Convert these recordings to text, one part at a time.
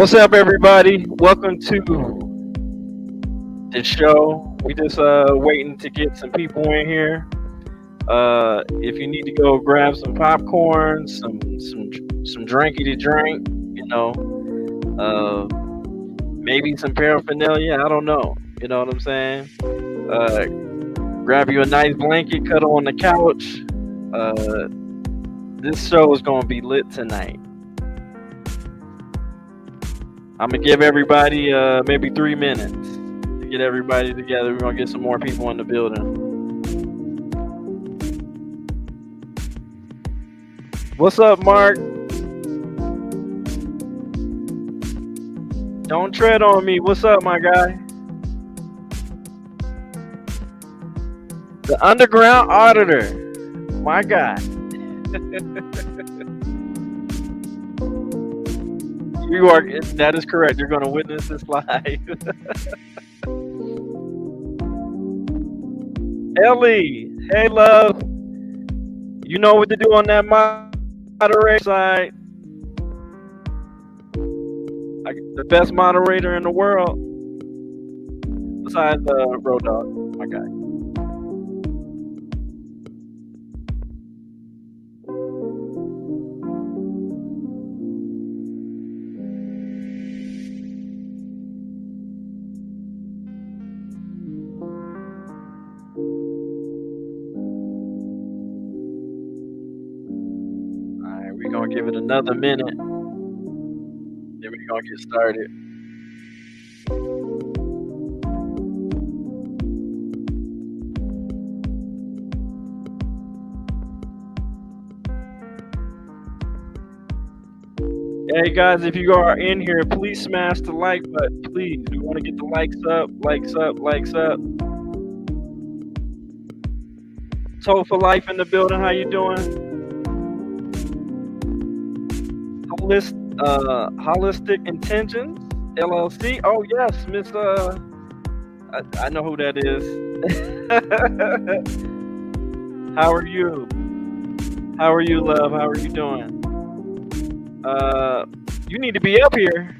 What's up, everybody? Welcome to the show. We just waiting to get some people in here. If you need to go grab some popcorn, some drinky to drink, uh, maybe some paraphernalia. I don't know. You know what I'm saying? Uh, Grab you a nice blanket, cuddle on the couch. Uh, this show is gonna be lit tonight. I'm gonna give everybody maybe 3 minutes to get everybody together. We're gonna get some more people in the building. What's up, Mark? Don't tread on me. What's up, my guy? The underground auditor, my guy. You are. That is correct. You're gonna witness this live. Ellie, hey love. You know what to do on that moderator side. The best moderator in the world, besides Road Dog, my guy. We're gonna give it another minute. Then we're gonna get started. Hey guys, if you are in here, please smash the like button. Please, we want to get the likes up, likes up, likes up. Toe for Life in the building. How you doing? Holistic Intentions LLC. Oh yes, Miss. I know who that is. How are you? How are you, love? How are you doing? You need to be up here.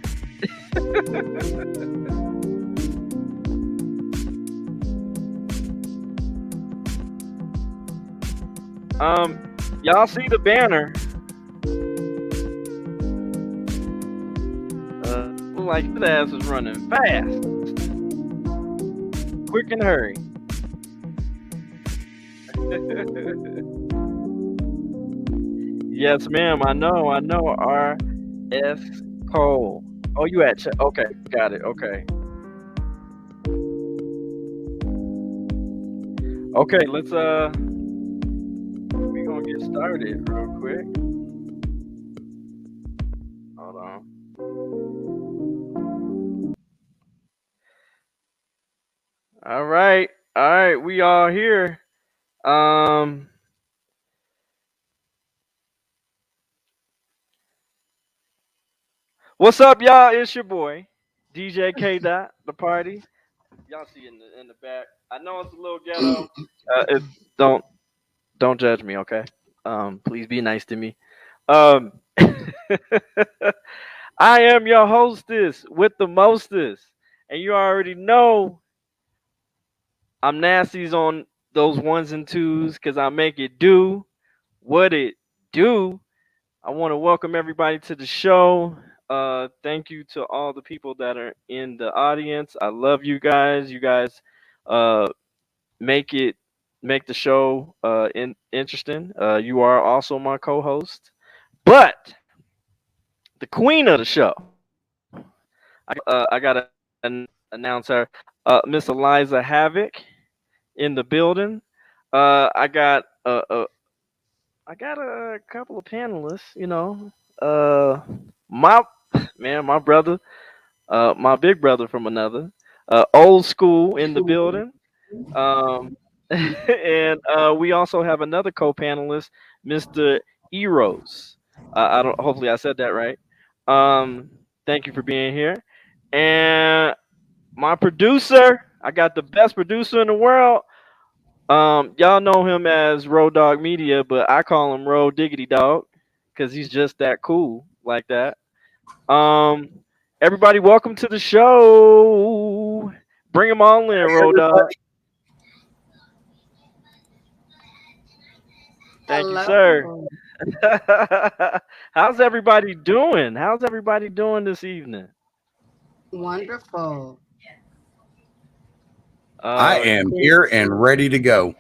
Y'all see the banner? Like his ass is running fast, quick and hurry. Yes, ma'am. I know. R.S. Cole. Oh, you at? Okay, got it. Okay. Okay, let's we're gonna get started real quick. Hold on. All right, we all here. What's up, y'all? It's your boy, DJ Kdot, the party. Y'all see in the back. I know it's a little ghetto. Don't judge me, okay? Please be nice to me. I am your hostess with the mostest, and you already know I'm nasty's on those ones and twos because I make it do what it do. I want to welcome everybody to the show. Thank you to all the people that are in the audience. I love you guys. You guys make the show interesting. You are also my co-host, but the queen of the show. I gotta announce her, Miss Eliza Havoc, in the building. I got a couple of panelists. My brother, my big brother from another, old school in the building. And we also have another co-panelist, Mr. Eros. I don't. Hopefully, I said that right. Thank you for being here. And my producer, I got the best producer in the world. Y'all know him as Road Dog Media, but I call him Road Diggity Dog because he's just that cool like that. Everybody, welcome to the show. Bring them all in, Road Dog. Everybody, Thank you, sir. Hello. How's everybody doing? How's everybody doing this evening? Wonderful. I am Cool. here and ready to go. All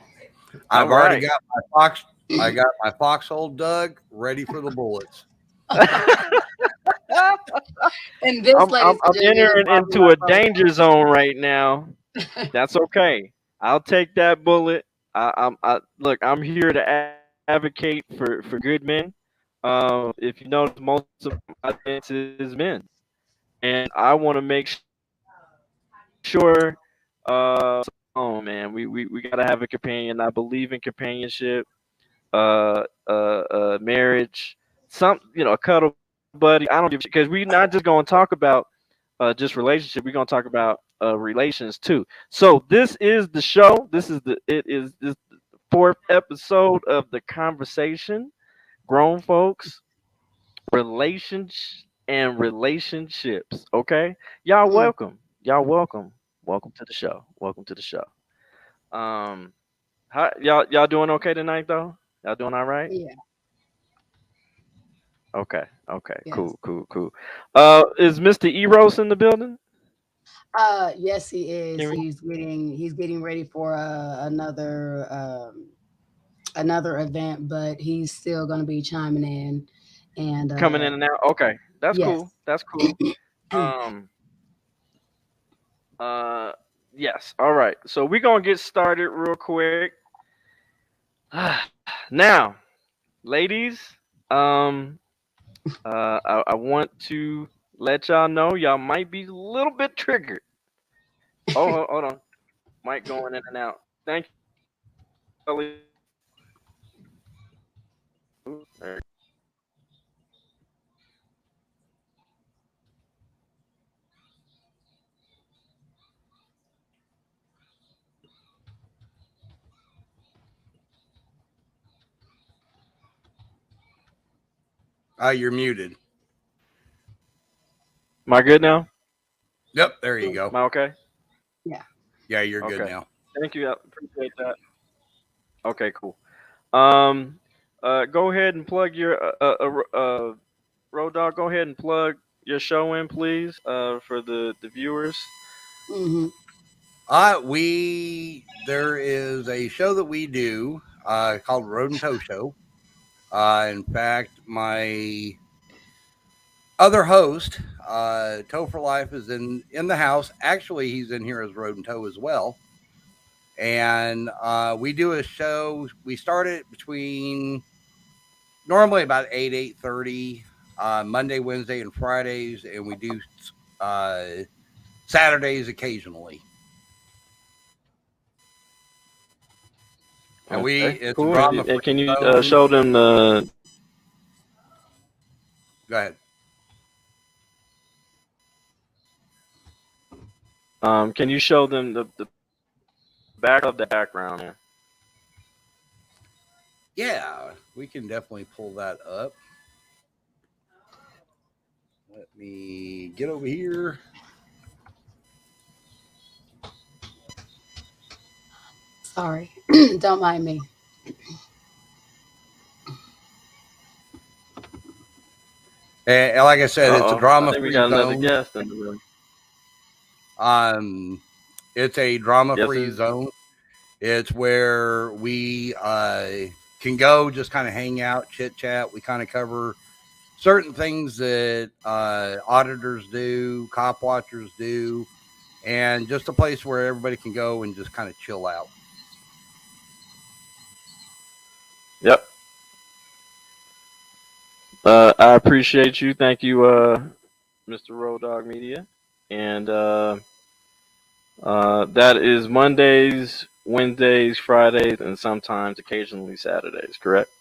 I've already right. got my fox. I got my foxhole dug, ready for the bullets. And this, I'm ladies and gentlemen, is entering why we into love a road danger zone right now. That's okay. I'll take that bullet. Look. I'm here to advocate for good men. If you notice, most of my audience is men, and I want to make sure. Oh man, we gotta have a companion. I believe in companionship, marriage, a cuddle buddy. I don't give a shit because we're not just gonna talk about just relationship. We're gonna talk about relations too. So this is the show. This the fourth episode of the conversation. Grown folks, relations and relationships. Okay, y'all Mm, welcome. Y'all welcome. Welcome to the show. Welcome to the show. Um, how y'all doing okay tonight though? Y'all doing all right? yeah. Okay. Okay. Yes. Cool. Cool. Cool. Is Mr. Eros in the building? Yes, he is. Can we He's getting ready for another event, but he's still going to be chiming in. And coming in and out? Okay, that's yes. cool. That's cool. Um. Uh. Yes. All right. So we're gonna get started real quick. Now, ladies. Um. I want to let y'all know y'all might be a little bit triggered. Oh, hold on. Mic going in and out. Thank you, Ellie. Ooh, there. You're muted. Am I good now? Yep, there you go. Am I okay? Yeah. Yeah, you're good Okay. now. Thank you. I appreciate that. Okay, cool. Um, go ahead and plug your Road Dog. Go ahead and plug your show in, please, for the viewers. Hmm. We there is a show that we do called Road and Tow Show. In fact, my other host, Tow for Life, is in the house. Actually, he's in here as Road and Tow as well. And we do a show. We start it between normally about 8:30, Monday, Wednesday, and Fridays, and we do uh, Saturdays occasionally. And Okay, it's a cool. drama And free can you zone. show them the Go ahead. can you show them the background there? Yeah, we can definitely pull that up. Let me get over here. Sorry. Don't mind me. And like I said, it's a Uh-oh. I drama think we free got another zone. guest in the room. Um, it's a drama Yes, free it is. zone. It's where we can go, just kind of hang out, chit chat. We kind of cover certain things that auditors do, cop watchers do, and just a place where everybody can go and just kind of chill out. Yep. I appreciate you. Thank you, Mr. Road Dog Media. And that is Mondays, Wednesdays, Fridays, and sometimes occasionally Saturdays, correct?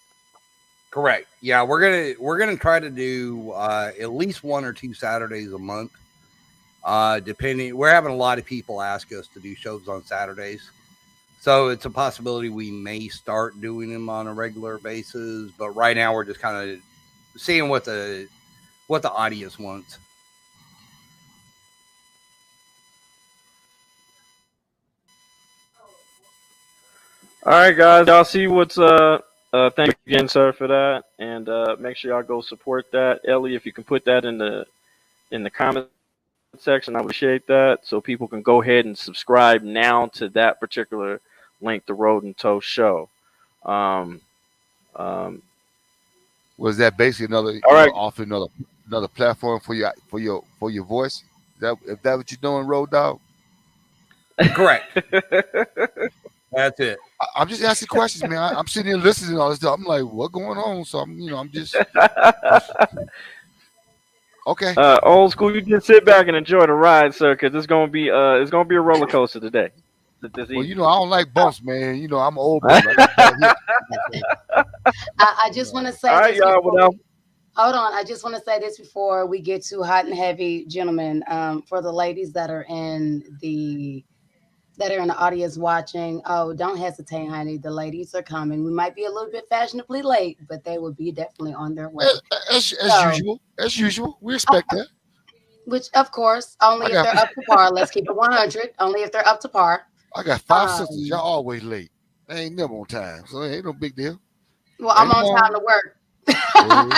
Correct. Yeah, we're gonna try to do at least one or two Saturdays a month. Depending, we're having a lot of people ask us to do shows on Saturdays, so it's a possibility we may start doing them on a regular basis. But right now, we're just kind of seeing what the audience wants. All right, guys. Y'all see what's thank you again, sir, for that, and make sure y'all go support that. Ellie, if you can put that in the comment section, I would appreciate that, so people can go ahead and subscribe now to that particular link, the Road and Toe Show. Um, um, Was that basically another, all right. offering another platform for your voice? If that what you're doing, Road Dog? Correct. That's it. I'm just asking questions, man. I'm sitting here listening to all this stuff. I'm like, what going on? So I'm just okay. Old school, you just sit back and enjoy the ride, sir, because it's gonna be a roller coaster today, this Well, evening. I don't like bumps, man. I'm an old brother. I got bad hips. I You just know. want to All say right, this y'all. before Without we hold on. I just want to say this before we get too hot and heavy, gentlemen. For the ladies that are in the audience watching, oh, don't hesitate, honey. The ladies are coming. We might be a little bit fashionably late, but they will be definitely on their way. As So, usual, we uh, expect that. which of course, I only if got they're up to par. Let's keep it 100. Only if they're up to par. I got 5 sisters. Y'all Um, always late. They ain't never on time, so it ain't no big deal. well, Bring I'm them on time on. to work. Yeah.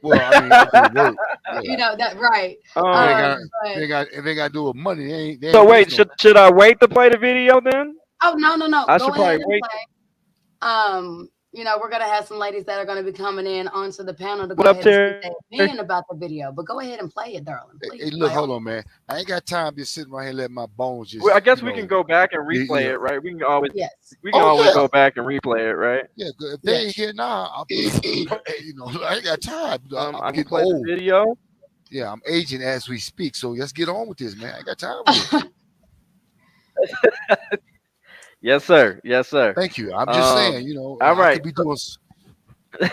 Well, I mean, okay, work. Yeah. You know that right. If they ain't um. got But to do with money, they So ain't wait, wasting no. should I wait to play the video then? oh no, no, no. I Go should probably ahead and wait. play. We're gonna have some ladies that are gonna be coming in onto the panel to What go up, ahead and speak Terry? their opinion about the video. But go ahead and play it, darling. Hey, Please, look, by all hold means. on, man. I ain't got time just sitting right here letting my bones Well, I just, guess we can go back and be, replay it, right? Yes, We can oh always yeah, go back and replay it, right? yeah. 'Cause if they ain't yes. here now, I ain't got time. I I'm can getting play the old. video. Yeah, I'm aging as we speak. So let's get on with this, man. I ain't got time for this. Yes, sir. Yes, sir. Thank you. I'm just Um. saying, All I right. could be doing.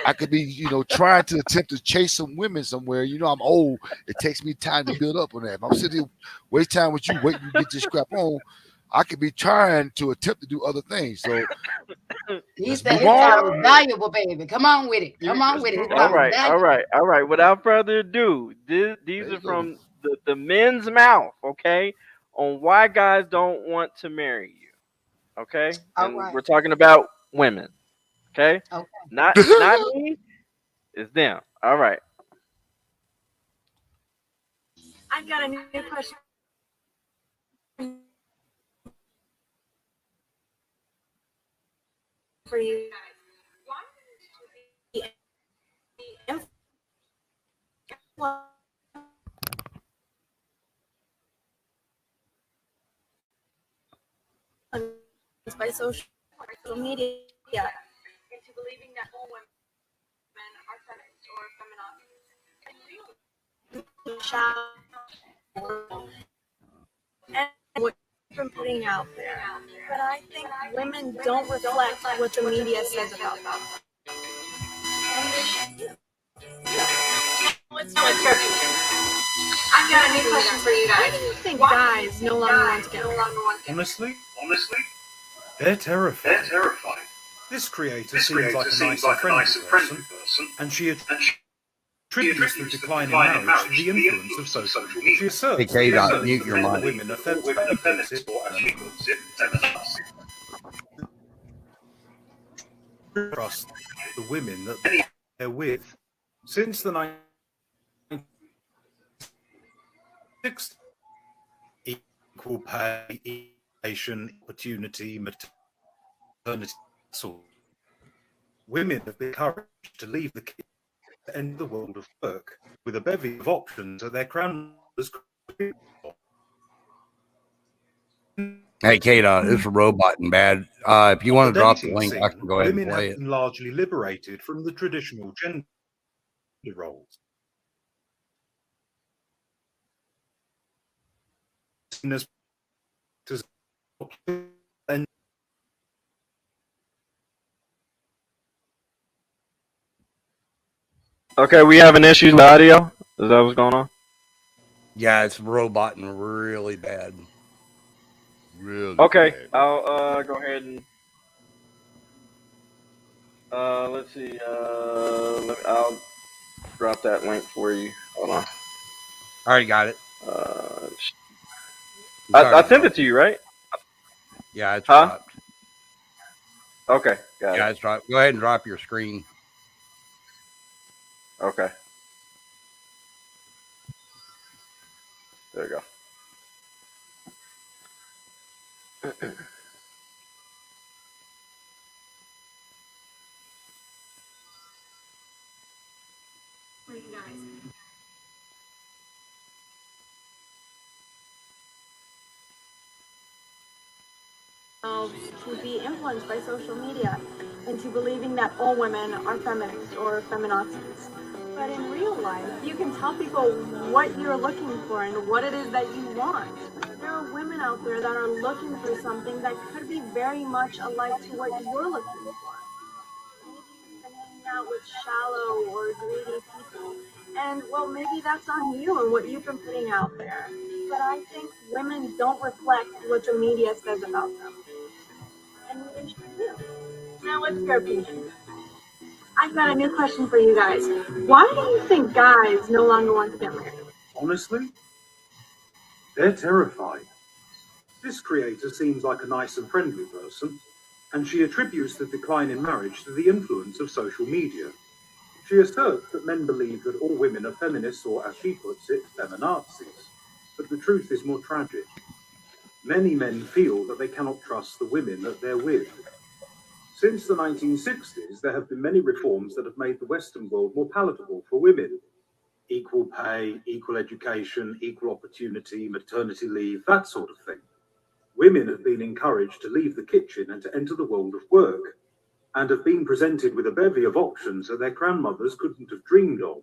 I could be, trying to attempt to chase some women somewhere. I'm old. It takes me time to build up on that. If I'm sitting here waste time with you, waiting to get this scrap on, I could be trying to attempt to do other things. So He let's said move his time on. is valuable, baby. Come on with it. You, Come on with it. His all time is right. All valuable. right. All right. Without further ado, There these you are go. from the men's mouth. Okay, on why guys don't want to marry you. Okay, All and right. we're talking about women. Okay, Okay. not me. It's them. All right. I've got a new question for you. By social media into believing that all women are feminists or feminazis. And what you've been putting out there. But I think women don't reflect what the media says about them. Let's start. I've got a new question for you guys. Why do you think guys no longer want to get married? Honestly, they're terrified. This creator seems like a nice and friendly person, and she attributes the decline in marriage to the influence of social media. She Hey, asserts Kdot, that mute your all mic. women are feminists, trust the women that they're with. Since the 1960s, equal pay, education, opportunity, maternity, so women have been encouraged to leave the kids to enter the world of work with a bevy of options at their crown. Hey, Kdot, this is a robot and bad. If you On the want to drop the dating link, I can scene, go ahead and women play have it. been largely liberated from the traditional gender roles. As and Okay, we having issues with audio. Is that what's going on? Yeah, it's robot and really bad. Really Okay, bad. I'll go ahead and let's see. I'll drop that link for you. Hold on. I already got it. Uh, It's I already sent it dropped. to you, right? Yeah, it's Huh? dropped. Okay, got Yeah, it. it's right. Go ahead and drop your screen. Okay. There you go. For you guys. To be influenced by social media into believing that all women are feminists or feminazis. But in real life, you can tell people what you're looking for and what it is that you want. There are women out there that are looking for something that could be very much alike to what you're looking for. Maybe you've been hanging out with shallow or greedy people, and well, maybe that's on you and what you've been putting out there. But I think women don't reflect what the media says about them, and neither should you. Now let's get opinion. I've got a new question for you guys. Why do you think guys no longer want to get married? Honestly, they're terrified. This creator seems like a nice and friendly person, and she attributes the decline in marriage to the influence of social media. She asserts that men believe that all women are feminists or, as she puts it, feminazis. But the truth is more tragic. Many men feel that they cannot trust the women that they're with. Since the 1960s, there have been many reforms that have made the Western world more palatable for women. Equal pay, equal education, equal opportunity, maternity leave, that sort of thing. Women have been encouraged to leave the kitchen and to enter the world of work, and have been presented with a bevy of options that their grandmothers couldn't have dreamed of.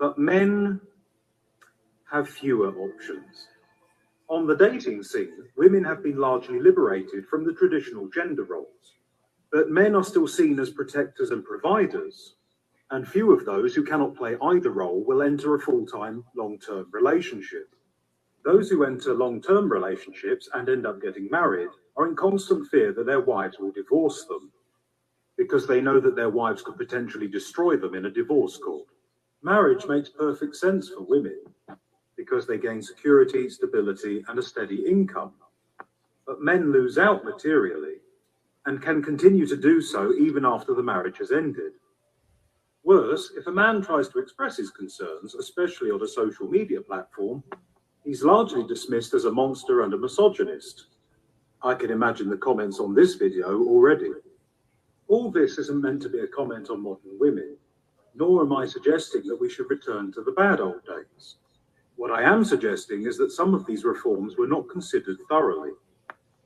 But men have fewer options. On the dating scene, women have been largely liberated from the traditional gender roles. But men are still seen as protectors and providers, and few of those who cannot play either role will enter a full-time, long-term relationship. Those who enter long-term relationships and end up getting married are in constant fear that their wives will divorce them, because they know that their wives could potentially destroy them in a divorce court. Marriage makes perfect sense for women, because they gain security, stability, and a steady income. But men lose out materially, and can continue to do so even after the marriage has ended. Worse, if a man tries to express his concerns, especially on a social media platform, he's largely dismissed as a monster and a misogynist. I can imagine the comments on this video already. All this isn't meant to be a comment on modern women, nor am I suggesting that we should return to the bad old days. What I am suggesting is that some of these reforms were not considered thoroughly.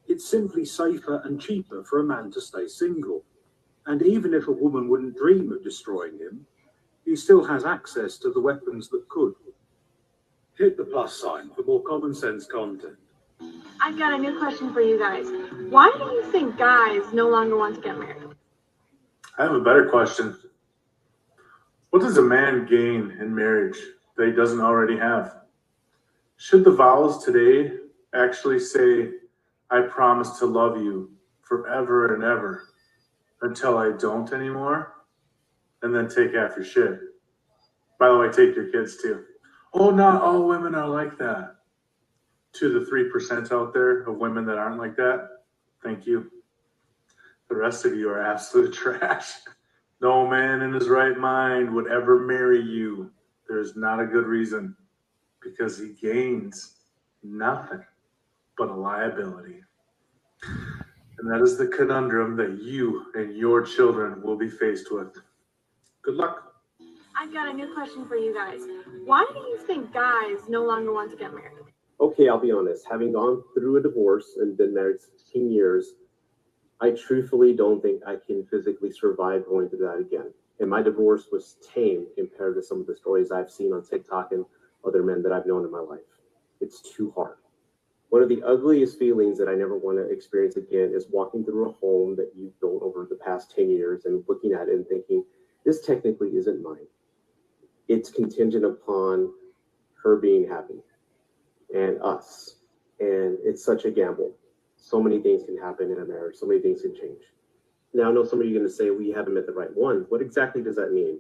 It's simply safer and cheaper for a man to stay single. And even if a woman wouldn't dream of destroying him, he still has access to the weapons that could. Hit the plus sign for more common sense content. I've got a new question for you guys. Why do you think guys no longer want to get married? I have a better question. What does a man gain in marriage that he doesn't already have? Should the vows today actually say, I promise to love you forever and ever until I don't anymore? And then take half your shit. By the way, take your kids too. Oh, not all women are like that. To the 3% out there of women that aren't like that, thank you. The rest of you are absolute trash. No man in his right mind would ever marry you. There's not a good reason, because he gains nothing but a liability. And that is the conundrum that you and your children will be faced with. Good luck. I've got a new question for you guys. Why do you think guys no longer want to get married? Okay, I'll be honest. Having gone through a divorce and been married 16 years, I truthfully don't think I can physically survive going through that again. And my divorce was tame compared to some of the stories I've seen on TikTok and other men that I've known in my life. It's too hard. One of the ugliest feelings that I never want to experience again is walking through a home that you've built over the past 10 years and looking at it and thinking, this technically isn't mine. It's contingent upon her being happy and us. And it's such a gamble. So many things can happen in a marriage. So many things can change. Now, I know some of you are going to say, we haven't met the right one. What exactly does that mean?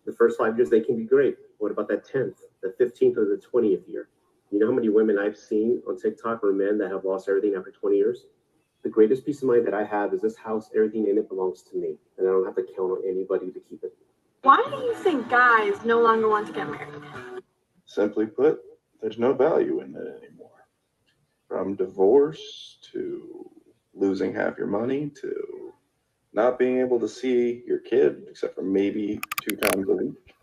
The first 5 years, they can be great. What about that 10th, the 15th, or the 20th year? You know how many women I've seen on TikTok or men that have lost everything after 20 years? The greatest peace of mind that I have is this house, everything in it belongs to me, and I don't have to count on anybody to keep it. Why do you think guys no longer want to get married? Simply put, there's no value in it anymore. From divorce to losing half your money to not being able to see your kid except for maybe 2 times a week.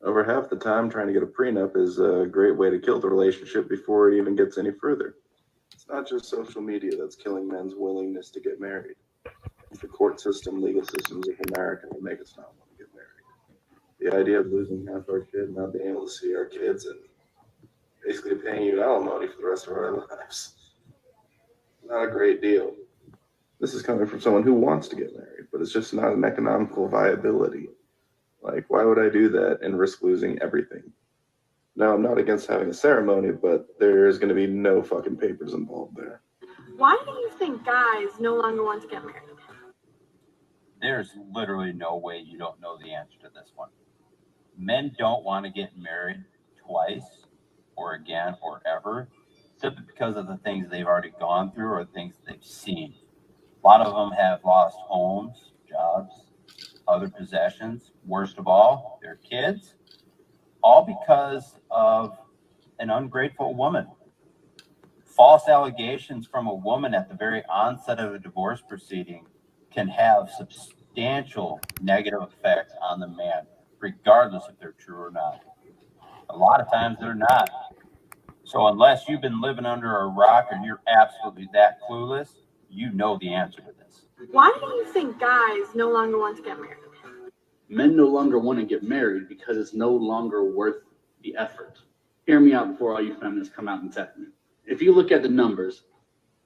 Over half the time, trying to get a prenup is a great way to kill the relationship before it even gets any further. It's not just social media that's killing men's willingness to get married. It's the court system, legal systems of America that make us not want to get married. The idea of losing half our shit, not being able to see our kids, and basically paying you alimony for the rest of our lives. Not a great deal. This is coming from someone who wants to get married, but it's just not an economical viability. Like, why would I do that and risk losing everything? Now, I'm not against having a ceremony, but there's going to be no fucking papers involved there. Why do you think guys no longer want to get married? There's literally no way you don't know the answer to this one. Men don't want to get married twice or again or ever, simply because of the things they've already gone through or things they've seen. A lot of them have lost homes, jobs, other possessions, worst of all, their kids, all because of an ungrateful woman. False allegations from a woman at the very onset of a divorce proceeding can have substantial negative effects on the man, regardless if they're true or not. A lot of times they're not. So unless you've been living under a rock and you're absolutely that clueless, you know the answer to this. Why do you think guys no longer want to get married? Men no longer want to get married because it's no longer worth the effort. Hear me out before all you feminists come out and attack me. If you look at the numbers,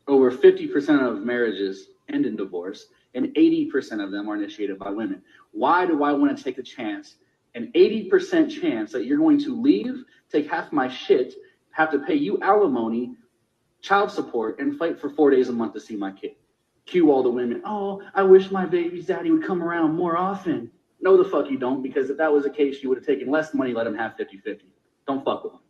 over 50% of marriages end in divorce, and 80% of them are initiated by women. Why do I want to take a chance, an 80% chance that you're going to leave, take half my shit, have to pay you alimony, child support, and fight for 4 days a month to see my kid? Cue all the women, oh, I wish my baby's daddy would come around more often. No, the fuck you don't, because if that was the case, you would have taken less money, let him have 50-50. Don't fuck with them.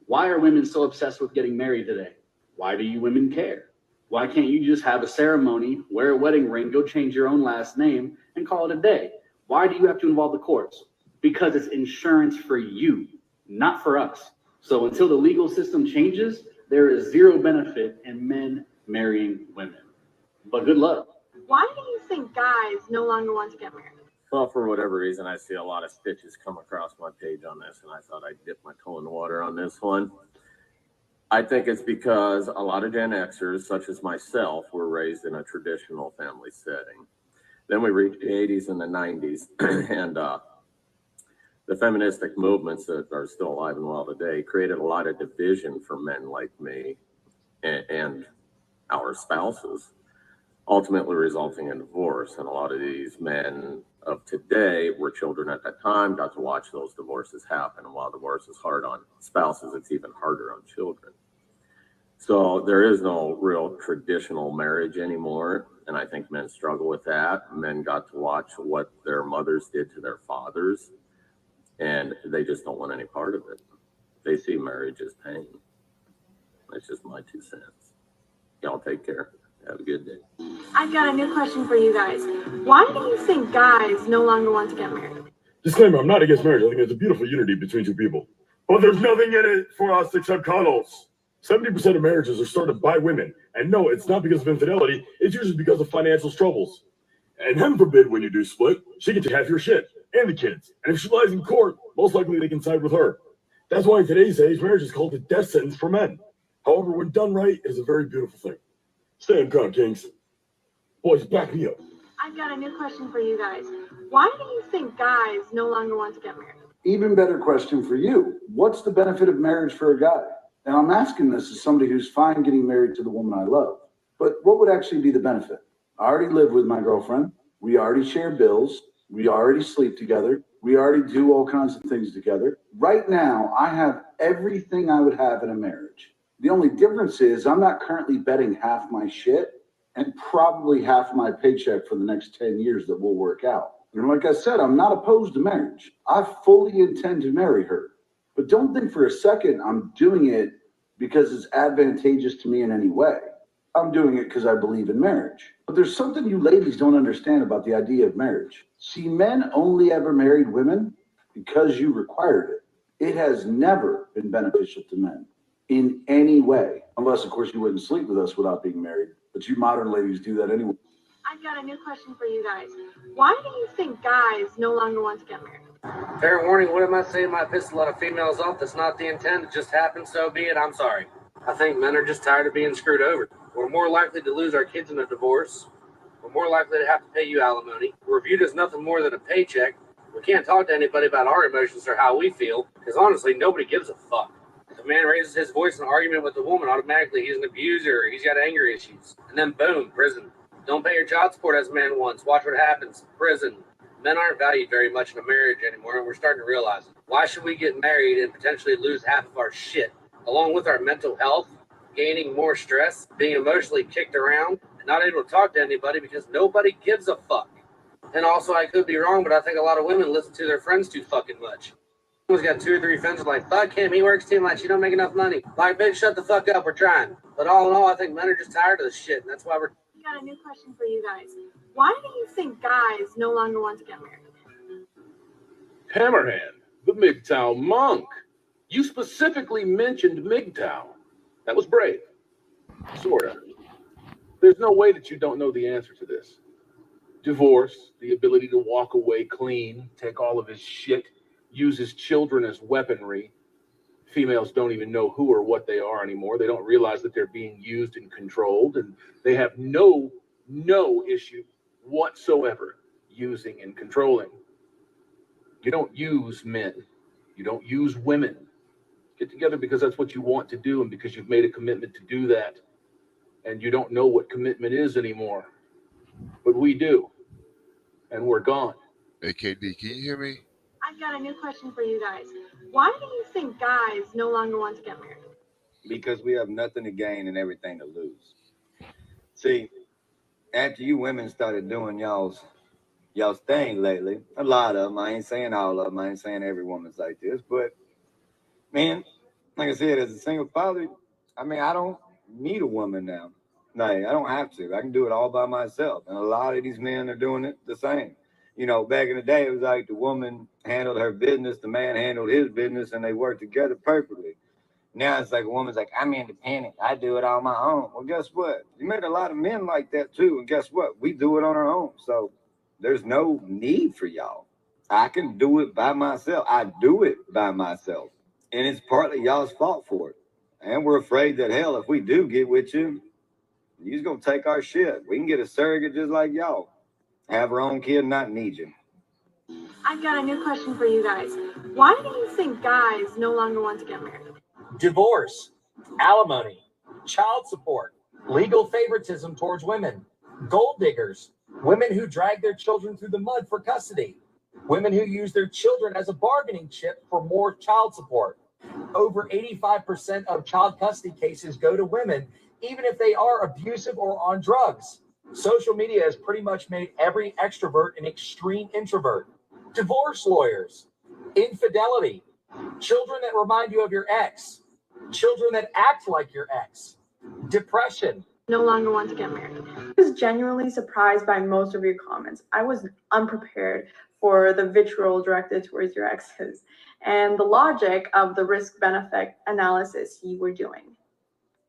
Why are women so obsessed with getting married today? Why do you women care? Why can't you just have a ceremony, wear a wedding ring, go change your own last name, and call it a day? Why do you have to involve the courts? Because it's insurance for you, not for us. So until the legal system changes, there is zero benefit in men marrying women. But good luck. Why do you think guys no longer want to get married? Well, for whatever reason, I see a lot of stitches come across my page on this, and I thought I'd dip my toe in the water on this one. I think it's because a lot of Gen Xers, such as myself, were raised in a traditional family setting. Then we reached the 80s and the 90s, and the feministic movements that are still alive and well today created a lot of division for men like me and our spouses, ultimately resulting in divorce. And a lot of these men of today were children at that time, got to watch those divorces happen. And while divorce is hard on spouses, it's even harder on children. So there is no real traditional marriage anymore. And I think men struggle with that. Men got to watch what their mothers did to their fathers, and they just don't want any part of it. They see marriage as pain. That's just my 2 cents. Y'all take care. Have a good day. I've got a new question for you guys. Why do you think guys no longer want to get married? Disclaimer, I'm not against marriage. I think it's a beautiful unity between two people. But there's nothing in it for us except cuddles. 70% of marriages are started by women. And no, it's not because of infidelity. It's usually because of financial troubles. And heaven forbid when you do split, she can take half your shit and the kids. And if she lies in court, most likely they can side with her. That's why in today's age, marriage is called a death sentence for men. However, when done right, it is a very beautiful thing. Stand calm, Kings. Boys, back me up. I've got a new question for you guys. Why do you think guys no longer want to get married? Even better question for you. What's the benefit of marriage for a guy? And I'm asking this as somebody who's fine getting married to the woman I love. But what would actually be the benefit? I already live with my girlfriend. We already share bills. We already sleep together. We already do all kinds of things together. Right now, I have everything I would have in a marriage. The only difference is I'm not currently betting half my shit and probably half my paycheck for the next 10 years that will work out. And like I said, I'm not opposed to marriage. I fully intend to marry her. But don't think for a second I'm doing it because it's advantageous to me in any way. I'm doing it because I believe in marriage. But there's something you ladies don't understand about the idea of marriage. See, men only ever married women because you required it. It has never been beneficial to men in any way, unless, of course, you wouldn't sleep with us without being married. But you modern ladies do that anyway. I've got a new question for you guys. Why do you think guys no longer want to get married? Fair warning, what am I saying might piss a lot of females off. That's not the intent. It just happened, so be it. I'm sorry. I think men are just tired of being screwed over. We're more likely to lose our kids in a divorce. We're more likely to have to pay you alimony. We're viewed as nothing more than a paycheck. We can't talk to anybody about our emotions or how we feel, because honestly, nobody gives a fuck. If a man raises his voice in an argument with a woman, automatically he's an abuser, or he's got anger issues. And then boom, prison. Don't pay your child support as a man once. Watch what happens. Prison. Men aren't valued very much in a marriage anymore, and we're starting to realize it. Why should we get married and potentially lose half of our shit, along with our mental health, gaining more stress, being emotionally kicked around, and not able to talk to anybody because nobody gives a fuck? And also, I could be wrong, but I think a lot of women listen to their friends too fucking much. Someone's got 2 or 3 friends who are like, fuck him, he works too much, you don't make enough money. Like, bitch, shut the fuck up, we're trying. But all in all, I think men are just tired of this shit, and that's why we're... I've got a new question for you guys. Why do you think guys no longer want to get married? Hammerhand, the MGTOW monk. You specifically mentioned MGTOW. That was brave. Sorta. There's no way that you don't know the answer to this. Divorce, the ability to walk away clean, take all of his shit, use his children as weaponry. Females don't even know who or what they are anymore. They don't realize that they're being used and controlled, and they have no issue whatsoever using and controlling. You don't use men. You don't use women. Get together because that's what you want to do and because you've made a commitment to do that. And you don't know what commitment is anymore. But we do. And we're gone. Hey, KD, can you hear me? I've got a new question for you guys. Why do you think guys no longer want to get married? Because we have nothing to gain and everything to lose. See, after you women started doing y'all's thing lately, a lot of them, I ain't saying all of them, I ain't saying every woman's like this, but man, like I said, as a single father, I mean, I don't need a woman now. Like, I don't have to. I can do it all by myself. And a lot of these men are doing it the same. You know, back in the day, it was like the woman handled her business, the man handled his business, and they worked together perfectly. Now it's like a woman's like, I'm independent. I do it on my own. Well, guess what? You met a lot of men like that too. And guess what? We do it on our own. So there's no need for y'all. I can do it by myself. I do it by myself. And it's partly y'all's fault for it. And we're afraid that, hell, if we do get with you, you're going to take our shit. We can get a surrogate just like y'all. Have her own kid and not need you. I've got a new question for you guys. Why do you think guys no longer want to get married? Divorce, alimony, child support, legal favoritism towards women, gold diggers, women who drag their children through the mud for custody, women who use their children as a bargaining chip for more child support. Over 85% of child custody cases go to women, even if they are abusive or on drugs. Social media has pretty much made every extrovert an extreme introvert. Divorce lawyers, infidelity, children that remind you of your ex, children that act like your ex, depression. No longer want to get married. I was genuinely surprised by most of your comments. I was unprepared for the vitriol directed towards your exes and the logic of the risk-benefit analysis you were doing.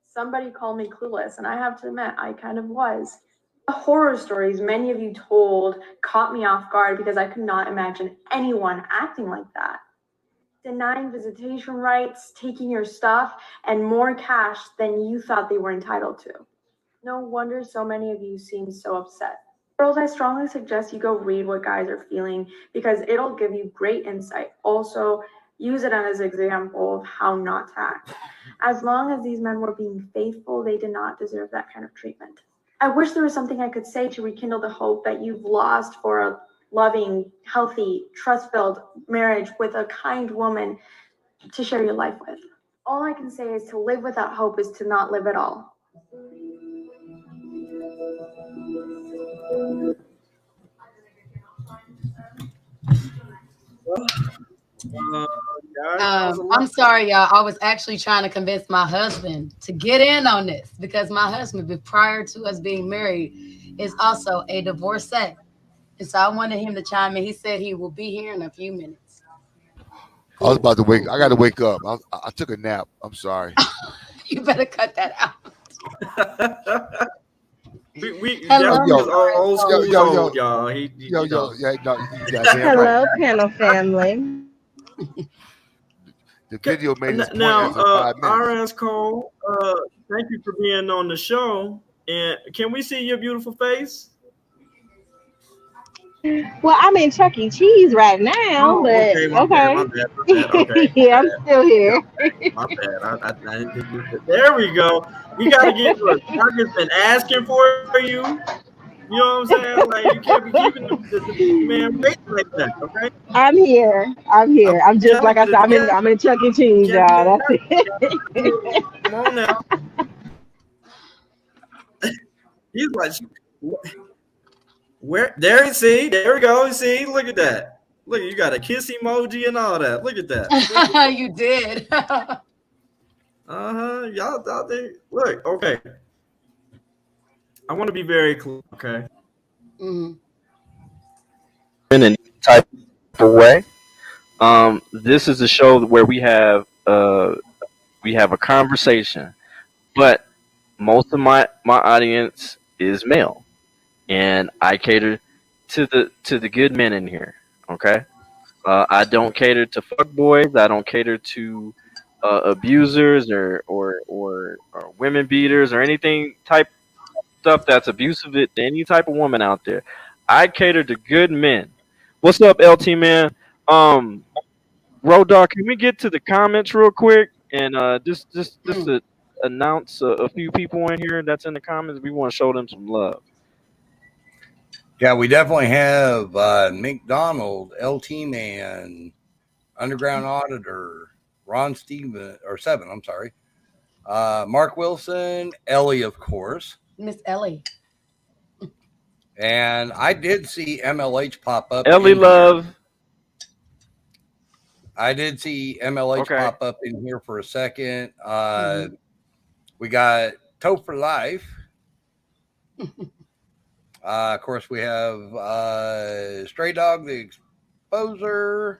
Somebody called me clueless, and I have to admit, I kind of was. The horror stories many of you told caught me off guard because I could not imagine anyone acting like that. Denying visitation rights, taking your stuff, and more cash than you thought they were entitled to. No wonder so many of you seem so upset. Girls, I strongly suggest you go read what guys are feeling because it'll give you great insight. Also, use it as an example of how not to act. As long as these men were being faithful, they did not deserve that kind of treatment. I wish there was something I could say to rekindle the hope that you've lost for a loving, healthy, trust-filled marriage with a kind woman to share your life with. All I can say is to live without hope is to not live at all. Guys, that was a lot. I'm sorry, y'all. I was actually trying to convince my husband to get in on this because my husband, prior to us being married, is also a divorcee. And so I wanted him to chime in. He said he will be here in a few minutes. I was about to wake. I got to wake up. I took a nap. I'm sorry. You better cut that out. We Hello, Jeffrey Yo, is old yo, school yo, yo, old, y'all. He yo, you yo. know. Yeah, no, you goddamn right. Hello, panel family. The video made his point Now, after 5 minutes. RS Cole, thank you for being on the show. And can we see your beautiful face? Well, I'm in Chuck E. Cheese right now, Oh, but okay, my okay. bad, my bad. Okay, Yeah, I'm still yeah, here. my bad. I didn't think you. There we go. We got to get. Look, Mark has been asking for you. You know what I'm saying? Like you can't be keeping the man waiting like that. Okay. I'm here. I'm I'm here. I'm just telling like I you, said. the cat I'm in Chuck E. Cheese, can't be y'all. That's asking. it. Come on now. He's like, where? There you see. There we go. You see. Look at that. Look, you got a kiss emoji and all that. Look at that. You did. Y'all out there. Look. Okay. I want to be very clear. Okay. Mhm. In any type of way. This is a show where we have a conversation, but most of my audience is male, and I cater to the good men in here. Okay. I don't cater to fuckboys. I don't cater to abusers or women beaters or anything type stuff that's abusive to any type of woman out there. I cater to good men. What's up, LT man? Um, Road Dog, can we get to the comments real quick and just to announce a few people in here that's in the comments? We want to show them some love. Yeah, we definitely have McDonald, LT Man, Underground Auditor, Ron Steven, or Seven, I'm sorry. Mark Wilson, Ellie, of course. Miss Ellie. And I did see MLH pop up Ellie in Love. here. I did see MLH pop up in here for a second. We got Toe for Life. Of course, we have Stray Dog, the Exposer.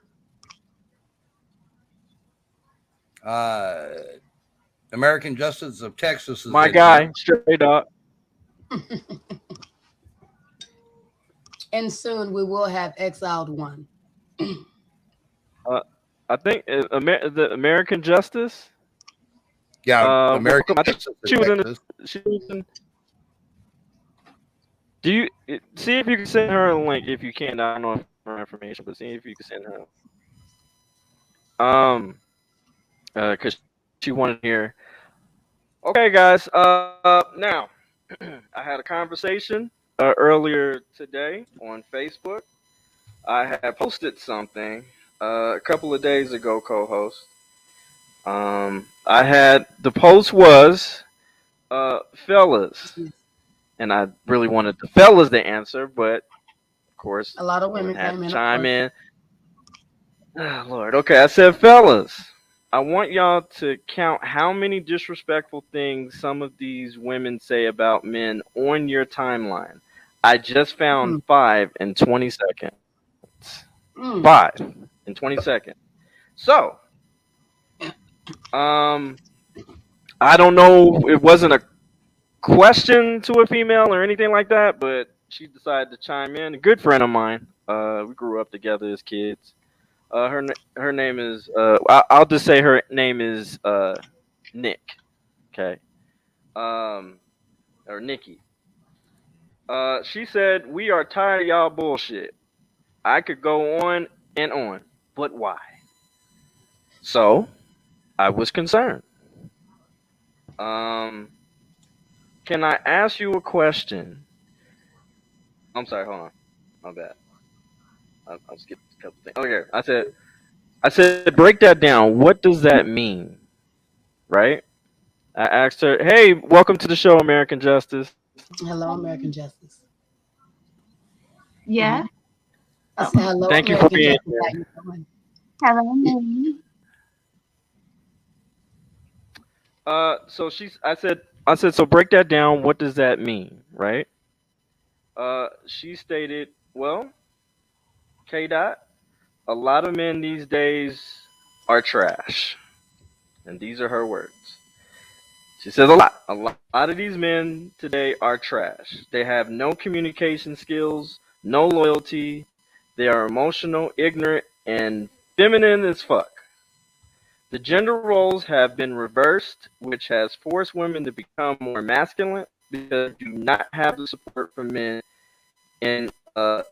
American Justice of Texas is My in guy, here. Stray Dog. And soon we will have Exiled One. I think the American Justice. Yeah, American welcome. I think Justice she of was in. Texas. She was in. Do you see if you can send her a link? If you can, I don't know her information, but see if you can send her. Because she wanted here. Okay, guys. Now I had a conversation earlier today on Facebook. I had posted something a couple of days ago, co-host. I had the post was, fellas, and I really wanted the fellas to answer, but of course, A lot of women women had came to in, of chime course. in. Oh, Lord, okay, I said, fellas, I want y'all to count how many disrespectful things some of these women say about men on your timeline. I just found 5 in 20 seconds. 5 in 20 seconds. So, I don't know. It wasn't a question to a female or anything like that, but she decided to chime in. A good friend of mine. We grew up together as kids. Her name is. I'll just say her name is Nick. Okay. Or Nikki. She said, "We are tired of y'all bullshit. I could go on and on, but why?" So I was concerned. Can I ask you a question? I'm sorry. Hold on. My bad. I'll skip a couple things. Okay. I said, break that down. What does that mean? Right? I asked her, hey, welcome to the show, American Justice. Hello, American Justice. Yeah. I said, hello, Thank you for American being Justice. How here. you doing? Hello, me. So I said, so break that down. What does that mean, right? She stated, well, K dot, a lot of men these days are trash, and these are her words. She says a lot of these men today are trash. They have no communication skills, no loyalty. They are emotional, ignorant, and feminine as fuck. The gender roles have been reversed, which has forced women to become more masculine because they do not have the support from men in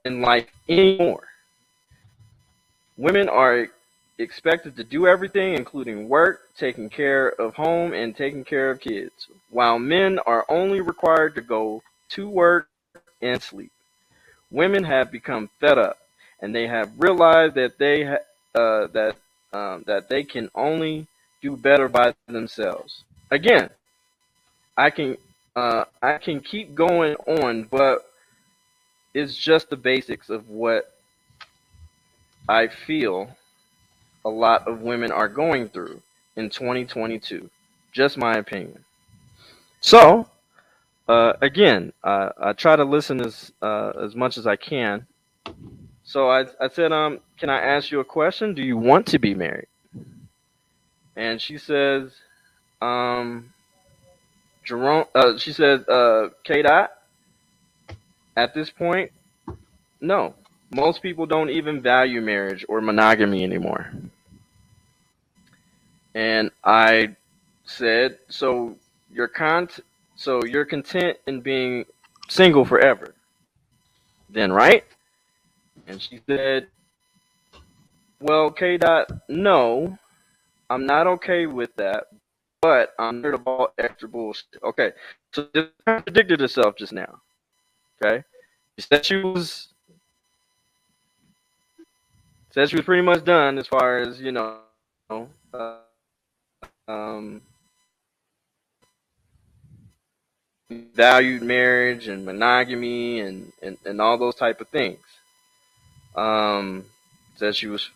life anymore. Women are expected to do everything, including work, taking care of home, and taking care of kids, while men are only required to go to work and sleep. Women have become fed up, and they have realized that they can only do better by themselves. Again, I can keep going on, but it's just the basics of what I feel a lot of women are going through in 2022. Just my opinion. So, again, I try to listen as much as I can. So I said, can I ask you a question? Do you want to be married? And she says, um, Jerome. She said, K dot. At this point, no. Most people don't even value marriage or monogamy anymore. And I said, so you're content in being single forever, then, right? And she said, well, K dot, no, I'm not okay with that, but I'm tired of all extra bullshit. Okay, so this contradicted herself just now. Okay, she said she was pretty much done as far as valued marriage and monogamy and all those type of things. Um, said she was,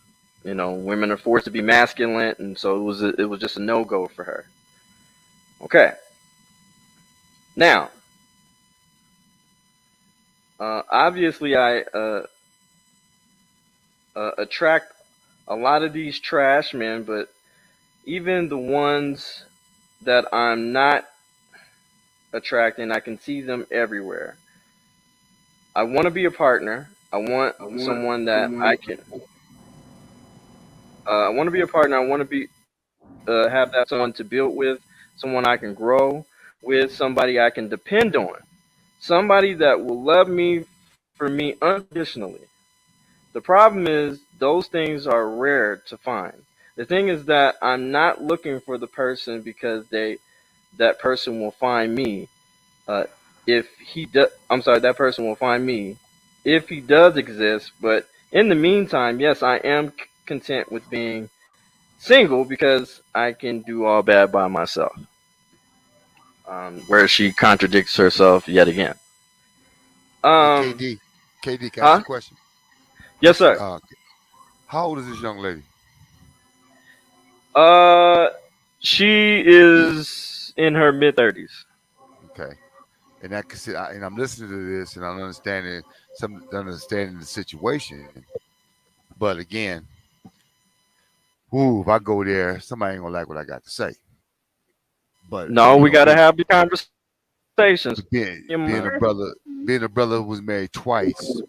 women are forced to be masculine, and so it was just a no go for her. Okay, now, obviously, I attract a lot of these trash men, but even the ones that I'm not attracting, I can see them everywhere. I want to be a partner. I want someone that I can. I want to be a partner. I want to be have that someone to build with, someone I can grow with, somebody I can depend on, somebody that will love me for me unconditionally. The problem is those things are rare to find. The thing is that I'm not looking for the person because that person will find me. Uh, if he does, I'm sorry, that person will find me if he does exist. But in the meantime, yes, I am content with being single because I can do all bad by myself. Where she contradicts herself yet again. Hey, Um, KD, can I ask huh? a question? Yes, sir. How old is this young lady? Uh, she is in her mid-30s. Okay, and and I'm listening to this, and I'm understanding the situation. But again, if I go there, somebody ain't gonna like what I got to say. But No, we gotta being have the conversations. being a brother who was married twice,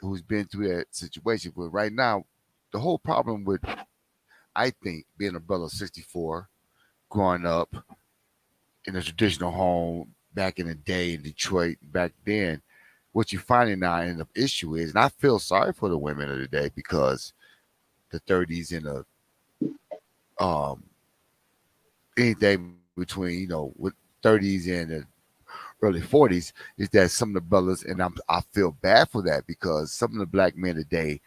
who's been through that situation. But right now, the whole problem with I think being a brother of 64, growing up in a traditional home back in the day in Detroit, back then, what you finding now in the issue is, and I feel sorry for the women of the day because the 30s and the um anything between with 30s and the early 40s is that some of the brothers, and I feel bad for that because some of the black men today,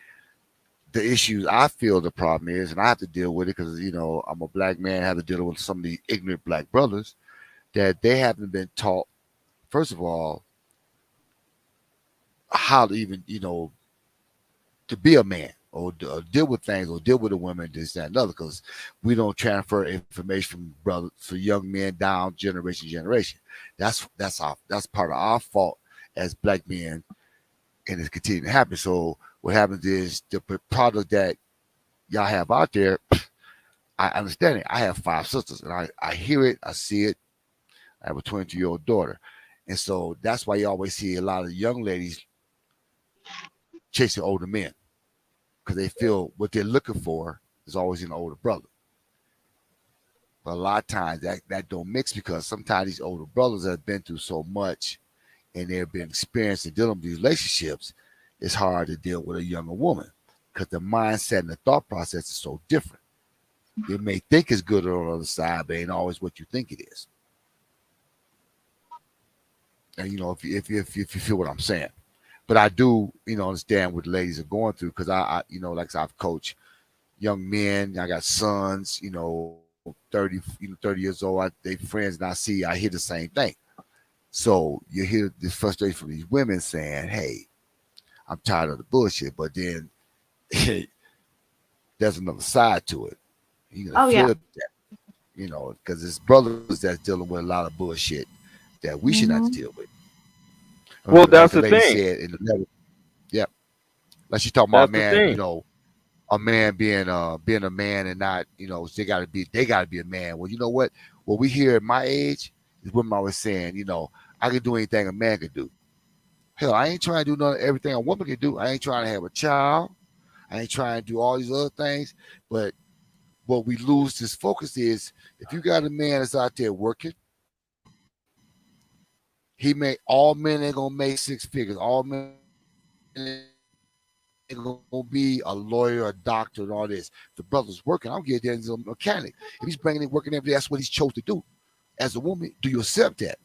the issues I feel the problem is, and I have to deal with it because I'm a black man, I have to deal with some of the ignorant black brothers that they haven't been taught, first of all, how to even to be a man. or deal with things or deal with a woman, this, that, and other, because we don't transfer information from brother for young men down generation to generation. That's part of our fault as black men, and it's continuing to happen. So what happens is the product that y'all have out there, I understand it. I have 5 sisters, and I hear it, I see it. I have a 22-year-old daughter, and so that's why you always see a lot of young ladies chasing older men because they feel what they're looking for is always in an older brother. But a lot of times that don't mix because sometimes these older brothers have been through so much and they've been experienced in dealing with these relationships. It's hard to deal with a younger woman because the mindset and the thought process is so different. They may think it's good on the other side, but ain't always what you think it is. And if you feel what I'm saying, but I do understand what the ladies are going through because I like I said, I've coached young men. I got sons, 30 years old. They friends, and I hear the same thing. So you hear this frustration from these women saying, "Hey, I'm tired of the bullshit," but then there's another side to it. You Oh gotta yeah. flip that, because it's brothers that's dealing with a lot of bullshit that we should not Hmm. deal with. Well, Like that's the the lady thing. said in the letter, yeah, like she's talking about That's the man, thing. a man being a man and not, they gotta be a man. Well, you know what we hear at my age is women always saying, I can do anything a man can do. Hell, I ain't trying to do everything a woman can do. I ain't trying to have a child. I ain't trying to do all these other things. But what we lose this focus is if you got a man that's out there working, all men ain't gonna make 6 figures. All men ain't gonna be a lawyer, a doctor, and all this. The brother's working. I'll get there as a mechanic. If he's bringing in working every day, that's what he's chose to do. As a woman, do you accept that?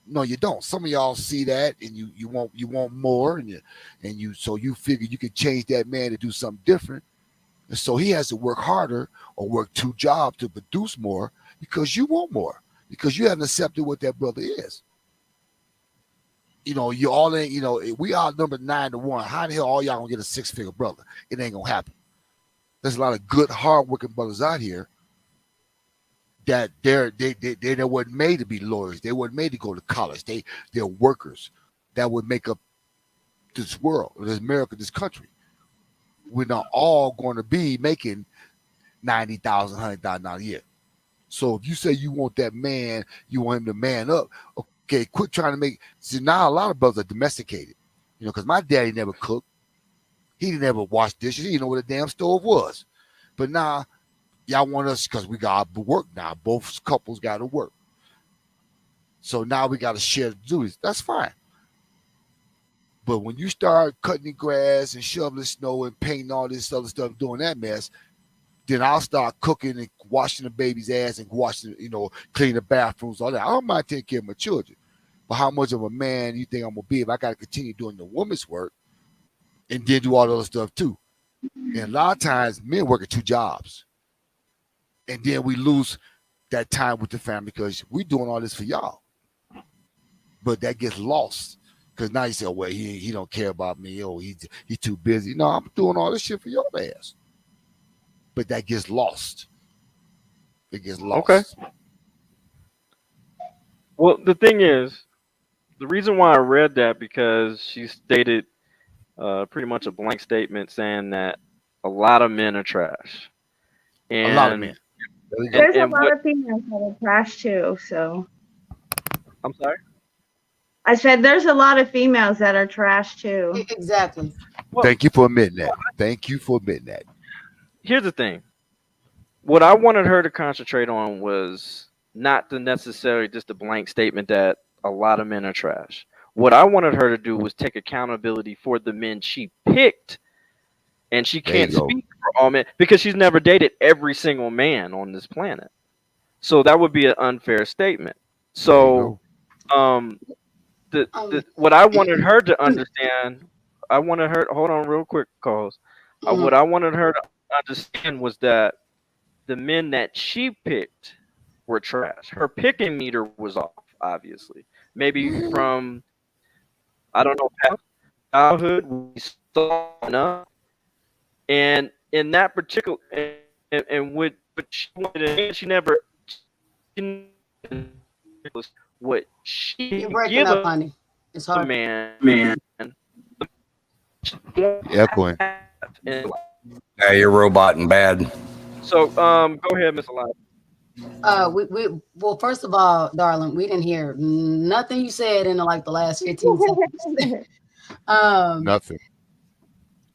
No, you don't. Some of y'all see that, and you want more, and so you figure you can change that man to do something different. And so he has to work harder or work 2 jobs to produce more because you want more because you haven't accepted what that brother is. You all ain't. We outnumbered 9-1. How the hell all y'all gonna get a 6-figure brother? It ain't gonna happen. There's a lot of good, hardworking brothers out here that they weren't made to be lawyers. They weren't made to go to college. They're workers that would make up this world, this America, this country. We're not all going to be making $90,000, $100,000 a year. So if you say you want that man, you want him to man up. Okay, quit trying to make. See, now a lot of brothers are domesticated. Because my daddy never cooked. He didn't ever wash dishes. He didn't know what a damn stove was. But now y'all want us because we got to work now. Both couples got to work. So now we got to share the duties. That's fine. But when you start cutting the grass and shoveling snow and painting all this other stuff, doing that mess, then I'll start cooking and washing the baby's ass and cleaning the bathrooms, all that. I don't mind taking care of my children. But how much of a man you think I'm going to be if I got to continue doing the woman's work and then do all the other stuff too? And a lot of times men work at 2 jobs. And then we lose that time with the family because we're doing all this for y'all. But that gets lost. Because now you say, oh, well, he don't care about me. Oh, he's too busy. No, I'm doing all this shit for your ass. But that gets lost. It gets lost. Okay. Well, the thing is, the reason why I read that because she stated pretty much a blank statement saying that a lot of men are trash. A lot of men. And, There's a and lot what of females that are trash too. So I'm sorry. I said there's a lot of females that are trash too. Exactly. Well, Thank you for admitting that. Thank you for admitting that. here's the thing. What I wanted her to concentrate on was not the necessarily just a blank statement that a lot of men are trash. What I wanted her to do was take accountability for the men she picked, and she There you can't go. speak for all men because she's never dated every single man on this planet. So that would be an unfair statement. There you So, go. what I wanted her to understand, I wanted her. Hold on, real quick, cause what I wanted her to understand was that the men that she picked were trash. Her picking meter was off, obviously. Maybe from I don't know past childhood we saw enough, And in that particular, and with but she wanted, and she what she You're can breaking give up, a honey. It's hard. man. Echoing. And Yeah, you're roboting bad. so, go ahead, Miss Alive. We well, first of all, darling, we didn't hear nothing you said in like the last 15 seconds. um, Nothing.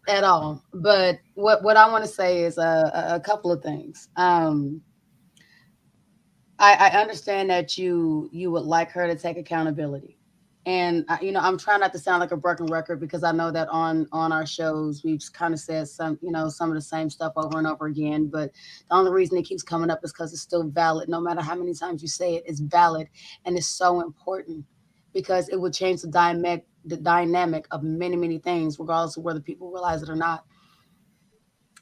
at all. But what I want to say is a couple of things. I understand that you would like her to take accountability, and I'm trying not to sound like a broken record because I know that on our shows we've kind of said some of the same stuff over and over again. But the only reason it keeps coming up is because it's still valid. No matter how many times you say it, it's valid, and it's so important because it would change the dynamic of many things, regardless of whether people realize it or not.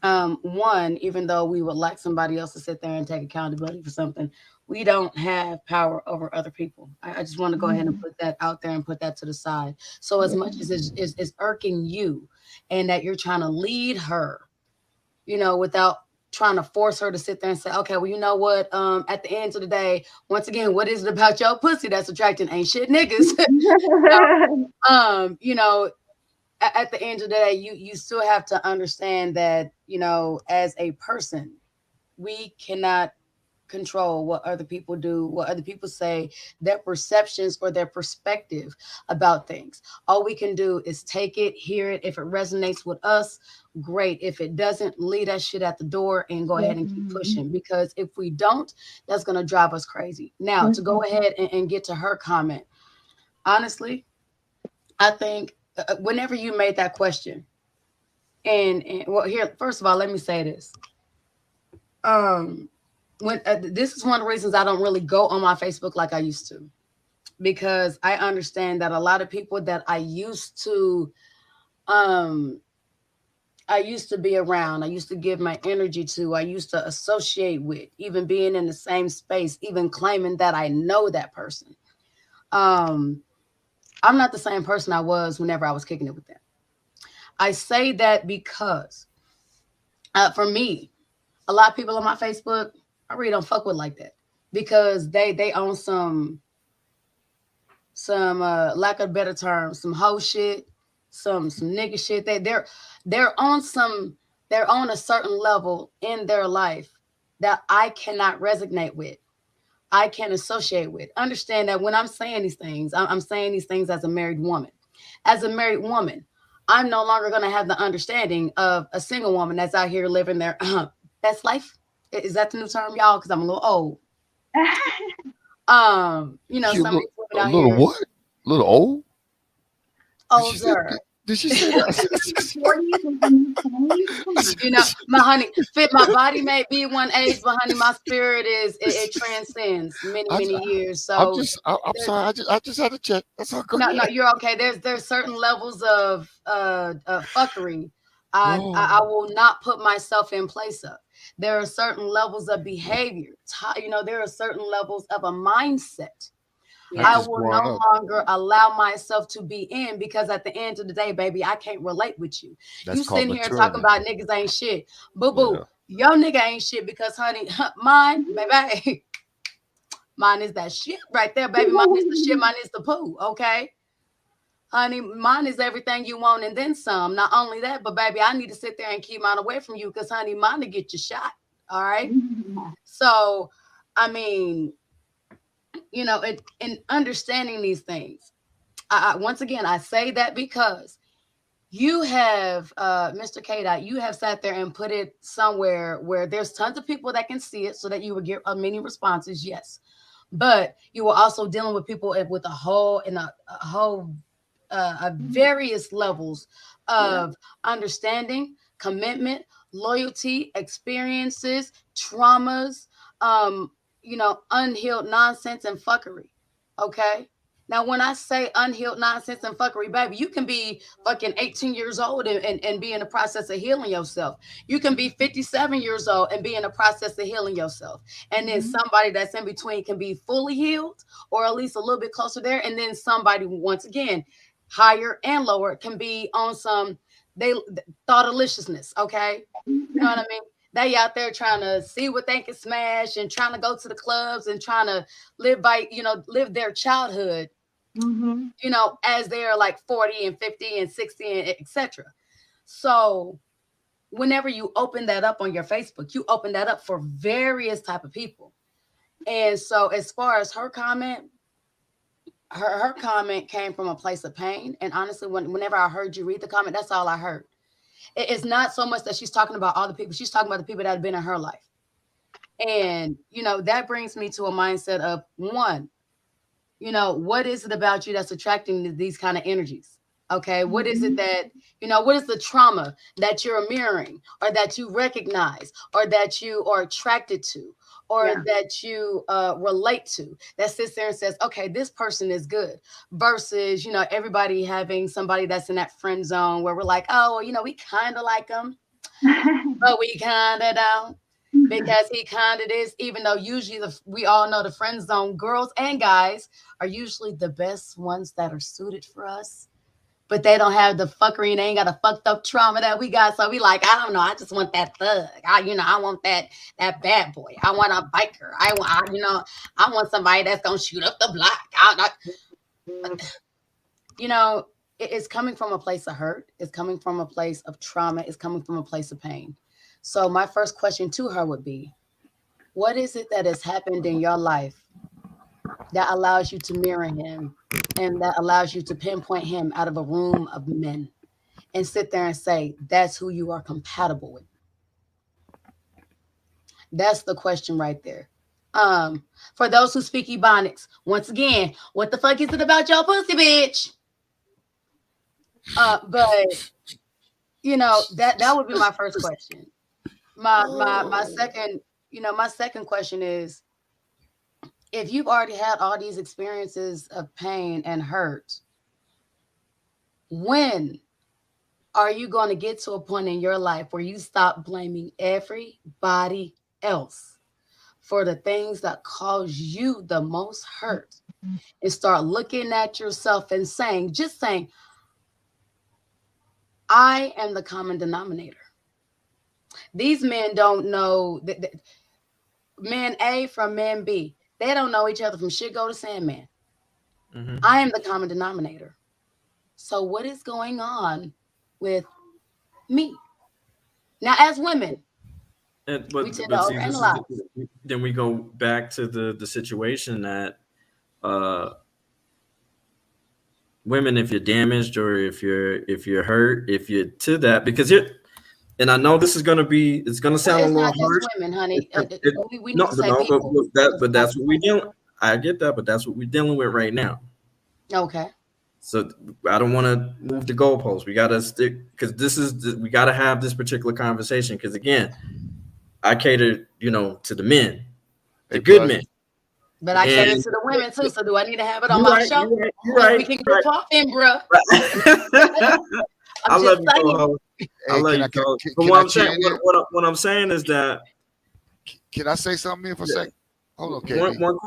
One, even though we would like somebody else to sit there and take accountability for something, we don't have power over other people. I just want to go ahead and put that out there and put that to the side. So as much as it's irking you and that you're trying to lead her, without trying to force her to sit there and say, okay, well, you know what? At the end of the day, once again, what is it about your pussy that's attracting ain't shit niggas? um, you know, at the end of the day, you still have to understand that as a person, we cannot control what other people do, what other people say, their perceptions or their perspective about things. All we can do is take it, hear it. If it resonates with us, great. If it doesn't, leave that shit at the door and go ahead and keep pushing. Because if we don't, that's going to drive us crazy. Now, to go ahead and get to her comment, honestly, I think whenever you made that question, and well, here, first of all, let me say this. When this is one of the reasons I don't really go on my Facebook like I used to, because I understand that a lot of people that um I used to be around, I used to give my energy to, I used to associate with, even being in the same space, even claiming that I know that person. Um, I'm not the same person I was whenever I was kicking it with them. I say that because for me, a lot of people on my Facebook, I really don't fuck with like that because they own some lack of better terms, some hoe shit, some nigga shit. They're on they're on a certain level in their life that I cannot resonate with. I can associate with. Understand that when I'm saying these things, I'm saying these things as a married woman. As a married woman, I'm no longer going to have the understanding of a single woman that's out here living their best life. Is that the new term, y'all? Because I'm a little old. You Some of these a women out little here what? A little old? older. Did she say that? My honey, fit my body may be one age, but honey, my spirit it transcends many years. So I'm sorry. I just had to check. That's all. Go no, ahead. you're okay. There's certain levels of fuckery. I Oh, will not put myself in place of. There are certain levels of behavior. There are certain levels of a mindset that's I just will growing no up. longer allow myself to be in because at the end of the day, baby, I can't relate with you. That's You called sitting here talking maturity. about niggas ain't shit. Boo Yeah, boo. Your nigga ain't shit because honey, mine, baby, mine is that shit right there, baby. Mine is the shit, mine is the poo. Okay. Honey, mine is everything you want and then some. Not only that, but baby, I need to sit there and keep mine away from you because honey, mine to get you shot. All right. So I mean, in understanding these things, once again, I say that because you have, Mr. Kdot, you have sat there and put it somewhere where there's tons of people that can see it so that you would get many responses, yes. But you were also dealing with people with a whole various levels of understanding, commitment, loyalty, experiences, traumas, unhealed nonsense and fuckery. Okay. Now, when I say unhealed nonsense and fuckery, baby, you can be fucking 18 years old and be in the process of healing yourself. You can be 57 years old and be in the process of healing yourself. And then somebody that's in between can be fully healed or at least a little bit closer there. And then somebody, once again, higher and lower, can be on some they thoughtalishness, okay? You know what I mean? They out there trying to see what they can smash and trying to go to the clubs and trying to live by, live their childhood, as they are like 40 and 50 and 60 and etc. So whenever you open that up on your Facebook, you open that up for various type of people. And so as far as her comment, her comment came from a place of pain. And honestly, whenever I heard you read the comment, that's all I heard. It's not so much that she's talking about all the people. She's talking about the people that have been in her life. And, that brings me to a mindset of one, what is it about you that's attracting these kind of energies? Okay. What is it that, what is the trauma that you're mirroring or that you recognize or that you are attracted to or that you relate to that sits there and says, okay, this person is good versus, everybody having somebody that's in that friend zone where we're like, oh, we kind of like them, but we kind of don't. Because he kind of is, even though usually we all know the friend zone girls and guys are usually the best ones that are suited for us, but they don't have the fuckery and they ain't got a fucked up trauma that we got. So we like, I don't know, I just want that thug. I want that bad boy. I want a biker. I want somebody that's gonna shoot up the block. It's coming from a place of hurt. It's coming from a place of trauma. It's coming from a place of pain. So my first question to her would be, what is it that has happened in your life that allows you to mirror him and that allows you to pinpoint him out of a room of men and sit there and say, that's who you are compatible with? That's the question right there. For those who speak Ebonics, once again, what the fuck is it about your pussy, bitch? But that would be my first question. My second question is, if you've already had all these experiences of pain and hurt, when are you going to get to a point in your life where you stop blaming everybody else for the things that cause you the most hurt and start looking at yourself and saying, I am the common denominator. These men don't know that man A from man B. They don't know each other from shit go to Sandman. Mm-hmm. I am the common denominator. So what is going on with me? Now, as women, we tend to overanalyze. Then we go back to the situation that women, if you're damaged or if you're hurt, if you're to that, because and I know this is going to sound a little harsh. Women, honey. We need to say people. But that's what we're dealing. I get that, but that's what we're dealing with right now. Okay. So I don't want to move the goalposts. We got to stick, because we got to have this particular conversation. Because again, I cater, to the men, the good men. But I cater to the women too. So do I need to have it on my show? You're right. We can go popping, bro. I love you, I love you. What I'm saying is that. Can I say something for a second? Hold on, KB. One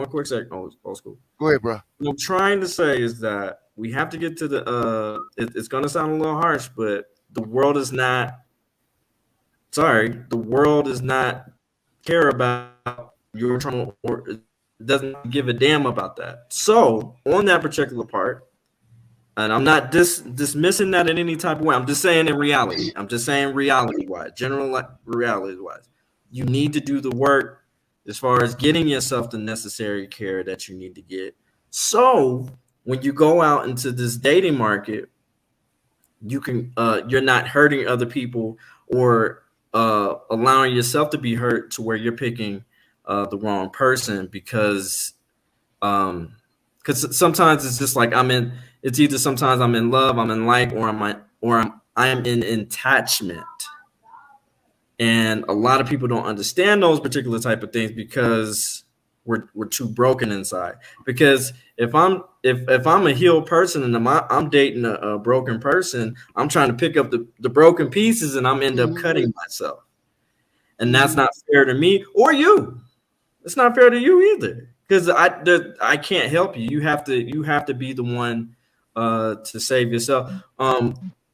quick second. Old school. Go ahead, bro. What I'm trying to say is that we have to get to the. It's going to sound a little harsh, but the world is not. Sorry, the world does not care about your trauma or doesn't give a damn about that. So on that particular part, and I'm not dismissing that in any type of way. I'm just saying in reality. I'm just saying reality-wise, general reality-wise. You need to do the work as far as getting yourself the necessary care that you need to get. So when you go out into this dating market, you can you're not hurting other people or allowing yourself to be hurt to where you're picking the wrong person, because sometimes it's just like it's either sometimes I'm in love, I'm in like, or I'm in attachment. And a lot of people don't understand those particular type of things because we're too broken inside. Because if I'm a healed person and I'm dating a broken person, I'm trying to pick up the broken pieces and I'm end up cutting myself. And that's not fair to me or you. It's not fair to you either. Because I can't help you. You have to be the one to save yourself.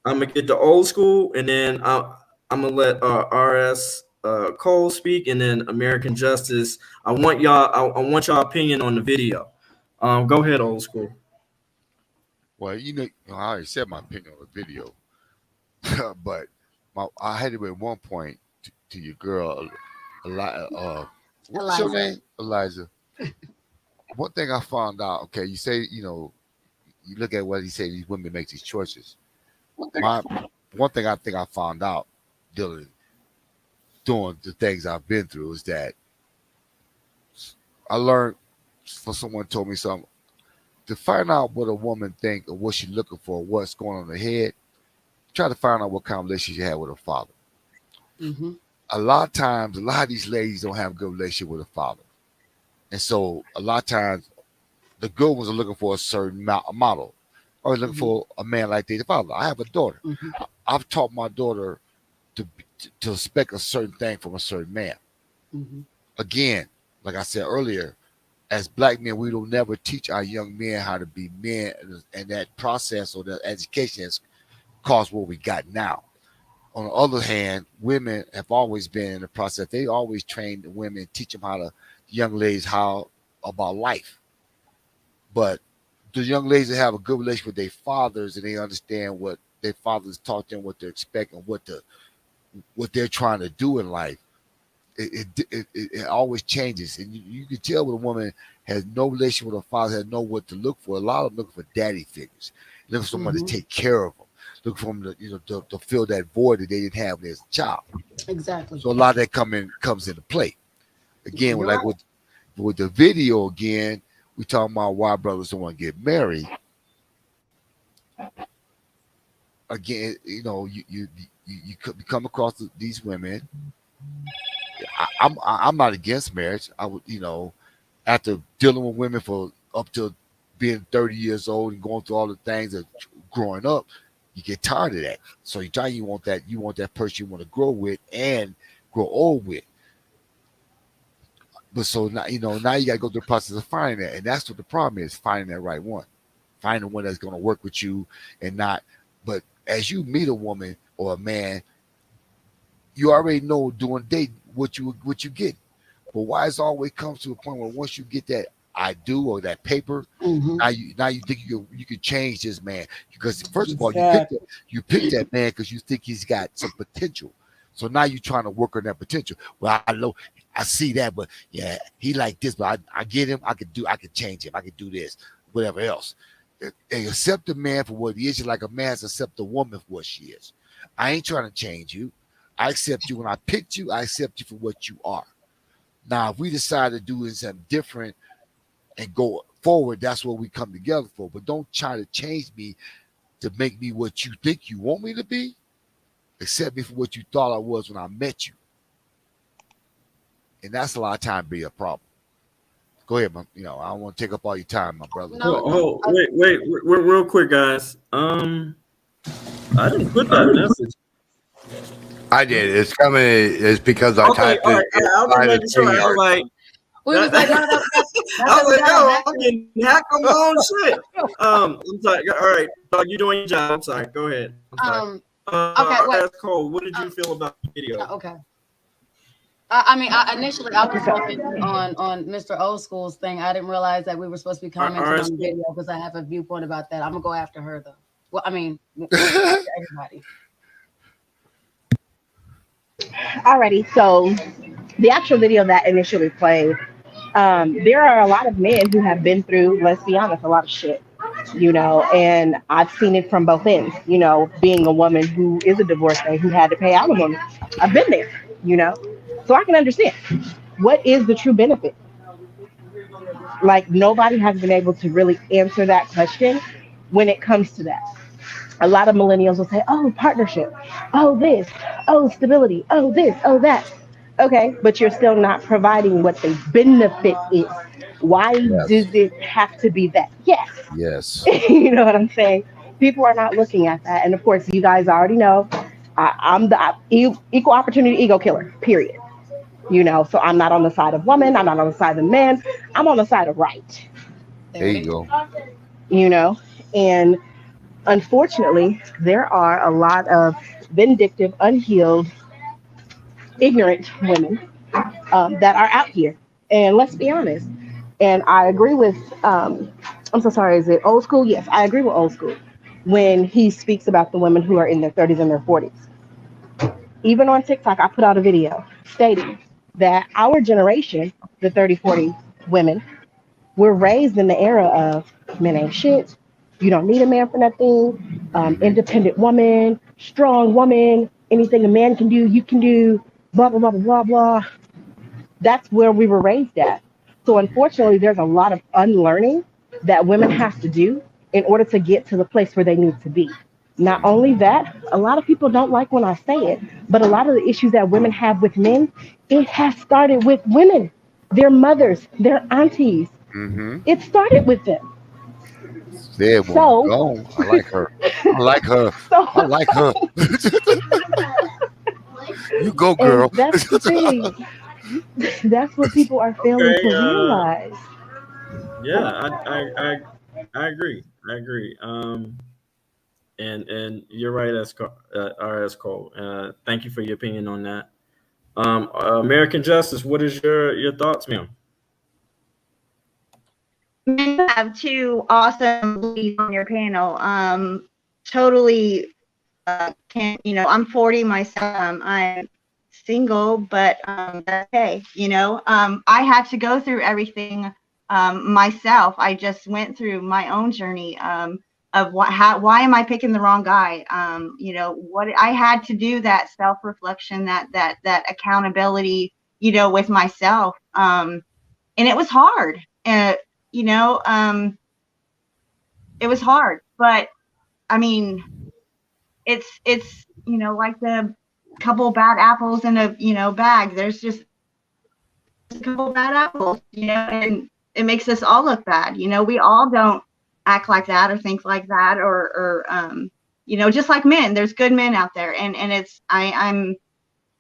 I'm gonna get the old school, and then I'm gonna let RS Cole speak, and then American Justice. I want y'all. I want y'all opinion on the video. Go ahead, old school. Well, I already said my opinion on the video, but I had to at one point to your girl, what's your Eliza. name, Eliza? One thing I found out. Okay, you say you look at what he said. These women make these choices. My one thing I think I found out dealing doing the things I've been through is that I learned for someone told me something to find out what a woman think or what she's looking for, what's going on in her head. Try to find out what kind of relationship you have with her father. Mm-hmm. A lot of times, a lot of these ladies don't have a good relationship with her father, and so a lot of times the good ones are looking for a certain model, or looking for a man like their father. I have a daughter. Mm-hmm. I've taught my daughter to expect a certain thing from a certain man. Mm-hmm. Again, like I said earlier, as black men, we don't never teach our young men how to be men, and that process or that education has caused what we got now. On the other hand, women have always been in the process. They always train the women, teach them how to, young ladies, how about life. But the young ladies that have a good relationship with their fathers and they understand what their fathers taught them, what they're expecting, what they're trying to do in life, it always changes. And you can tell when a woman has no relationship with her father, has know what to look for. A lot of them look for daddy figures, look for someone to take care of them, look for them to fill that void that they didn't have as a child. Exactly. So a lot of that comes into play. Again, You're like right. with the video again, we talking about why brothers don't want to get married. Again, you come across these women. I'm not against marriage. I would, after dealing with women for up to being 30 years old and going through all the things of growing up, you get tired of that. So you want that person you want to grow with and grow old with. But so now now you got to go through the process of finding that, and that's what the problem is: finding that right one, finding one that's going to work with you and not. But as you meet a woman or a man, you already know during the date what you get. But why it always comes to a point where once you get that I do or that paper, Mm-hmm. now you think you can change this man because first of all Exactly. you picked that man because you think he's got some potential. So now you're trying to work on that potential. Well, I see that, but yeah, he like this, but I get him. I could change him. I could do this, whatever else. And accept the man for what he is, just like a man has to accept the woman for what she is. I ain't trying to change you. I accept you when I picked you. I accept you for what you are. Now, if we decide to do something different and go forward, that's what we come together for. But don't try to change me to make me what you think you want me to be. Accept me for what you thought I was when I met you. And that's a lot of time be a problem. Go ahead, man. I don't want to take up all your time, my brother. No, wait, real quick, guys. I didn't put that message. I did. It's coming. It's because I typed all right. it. I was making sure. I was like, We was like, no, I was like, yo, I'm getting hacked on my own shit. I'm sorry. All right, dog, you doing your job. I'm sorry. Go ahead. I'm sorry. Okay, wait. Cole, what did you feel about the video? Okay. I mean, initially I was focusing on Mr. Old School's thing. I didn't realize that we were supposed to be commenting on the video because I have a viewpoint about that. I'm gonna go after her though. Well, I mean, everybody. Alrighty, so the actual video that initially played, there are a lot of men who have been through, let's be honest, a lot of shit, and I've seen it from both ends, being a woman who is a divorcee who had to pay alimony. I've been there, so I can understand what is the true benefit. Like, nobody has been able to really answer that question when it comes to that. A lot of millennials will say, oh, partnership, oh, this, oh, stability, oh, this, oh, that. Okay, but you're still not providing what the benefit is. Why does it have to be that? Yes. Yes. You know what I'm saying? People are not looking at that. And of course, you guys already know I'm the equal opportunity ego killer, period. So I'm not on the side of woman. I'm not on the side of men. I'm on the side of right. There you go. And Unfortunately, there are a lot of vindictive, unhealed, ignorant women that are out here. And let's be honest. And I agree with, I'm so sorry, is it old school? Yes, I agree with old school when he speaks about the women who are in their 30s and their 40s. Even on TikTok, I put out a video stating that our generation, the 30, 40 women, we're raised in the era of men ain't shit. You don't need a man for nothing. Independent woman, strong woman. Anything a man can do, you can do. Blah blah blah blah blah. That's where we were raised at. So unfortunately, there's a lot of unlearning that women have to do in order to get to the place where they need to be. Not only that, a lot of people don't like when I say it, but a lot of the issues that women have with men, it has started with women, their mothers, their aunties. Mm-hmm. It started with them. There, woman. So, Go. I like her. I like her. so, I like her. You go, and girl. that's the thing. That's what people are failing Okay. to realize. Yeah, I agree. I agree. And you're right, RS Cole. Thank you for your opinion on that. American Justice, what is your thoughts, ma'am? You have two awesome ladies on your panel. Totally can't, I'm 40 myself. I'm single, but that's okay. I had to go through everything myself. I just went through my own journey of why am I picking the wrong guy? What I had to do, that self-reflection, that accountability, with myself. And it was hard. You know, um, it was hard, but I mean, it's like the couple bad apples in a bag. There's just a couple bad apples, and it makes us all look bad. We all don't act like that or think like that, or just like men. There's good men out there, and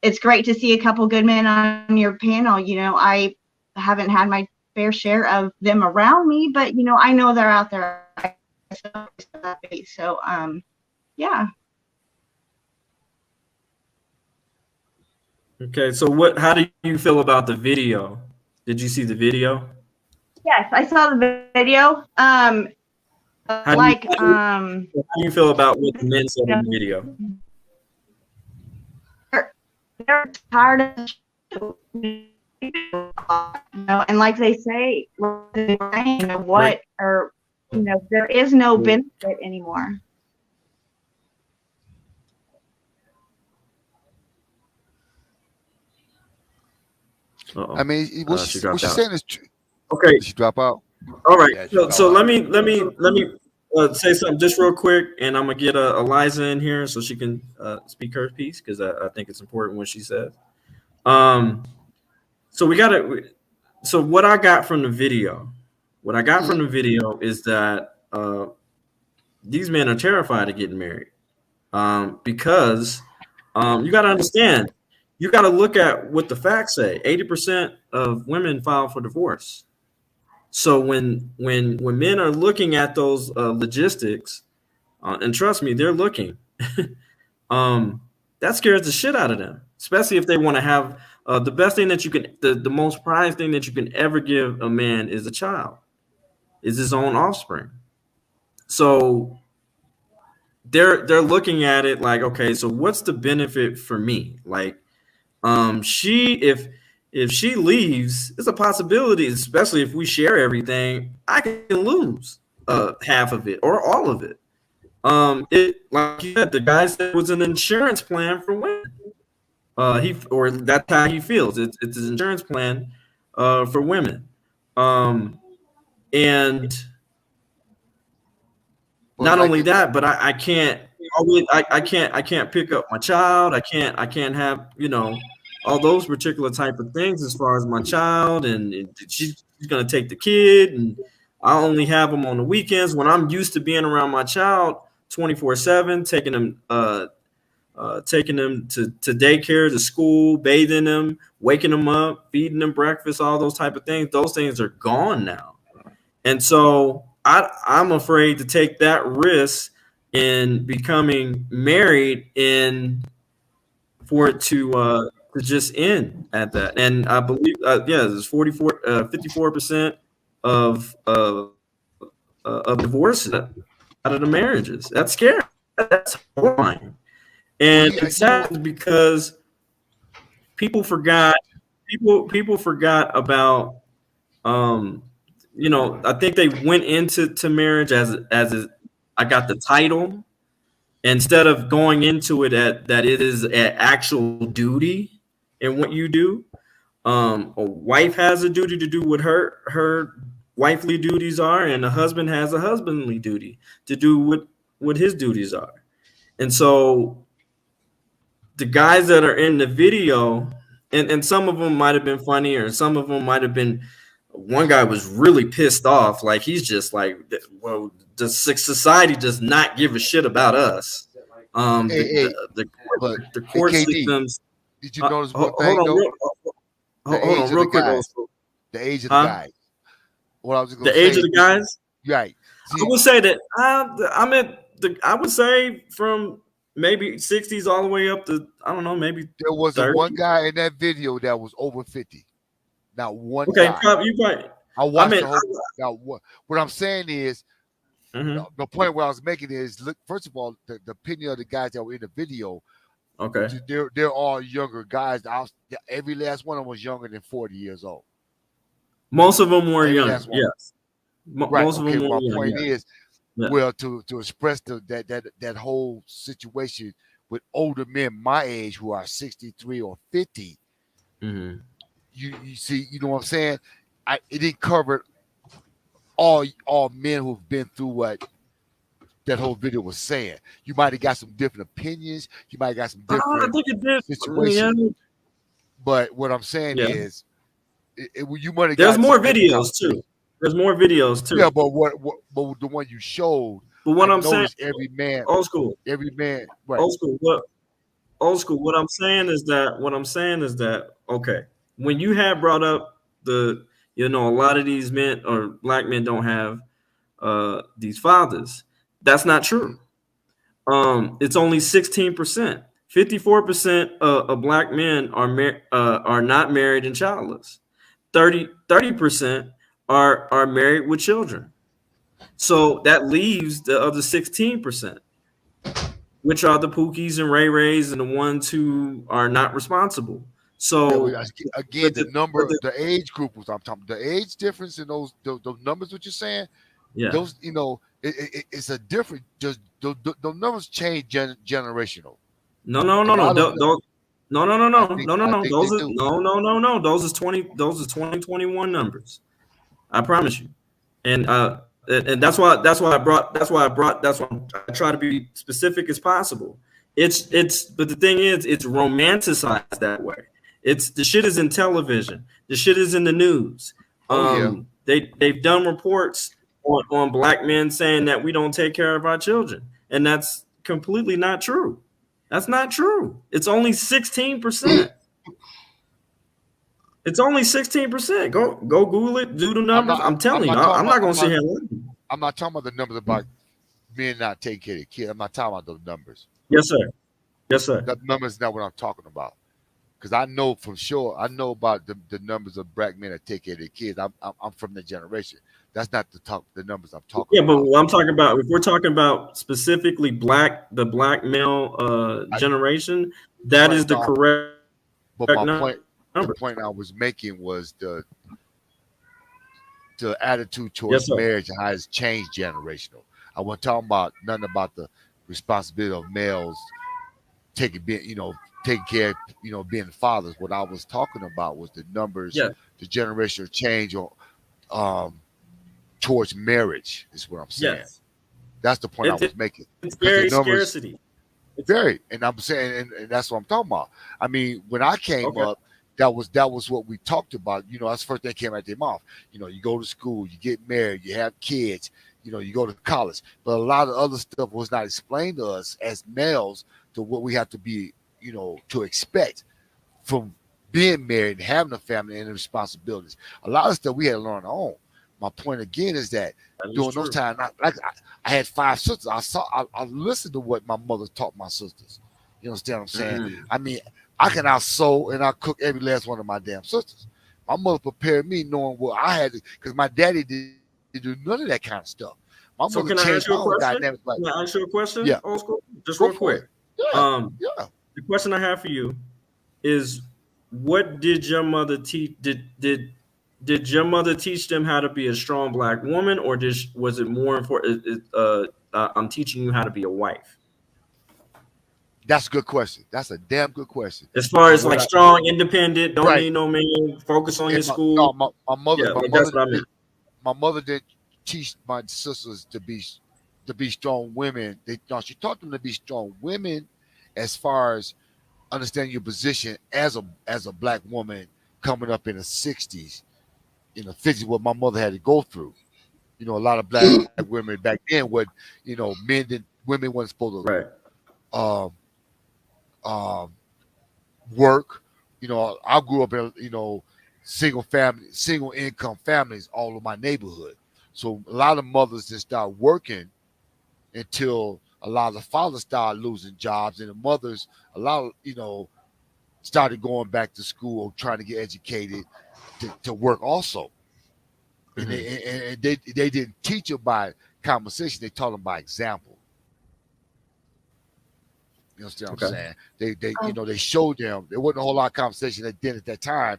it's great to see a couple good men on your panel. I haven't had my fair share of them around me, but I know they're out there. So yeah. Okay, so how do you feel about the video? Did you see the video? Yes, I saw the video. How do you feel about what the men said in the video? They're tired of and like they say, what or there is no benefit anymore. Uh-oh. I mean, what she's saying is true. Okay. Did she drop out? All right. So let me say something just real quick, and I'm gonna get Eliza in here so she can speak her piece, because I think it's important what she says. So So what I got from the video, is that these men are terrified of getting married, because you got to understand, you got to look at what the facts say. 80% of women file for divorce. So when men are looking at those logistics, and trust me, they're looking, that scares the shit out of them, especially if they want to have the best thing that you can, the most prized thing that you can ever give a man is a child, is his own offspring. So they're looking at it like, okay, so what's the benefit for me? Like, if she leaves, it's a possibility, especially if we share everything, I can lose half of it or all of it. Like you said, the guy said it was an insurance plan for women. That's how he feels. It's an insurance plan for women. And not only that, but I can't I can't pick up my child. I can't have, all those particular type of things as far as my child, and she's gonna take the kid, and I only have them on the weekends when I'm used to being around my child 24/7, taking them to daycare, to school, bathing them, waking them up, feeding them breakfast, all those type of things. Those things are gone now. And so I'm afraid to take that risk in becoming married and for it to just end at that. And I believe, it's 54% of divorces out of the marriages. That's scary. That's horrifying. Well, And yeah, it's sad because people forgot. People forgot about. Um, I think they went into marriage I got the title instead of going into it at that it is an actual duty in what you do. A wife has a duty to do what her wifely duties are, and a husband has a husbandly duty to do what his duties are. And so the guys that are in the video, and some of them might have been funny, or some of them might have been. One guy was really pissed off, like he's just like, well, the society does not give a shit about us. hey, but The hey, court KD, systems. did you notice one Hold thing on, though? The hold age on, of the real quick. guys. Also, The age of the huh? guys. What I was gonna The age say, of the guys. right? I would say that I'm at I would say from maybe 60s all the way up to, I don't know, maybe There wasn't 30. one guy in that video that was over 50. Not one Okay, guy. probably you right. I watched the whole. Now, what I'm saying is, the point where I was making is, look. First of all, the opinion of the guys that were in the video, Okay. they're all younger guys. Every last one of them was younger than 40 years old. Most of them were Every young. last one. Yes. Right. Most of Okay. them were My young. point Yeah. is, Yeah. well, to express that whole situation with older men my age who are 63 or 50. You see, you know what I'm saying? It didn't cover all men who've been through what that whole video was saying. You might have got some different opinions. You might have got some I different think it did. situations. Yeah. But what I'm saying Yeah. is, you might have There's got more some different videos too. There's more videos too. Yeah, but but the one you showed, But what I I'm saying, noticed every man, old school, right? old school. Old school. What I'm saying is that okay, when you have brought up a lot of these men or black men don't have these fathers. That's not true. It's only 16%. 54% of black men are not married and childless. 30% are married with children. So that leaves the other 16%, which are the Pookies and Ray Rays and the ones who are not responsible. So Again, the age group was I'm talking. The age difference in those numbers. What you're saying? Yeah. Those, it's a different. Those numbers change generational. No. Those is 2021 numbers. I promise you. And that's why I try to be specific as possible. But the thing is, it's romanticized that way. It's the shit is in television. The shit is in the news. They've done reports on black men saying that we don't take care of our children, and that's completely not true. That's not true. It's only 16%. It's only 16%. Go Google it. Do the numbers. I'm telling you. I'm not going to sit here. I'm not talking about the numbers about men not taking care of their kids. I'm not talking about those numbers. Yes, sir. Yes, sir. That number is not what I'm talking about. Because I know for sure, I know about the numbers of black men that take care of their kids. I'm from that generation. That's not the numbers I'm talking about. Yeah, but I'm talking about, if we're talking about specifically the black male generation, that is the correct. But the point I was making was the attitude towards marriage and how it's changed generational. I wasn't talking about nothing about the responsibility of males taking care, being fathers. What I was talking about was the numbers, the generational change towards marriage is what I'm saying. Yes. That's the point I was making. It's very scarcity. Very, and I'm saying, and that's what I'm talking about. I mean, when I came up, that was what we talked about. That's the first thing that came out their mouth. You go to school, you get married, you have kids, you go to college. But a lot of other stuff was not explained to us as males to what we have to be, to expect from being married and having a family and the responsibilities. A lot of stuff we had to learn on our own. My point again is that That is during those true. times, I had 5 sisters. I listened to what my mother taught my sisters. You understand what I'm saying? I mean, I can out sew and I cook every last one of my damn sisters. My mother prepared me knowing what I had to, because my daddy didn't do none of that kind of stuff. My mother So changed can my I whole ask you a dynamic. question? Like, Can I ask you a yeah, question, old school? Just go real for quick. it. Yeah, Um, yeah. the question I have for you is, what did your mother teach? Did your mother teach them how to be a strong black woman, or was it more important? I'm teaching you how to be a wife. That's a good question. That's a damn good question. As far And as what like I strong, independent, don't right, need no man, focus on your and school. Yeah, my like mother that's what I did meant. my mother did teach my sisters to be strong women. She taught them to be strong women, as far as understanding your position as a black woman coming up in the '60s, in the '50s, what my mother had to go through. A lot of black women back then would, women weren't supposed Right. to um, work. I grew up in single income families all over my neighborhood. So a lot of mothers didn't start working until a lot of the fathers started losing jobs, and the mothers, a lot of started going back to school, trying to get educated to work also. And Mhm. they didn't teach them by conversation; they taught them by example. You understand what I'm Okay. saying? They showed them. There wasn't a whole lot of conversation at that time.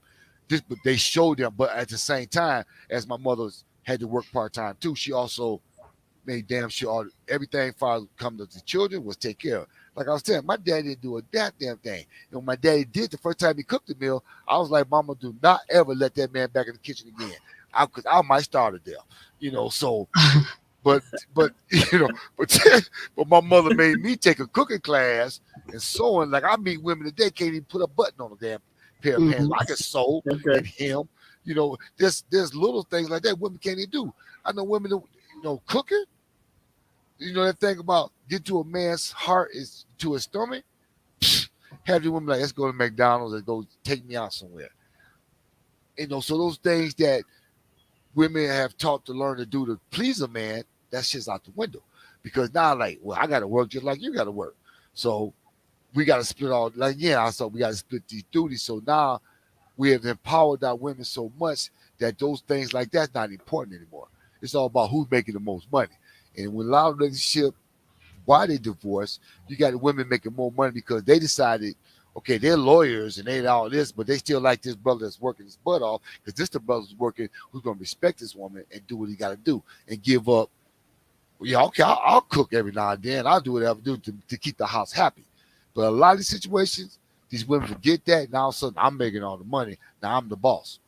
But they showed them. But at the same time, as my mother had to work part time too, she also made damn sure everything for come to the children was take care of. Like I was telling, my dad didn't do a damn thing. And when my daddy did, the first time he cooked the meal, I was like, Mama, do not ever let that man back in the kitchen again. Because I might start it there. So but but but but my mother made me take a cooking class and sewing. Like, I meet women today can't even put a button on a damn pair of pants. Mhm. I can sew Okay. and hem. There's little things like that women can't even do. I know women that cooking. That thing about get to a man's heart is to his stomach. Have the women like, let's go to McDonald's and go take me out somewhere. So those things that women have taught to learn to do to please a man, that's just out the window. Because now, like, well, I got to work just like you got to work. So we got to split all, like, yeah, I saw we got to split these duties. So now we have empowered our women so much that those things like that's not important anymore. It's all about who's making the most money. And when a lot of relationships, why they divorce, you got the women making more money because they decided, okay, they're lawyers and they all this, but they still like this brother that's working his butt off because this the brother's working who's going to respect this woman and do what he got to do and give up. Well, yeah, okay, I'll cook every now and then. I'll do whatever I do to keep the house happy. But a lot of these situations, these women forget that. Now all of a sudden, I'm making all the money. Now I'm the boss.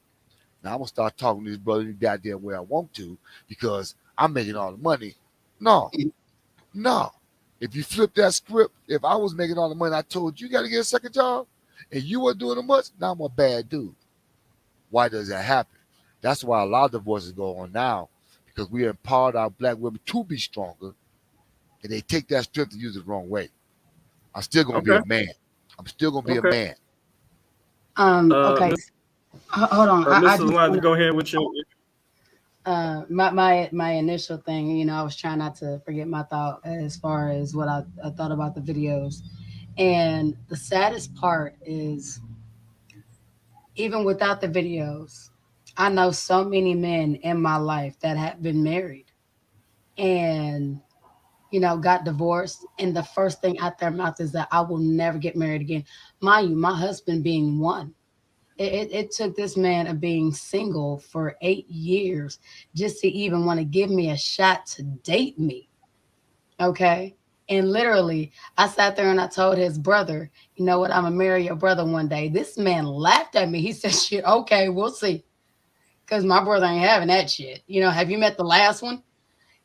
Now I'm going to start talking to this brother any goddamn way I want to because I'm making all the money. No, no. If you flip that script, if I was making all the money, I told you, you got to get a second job, and you weren't doing it much, now I'm a bad dude. Why does that happen? That's why a lot of divorces go on now, because we empowered our black women to be stronger, and they take that strength and use it the wrong way. I'm still going to be Okay. a man. I'm still going to be a Okay. man. Okay. Miss- Hold on. I Mrs. just Lodge, want go ahead with your. my initial thing, I was trying not to forget my thought as far as what I thought about the videos. And the saddest part is, even without the videos, I know so many men in my life that have been married and got divorced, and the first thing out their mouth is that I will never get married again. Mind you, my husband being one. It took this man of being single for 8 years just to even want to give me a shot to date me. Okay. And literally, I sat there and I told his brother, you know what, I'm going to marry your brother one day. This man laughed at me. He said, shit, okay, we'll see. Because my brother ain't having that shit. Have you met the last one?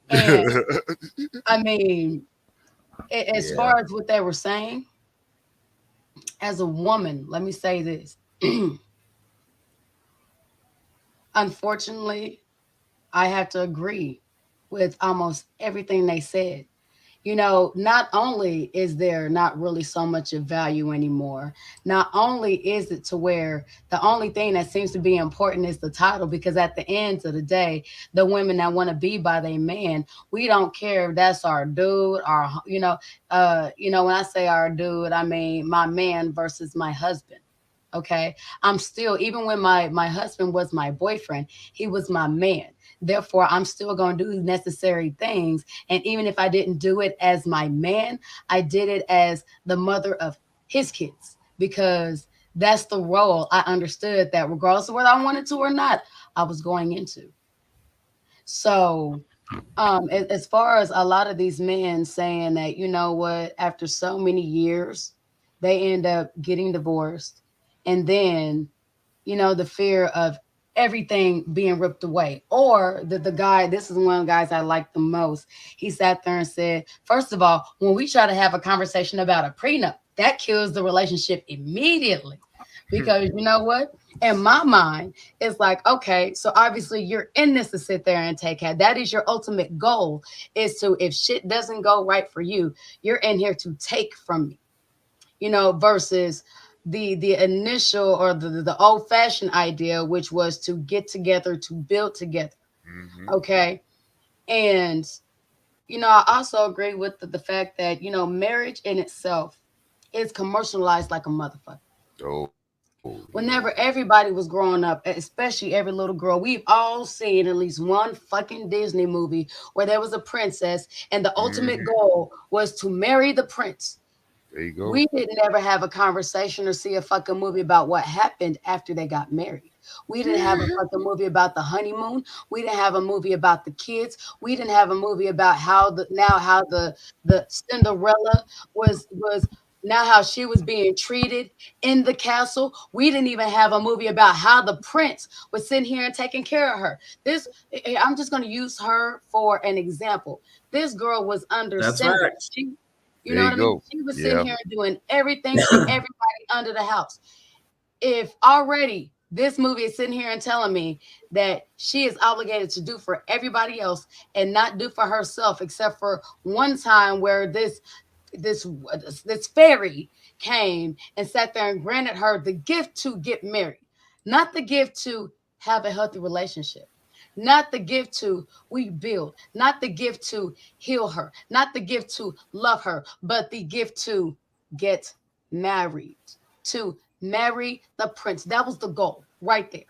And I mean, as Yeah. far as what they were saying, as a woman, let me say this. Unfortunately, I have to agree with almost everything they said. Not only is there not really so much of value anymore, not only is it to where the only thing that seems to be important is the title, because at the end of the day, the women that want to be by their man, we don't care if that's our dude, when I say our dude, I mean my man versus my husband. Okay. I'm still, even when my husband was my boyfriend, he was my man. Therefore, I'm still going to do necessary things. And even if I didn't do it as my man, I did it as the mother of his kids, because that's the role I understood that regardless of whether I wanted to or not, I was going into. So, as far as a lot of these men saying that, you know what, after so many years, they end up getting divorced. And then, the fear of everything being ripped away. Or the guy, this is one of the guys I like the most. He sat there and said, first of all, when we try to have a conversation about a prenup, that kills the relationship immediately. Because you know what? In my mind, it's like, okay, so obviously you're in this to sit there and take care. That is your ultimate goal, is to, if shit doesn't go right for you, you're in here to take from me, versus the initial, or the old fashioned idea, which was to get together, to build together. Okay. And, I also agree with the fact that, marriage in itself is commercialized like a motherfucker. Oh, Whenever everybody was growing up, especially every little girl, we've all seen at least one fucking Disney movie where there was a princess and the ultimate goal was to marry the prince. there you go. We didn't ever have a conversation or see a fucking movie about what happened after they got married. We didn't have a fucking movie about the honeymoon. We didn't have a movie about the kids. We didn't have a movie about how the Cinderella was now how she was being treated in the castle. We didn't even have a movie about how the prince was sitting here and taking care of her. I'm just going to use her for an example. This girl was under That's Cinder. right. You There know you what I mean? go. She was sitting Yeah. here doing everything for everybody under the house. If already this movie is sitting here and telling me that she is obligated to do for everybody else and not do for herself, except for one time where this this fairy came and sat there and granted her the gift to get married, not the gift to have a healthy relationship, not the gift to rebuild, not the gift to heal her, not the gift to love her, but the gift to get married, to marry the prince. That was the goal right there.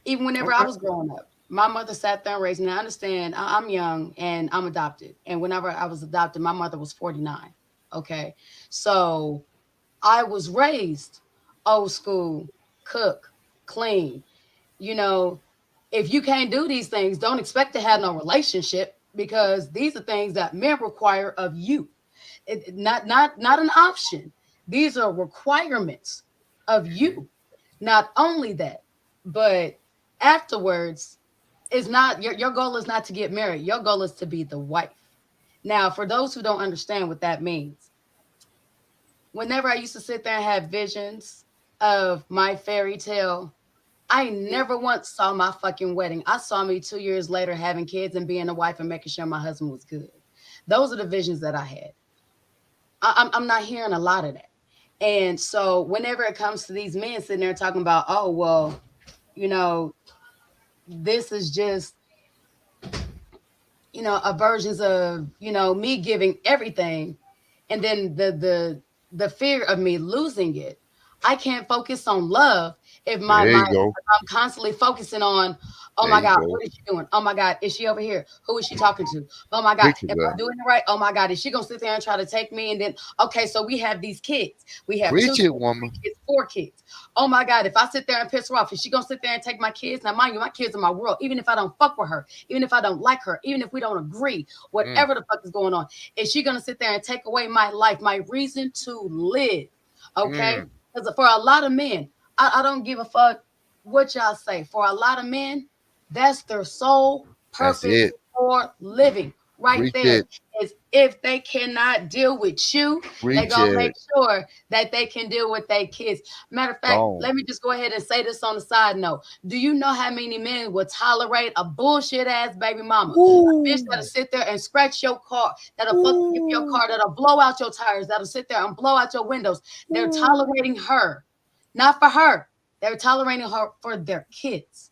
Even whenever I Okay. was growing up, my mother sat there and raised me. I understand I'm young and I'm adopted. And whenever I was adopted, my mother was 49. Okay. So I was raised old school, cook, clean. You know, if you can't do these things, don't expect to have no relationship, because these are things that men require of you. Not an option. These are requirements of you. Not only that, but afterwards, is not your goal is not to get married. Your goal is to be the wife. Now, for those who don't understand what that means, whenever I used to sit there and have visions of my fairy tale, I never once saw my fucking wedding. I saw me 2 years later having kids and being a wife and making sure my husband was good. Those are the visions that I had. I'm not hearing a lot of that. And so whenever it comes to these men sitting there talking about, oh, well, you know, this is just, a versions of, me giving everything, and then the fear of me losing it. I can't focus on love if There if you go. I'm constantly focusing on, oh There my you God, go. what is she doing? Oh my God, is she over here? Who is she talking to? Oh my God, Preach it, am man. I doing it right? Oh my God, is she gonna sit there and try to take me? And then, okay, so we have these kids. We have two Preach kids, it, three woman. kids, four kids. Oh my God, if I sit there and piss her off, is she gonna sit there and take my kids? Now, mind you, my kids are my world. Even if I don't fuck with her, even if I don't like her, even if we don't agree, Mm. whatever the fuck is going on, is she gonna sit there and take away my life, my reason to live? Okay, Mm. because for a lot of men, I don't give a fuck what y'all say. For a lot of men, that's their sole That's purpose it. for living. right Preach there. it. Is if they cannot deal with you, they Preach gonna make it. sure that they can deal with their kids. Matter of fact, Gone. let me just go ahead and say this on the side note. Do you know how many men would tolerate a bullshit ass baby mama? A bitch that'll sit there and scratch your car, that'll fuck up your car, that'll blow out your tires, that'll sit there and blow out your windows. They're tolerating her, not for her. They're tolerating her for their kids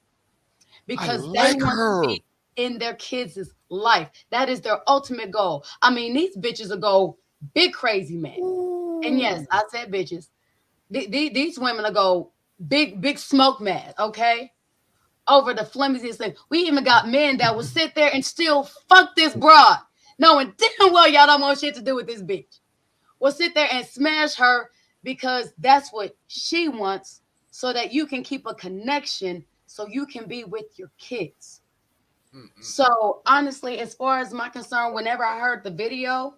because they like want to her. be in their kids' life. That is their ultimate goal. I mean, these bitches will go big crazy mad. And yes, I said bitches. These women will go big smoke mad, okay? Over the flimsiest thing. We even got men that will sit there and still fuck this broad, knowing damn well y'all don't want shit to do with this bitch. Will sit there and smash her because that's what she wants, so that you can keep a connection, so you can be with your kids. So honestly, as far as my concern, whenever I heard the video,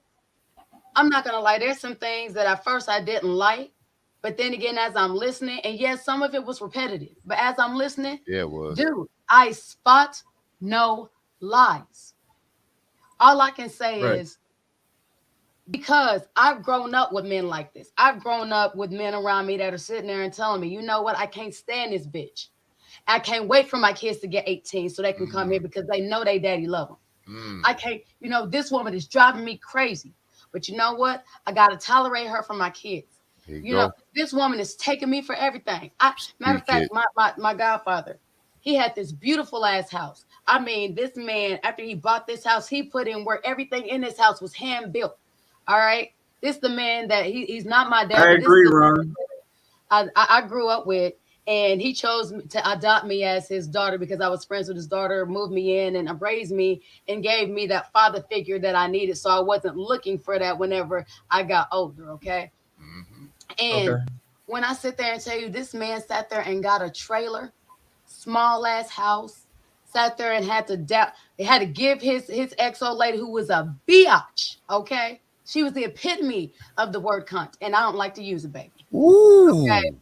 I'm not gonna lie, there's some things that at first I didn't like, but then again, as I'm listening, and yes, some of it was repetitive, but as I'm listening, Yeah, it was. dude, I spot no lies. All I can say Right. is, because I've grown up with men like this. I've grown up with men around me that are sitting there and telling me, you know what, I can't stand this bitch. I can't wait for my kids to get 18 so they can come here because they know they daddy love them. I can't, this woman is driving me crazy. But you know what? I got to tolerate her for my kids. This woman is taking me for everything. Matter of fact, my godfather, he had this beautiful ass house. I mean, this man, after he bought this house, he put in work. Everything in this house was hand built. All right. This the man that he's not my dad. I But this agree, is the Ron. I grew up with, and he chose to adopt me as his daughter because I was friends with his daughter, moved me in and raised me and gave me that father figure that I needed. So I wasn't looking for that whenever I got older. Okay. And when I sit there and tell you, this man sat there and got a trailer, small ass house, sat there and had to give his ex-old lady, who was a biatch. Okay. She was the epitome of the word cunt. And I don't like to use it, baby. Ooh. Okay.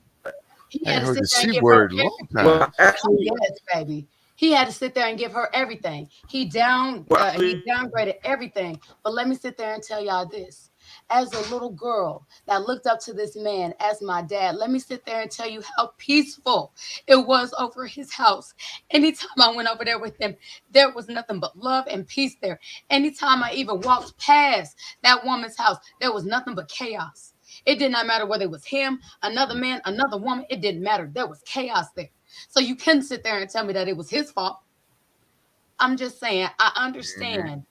He I had to heard sit the there and C give word her a long everything. time. Well, actually, Yes, baby. He had to sit there and give her everything. He downgraded everything. But let me sit there and tell y'all this. As a little girl that looked up to this man as my dad, let me sit there and tell you how peaceful it was over his house. Anytime I went over there with him, there was nothing but love and peace there. Anytime I even walked past that woman's house, there was nothing but chaos. It did not matter whether it was him, another man, another woman. It didn't matter. There was chaos there. So you couldn't sit there and tell me that it was his fault. I'm just saying, I understand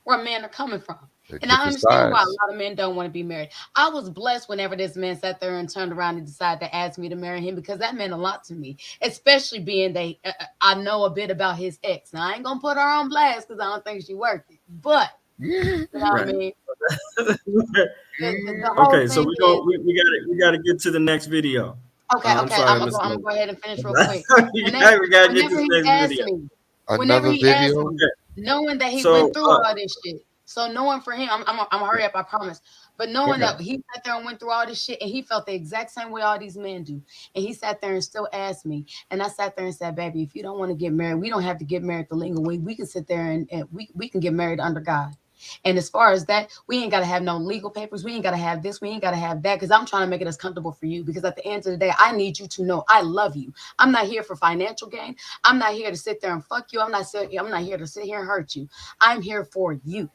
where men are coming from. And I understand why a lot of men don't want to be married. I was blessed whenever this man sat there and turned around and decided to ask me to marry him, because that meant a lot to me, especially being that I know a bit about his ex. Now, I ain't going to put her on blast because I don't think she worked it. But, you know what I mean? Okay, so we gotta get to the next video. Okay, I'm sorry, I'm gonna go ahead and finish real quick. we gotta get to the next video. Whenever he asked me, knowing that he went through all this shit. So knowing for him, I'm hurry up, I promise. But knowing that he sat there and went through all this shit, and he felt the exact same way all these men do, and he sat there and still asked me, and I sat there and said, "Baby, if you don't want to get married, we don't have to get married the legal way. We can sit there and we can get married under God." And as far as that, we ain't got to have no legal papers. We ain't got to have this. We ain't got to have that. Because I'm trying to make it as comfortable for you. Because at the end of the day, I need you to know I love you. I'm not here for financial gain. I'm not here to sit there and fuck you. I'm not here to sit here and hurt you. I'm here for you.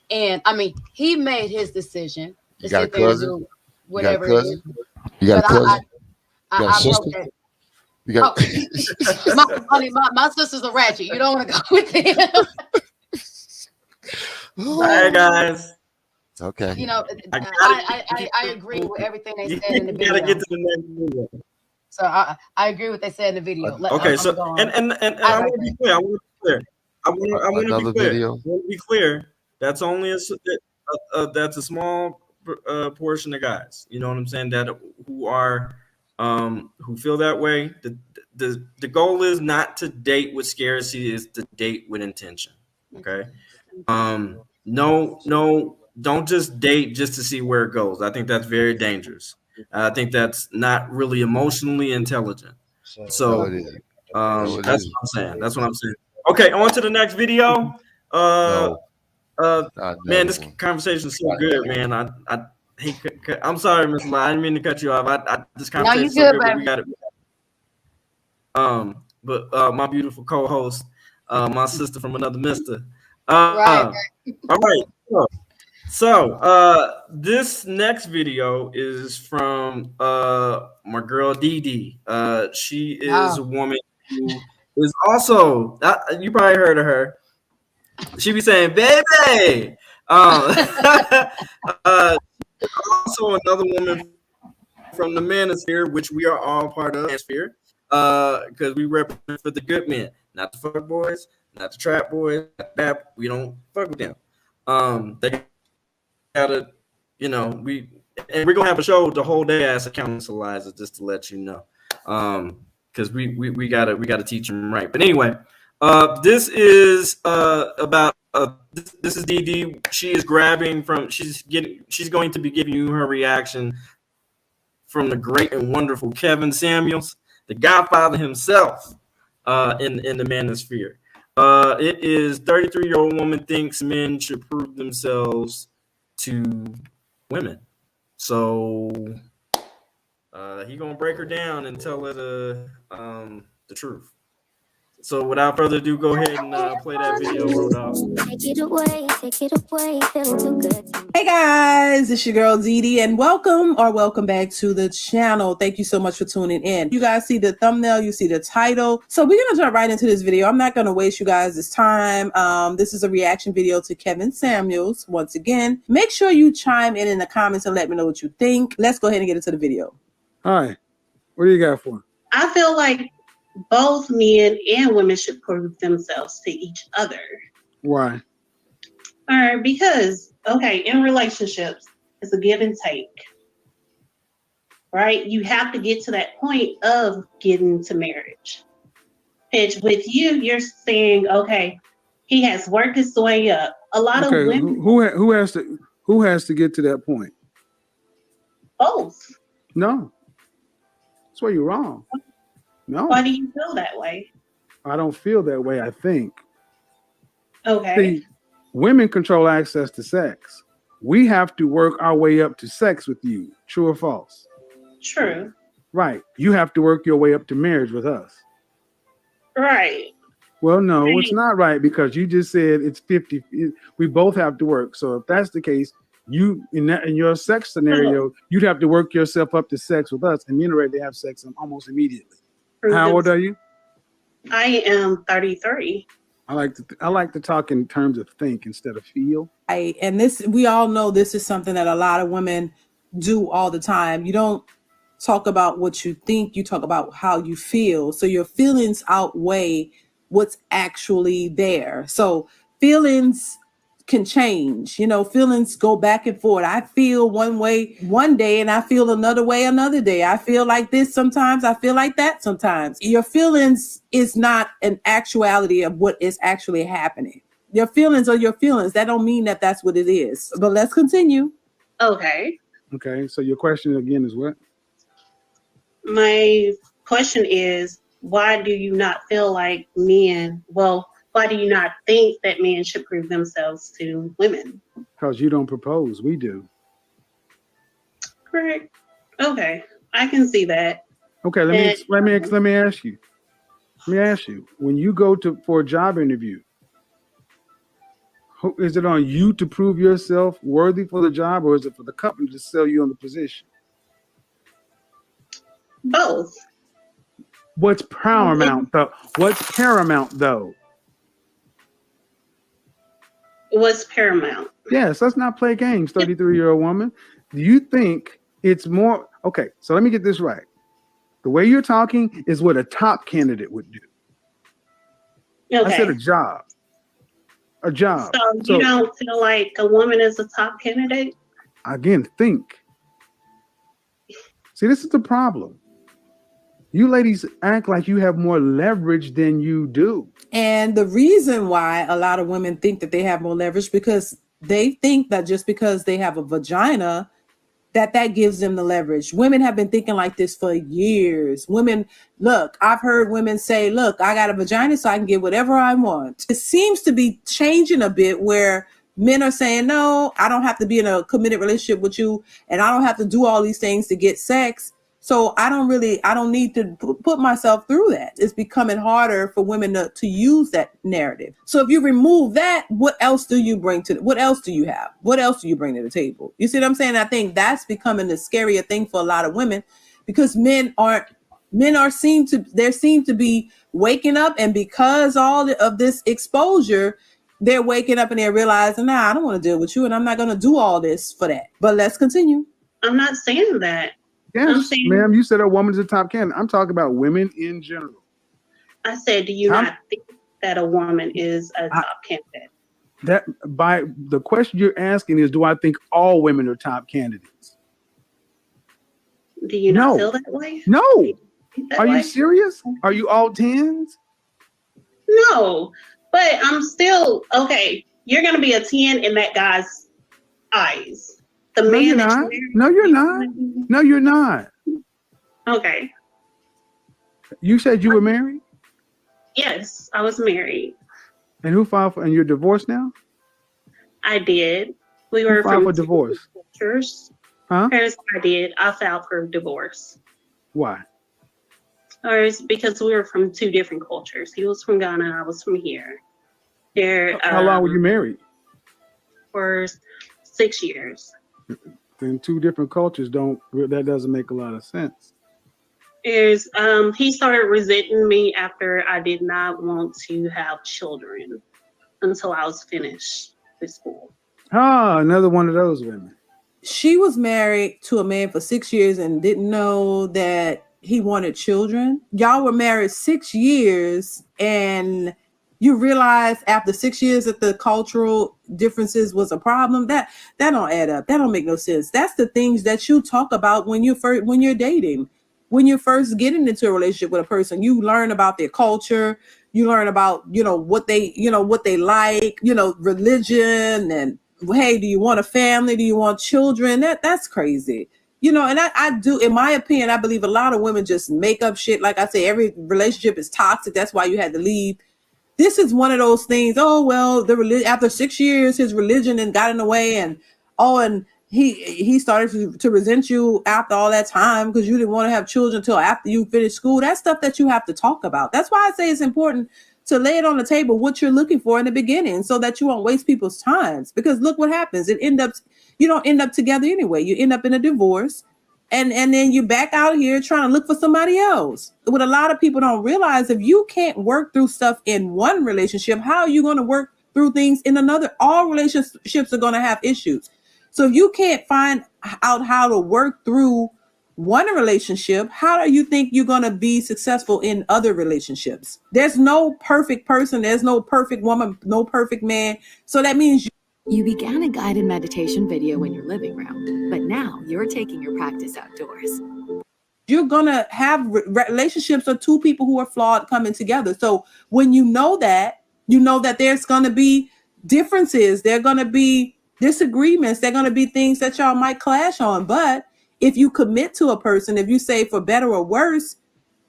And I mean, he made his decision to sit there and do whatever it is. You got a cousin? I broke that. You got my sister's a ratchet. You don't want to go with him. Bye, guys. Okay. You know, I agree with everything they said in the video. You gotta get to the next video. So I agree with what they said in the video. Okay, so and I want to be clear. I want to be clear. That's only that's a small portion of guys. You know what I'm saying? That who feel that way. The goal is not to date with scarcity, is to date with intention. Okay. No, don't just date just to see where it goes. I think that's very dangerous. I think that's not really emotionally intelligent. So that's what I'm saying. Okay, on to the next video. Man, this conversation is so good, man. I hate. I'm sorry, Miss Lai. I didn't mean to cut you off. This conversation is so good, but we got it. But my beautiful co-host, my sister from another mister. Right. All right. So this next video is from my girl Dee. She is a woman who is also you probably heard of her. She be saying, "Baby." Also another woman from the manosphere, which we are all part of, manosphere, because we represent for the good men, not the fuck boys, not the trap boys. That we don't fuck with them. They gotta, we're gonna have a show the whole day as accountants, Eliza, just to let you know, because we gotta teach them right. But anyway, this is about this is Dee. She is grabbing from. She's going to be giving you her reaction from the great and wonderful Kevin Samuels, the Godfather himself, in the manosphere. It is 33-year-old woman thinks men should prove themselves to women. So he gonna break her down and tell her the truth. So without further ado, go ahead and play that video, Rodolph. Take it away, feeling too good. Hey guys, it's your girl Dee, and welcome back to the channel. Thank you so much for tuning in. You guys see the thumbnail, you see the title. So we're gonna jump right into this video. I'm not gonna waste you guys this time. This is a reaction video to Kevin Samuels. Once again, make sure you chime in the comments and let me know what you think. Let's go ahead and get into the video. Hi, what do you got for? I feel like both men and women should prove themselves to each other. Why? Because, okay, in relationships, it's a give and take, right? You have to get to that point of getting to marriage. Pitch with you, you're saying, okay, he has worked his way up. A lot of women. Who has to get to that point? Both. No, that's why you're wrong. No. Why do you feel that way? I don't feel that way. I think. Okay. See, women control access to sex. We have to work our way up to sex with you. True or false? True. Right. You have to work your way up to marriage with us. Right. Well, no, it's not right because you just said it's 50. We both have to work. So if that's the case, you in your sex scenario, you'd have to work yourself up to sex with us, and you're ready to have sex almost immediately. How old are you? I am 33. I like to talk in terms of think instead of feel. And we all know this is something that a lot of women do all the time. You don't talk about what you think, you talk about how you feel. So your feelings outweigh what's actually there. So feelings can change, feelings go back and forth. I feel one way one day and I feel another way another day. I feel like this sometimes, I feel like that sometimes. Your feelings is not an actuality of what is actually happening. Your feelings are your feelings. That don't mean that that's what it is. But let's continue. Okay. Okay, so your question again is what? My question is, why do you not feel like why do you not think that men should prove themselves to women? Because you don't propose, we do. Correct. Okay, I can see that. Okay, let me ask you. When you go for a job interview, is it on you to prove yourself worthy for the job, or is it for the company to sell you on the position? Both. What's paramount though? What's paramount? Yes, let's not play games, 33-year-old woman. Do you think it's more? Okay, so let me get this right. The way you're talking is what a top candidate would do. Okay. I said a job. A job. So you don't feel like a woman is a top candidate? Again, think. See, this is the problem. You ladies act like you have more leverage than you do. And the reason why a lot of women think that they have more leverage because they think that just because they have a vagina, that gives them the leverage. Women have been thinking like this for years. I've heard women say, look, I got a vagina so I can get whatever I want. It seems to be changing a bit where Men are saying, no, I don't have to be in a committed relationship with you, and I don't have to do all these things to get sex. So I don't need to put myself through that. It's becoming harder for women to use that narrative. So if you remove that, what else do you bring what else do you have? What else do you bring to the table? You see what I'm saying? I think that's becoming the scarier thing for a lot of women, because men seem to be waking up, and because of this exposure, they're waking up and they're realizing, I don't want to deal with you, and I'm not going to do all this for that. But let's continue. I'm not saying that. Yes, ma'am, you said a woman's a top candidate. I'm talking about women in general. I said, do you not think that a woman is a top candidate? That by the question you're asking is, do I think all women are top candidates? Do you not feel that way? No. Are way? You serious? Are you all 10s? No, but I'm still okay. You're gonna be a 10 in that guy's eyes. The no, man you're that not. you married. No, you're not. No, you're not. Okay. You said you were married? Yes, I was married. And who filed for? And you're divorced now? I did. We were who filed from for divorce? Cultures. Huh? Parents, I did. I filed for divorce. Why? Or it's because we were from two different cultures. He was from Ghana. I was from here. How long were you married? For 6 years. In two different cultures, that doesn't make a lot of sense. He started resenting me after I did not want to have children until I was finished with school. Another one of those women. She was married to a man for 6 years and didn't know that he wanted children. Y'all were married 6 years, and you realize after 6 years that the cultural differences was a problem. That don't add up. That don't make no sense. That's the things that you talk about when you're dating. When you're first getting into a relationship with a person, you learn about their culture. You learn about, what they like, religion, and hey, do you want a family? Do you want children? That's crazy. And I do, in my opinion, I believe a lot of women just make up shit. Like I say, every relationship is toxic. That's why you had to leave. This is one of those things. Oh, well, after 6 years, his religion and got in the way, and he started to resent you after all that time because you didn't want to have children until after you finished school. That's stuff that you have to talk about. That's why I say it's important to lay it on the table what you're looking for in the beginning, so that you won't waste people's times. Because look what happens. You don't end up together anyway. You end up in a divorce, and then you back out here trying to look for somebody else. What a lot of people don't realize, if you can't work through stuff in one relationship, how are you going to work through things in another? All relationships are going to have issues. So if you can't find out how to work through one relationship, how do you think you're going to be successful in other relationships? There's no perfect person. There's no perfect woman, no perfect man. So that means you began a guided meditation video in your living room, but now you're taking your practice outdoors. You're going to have relationships of two people who are flawed coming together. So when you know that there's going to be differences, there are going to be disagreements, there are going to be things that y'all might clash on. But if you commit to a person, if you say for better or worse,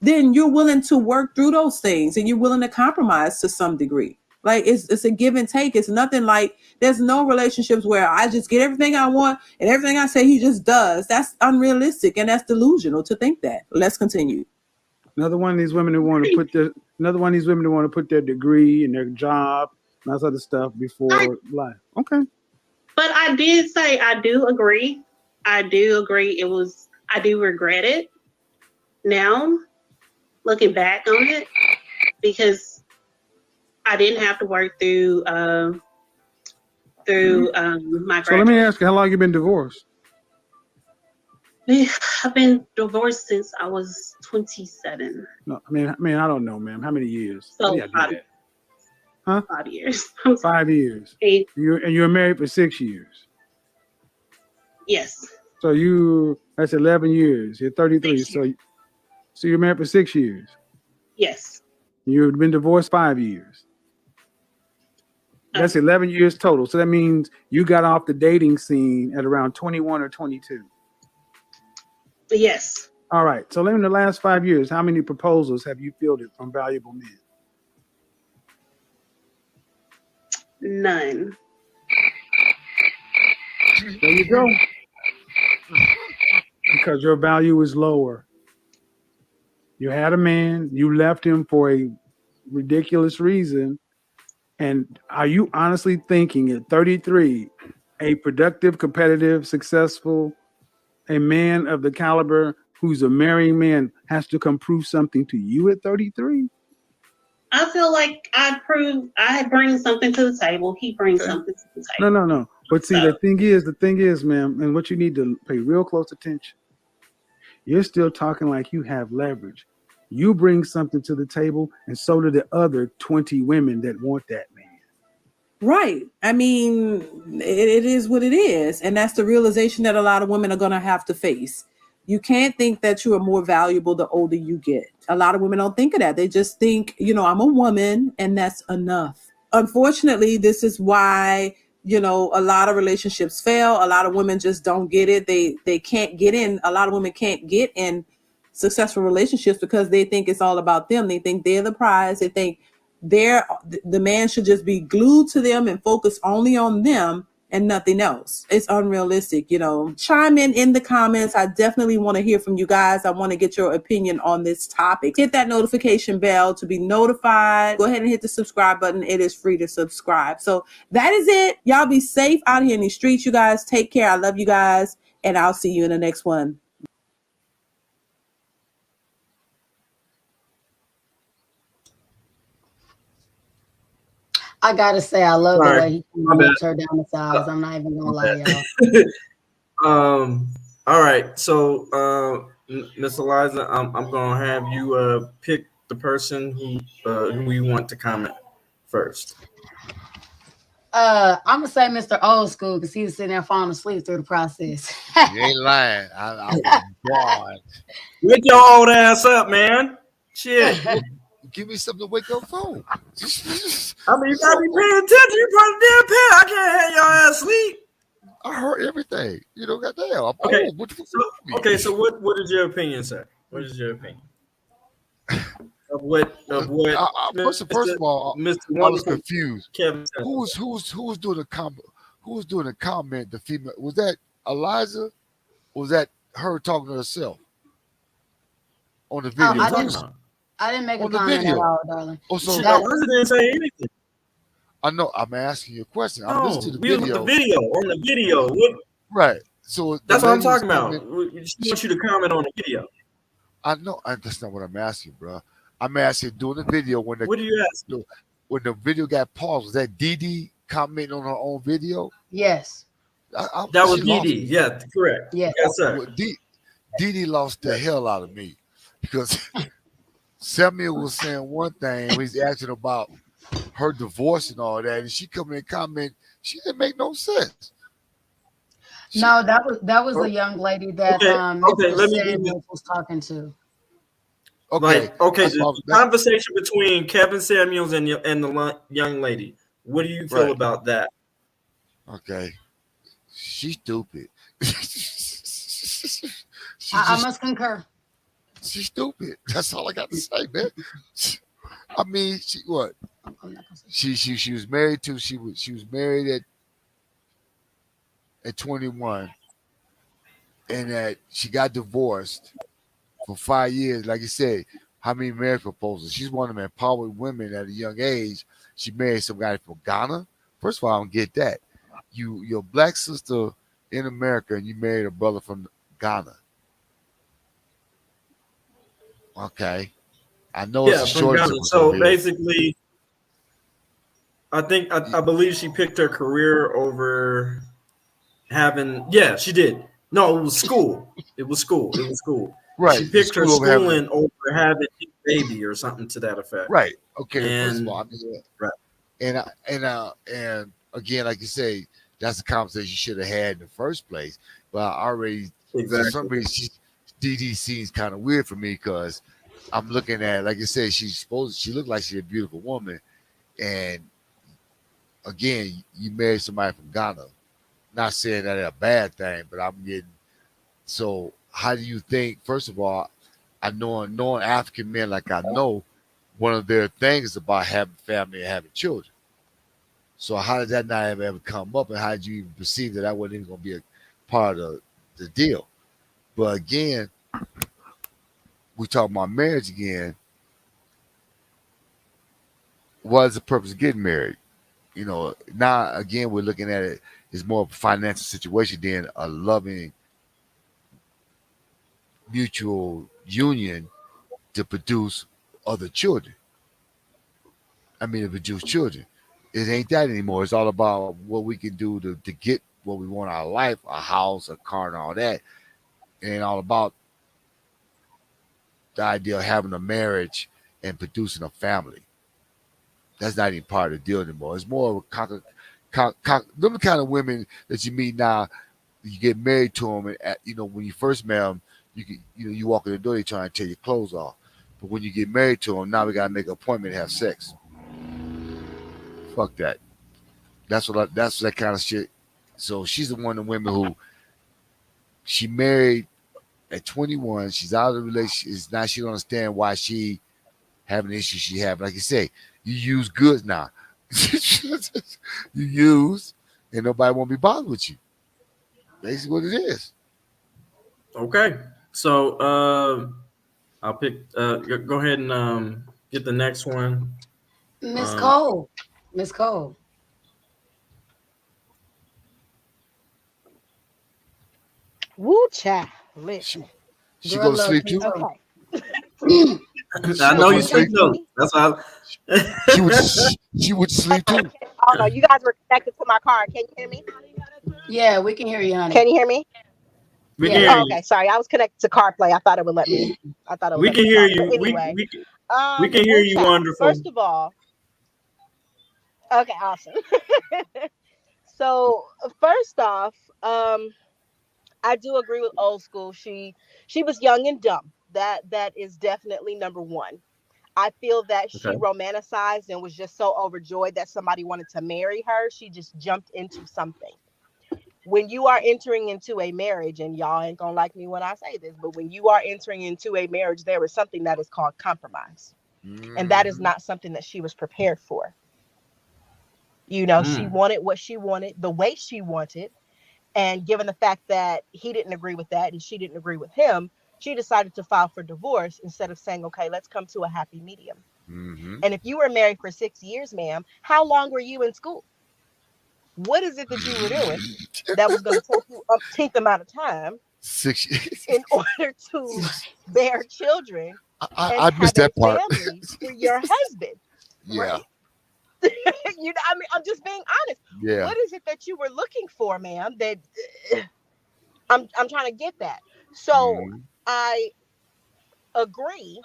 then you're willing to work through those things, and you're willing to compromise to some degree. Like it's a give and take. It's nothing like, there's no relationships where I just get everything I want and everything I say he just does. That's unrealistic, and that's delusional to think that. Let's continue. Another one of these women who want to put their degree and their job and that other stuff before life. Okay. But I did say I do agree. I do regret it now, looking back on it, because I didn't have to work through my graduation. So let me ask you, how long you been divorced? I've been divorced since I was 27. No, I mean, I don't know, ma'am. How many years? So 5 years. 5 years. And you were married for 6 years. Yes. So that's 11 years. You're 33. So you're married for 6 years. Yes. You've been divorced 5 years. That's 11 years total. So that means you got off the dating scene at around 21 or 22. Yes. All right. So in the last 5 years, how many proposals have you fielded from valuable men? None. There you go. Because your value is lower. You had a man, you left him for a ridiculous reason. And are you honestly thinking at 33, a productive, competitive, successful, a man of the caliber who's a marrying man has to come prove something to you at 33? I feel like I bring something to the table. He brings something to the table. No. But see, the thing is, ma'am, and what you need to pay real close attention. You're still talking like you have leverage. You bring something to the table, and so do the other 20 women that want that man. Right. I mean, it is what it is. And that's the realization that a lot of women are going to have to face. You can't think that you are more valuable the older you get. A lot of women don't think of that. They just think, I'm a woman and that's enough. Unfortunately, this is why, a lot of relationships fail. A lot of women just don't get it. They can't get in. A lot of women can't get in successful relationships because they think it's all about them. They think they're the prize. They think the man should just be glued to them and focus only on them and nothing else. It's unrealistic. Chime in the comments. I definitely want to hear from you guys. I want to get your opinion on this topic. Hit that notification bell to be notified. Go ahead and hit the subscribe button. It is free to subscribe. So that is it. Y'all be safe out here in these streets. You guys take care. I love you guys, and I'll see you in the next one. I gotta say, I love the Sorry, way he my bad. moves her down the sides. I'm not even gonna lie, y'all. All right. So, Miss Eliza, I'm gonna have you pick the person who you want to comment first. I'm gonna say Mr. Old School because he was sitting there falling asleep through the process. You ain't lying. I was bored. Wake your old ass up, man. Shit. Give me something to wake up for. I mean, you gotta be paying attention. You probably damn pay. I can't have your ass sleep. I heard everything. Goddamn. Okay. Okay. So what is your opinion, sir? What is your opinion of what? First of all, Mr. I was confused. Kevin, who was doing the comment? Who was doing the comment? The female, was that Eliza? Or was that her talking to herself on the video? I didn't make a On the comment video. at all, darling. Oh, so Eliza didn't say anything. I know. I'm asking you a question. I'm No, listening to the we was video. on the video. What? Right. So that's what I'm talking about. She wants you to comment on the video. I know. That's not what I'm asking, bro. I'm asking during the video when the what do you ask? When the video got paused, was that Dee commenting on her own video? Yes. That was Dee. Yeah, correct. Yes, sir. Well, Dee lost the hell out of me because Samuel was saying one thing when he's asking about her divorce and all that, and she come in and comment. She didn't make no sense. No, that was a young lady that Mr. Samuels was talking to. Okay. The conversation between Kevin Samuels and the young lady. What do you feel about that? Okay, she's stupid. I must concur. She's stupid. That's all I got to say, man. I mean, she was married to. She was married at 21, and that she got divorced for 5 years. Like you said, how many marriage proposals? She's one of them empowered women at a young age. She married some guy from Ghana. First of all, I don't get that. Your black sister in America, and you married a brother from Ghana. Okay, I know it's a shortage. So basically, I believe she picked her career over having. Yeah, she did. No, it was school. It was school. Right. She picked her schooling over having a baby or something to that effect. Right. Okay. And, first of all, I mean, right. And again, like you say, that's the conversation you should have had in the first place. But I already, for some reason, Dee seems kind of weird for me because I'm looking at, like I said, she looked like she's a beautiful woman. And again, you married somebody from Ghana. Not saying that it's a bad thing, but I'm getting, so how do you think, first of all, I knowing African men like I know, one of their things is about having family and having children. So how did that not ever come up, and how did you even perceive that I wasn't even going to be a part of the deal? But again, we talk about marriage again. What is the purpose of getting married? Now again we're looking at it as more of a financial situation than a loving mutual union to produce other children. I mean, to produce children. It ain't that anymore. It's all about what we can do to get what we want out of life, a house, a car, and all that. It ain't all about the idea of having a marriage and producing a family. That's not even part of the deal anymore. It's more of a them the kind of women that you meet now. You get married to them, and when you first met them, you walk in the door, they try and tear your clothes off. But when you get married to them, now we gotta make an appointment to have sex. Fuck that. That's that kind of shit. So she's the one of the women who she married at 21. She's out of the relationship. Now she don't understand why she having the issues she have. Like you say, you use goods now. You use, and nobody won't be bothered with you. Basically, what it is. Okay, so I'll pick. Go ahead and get the next one. Miss Cole. Miss Cole. Woo cha. Listen. She go to sleep too. Okay. I know you sleep too. That's how. She would sleep too. Oh no, you guys were connected to my car. Can you hear me? Yeah, we can hear you, honey. Can you hear me? We can hear you. Okay, sorry. I was connected to CarPlay. I thought it would let me. I thought it would. We let can me hear talk. you. But anyway, We can hear you. Wonderful. First of all, okay, awesome. So first off, I do agree with old school. She was young and dumb. That is definitely number one. I feel that she romanticized and was just so overjoyed that somebody wanted to marry her. She just jumped into something. When you are entering into a marriage, and y'all ain't gonna like me when I say this, but when you are entering into a marriage, there is something that is called compromise. And that is not something that she was prepared for. She wanted what she wanted, the way she wanted. And given the fact that he didn't agree with that and she didn't agree with him, she decided to file for divorce instead of saying, okay, let's come to a happy medium. And if you were married for 6 years, ma'am, how long were you in school? What is it that you were doing that was going to take you umpteenth amount of time 6 years in order to bear children I missed that part. Family for your husband? Yeah. Right? I mean, I'm just being honest. Yeah. What is it that you were looking for, ma'am? That I'm trying to get that. So I agree.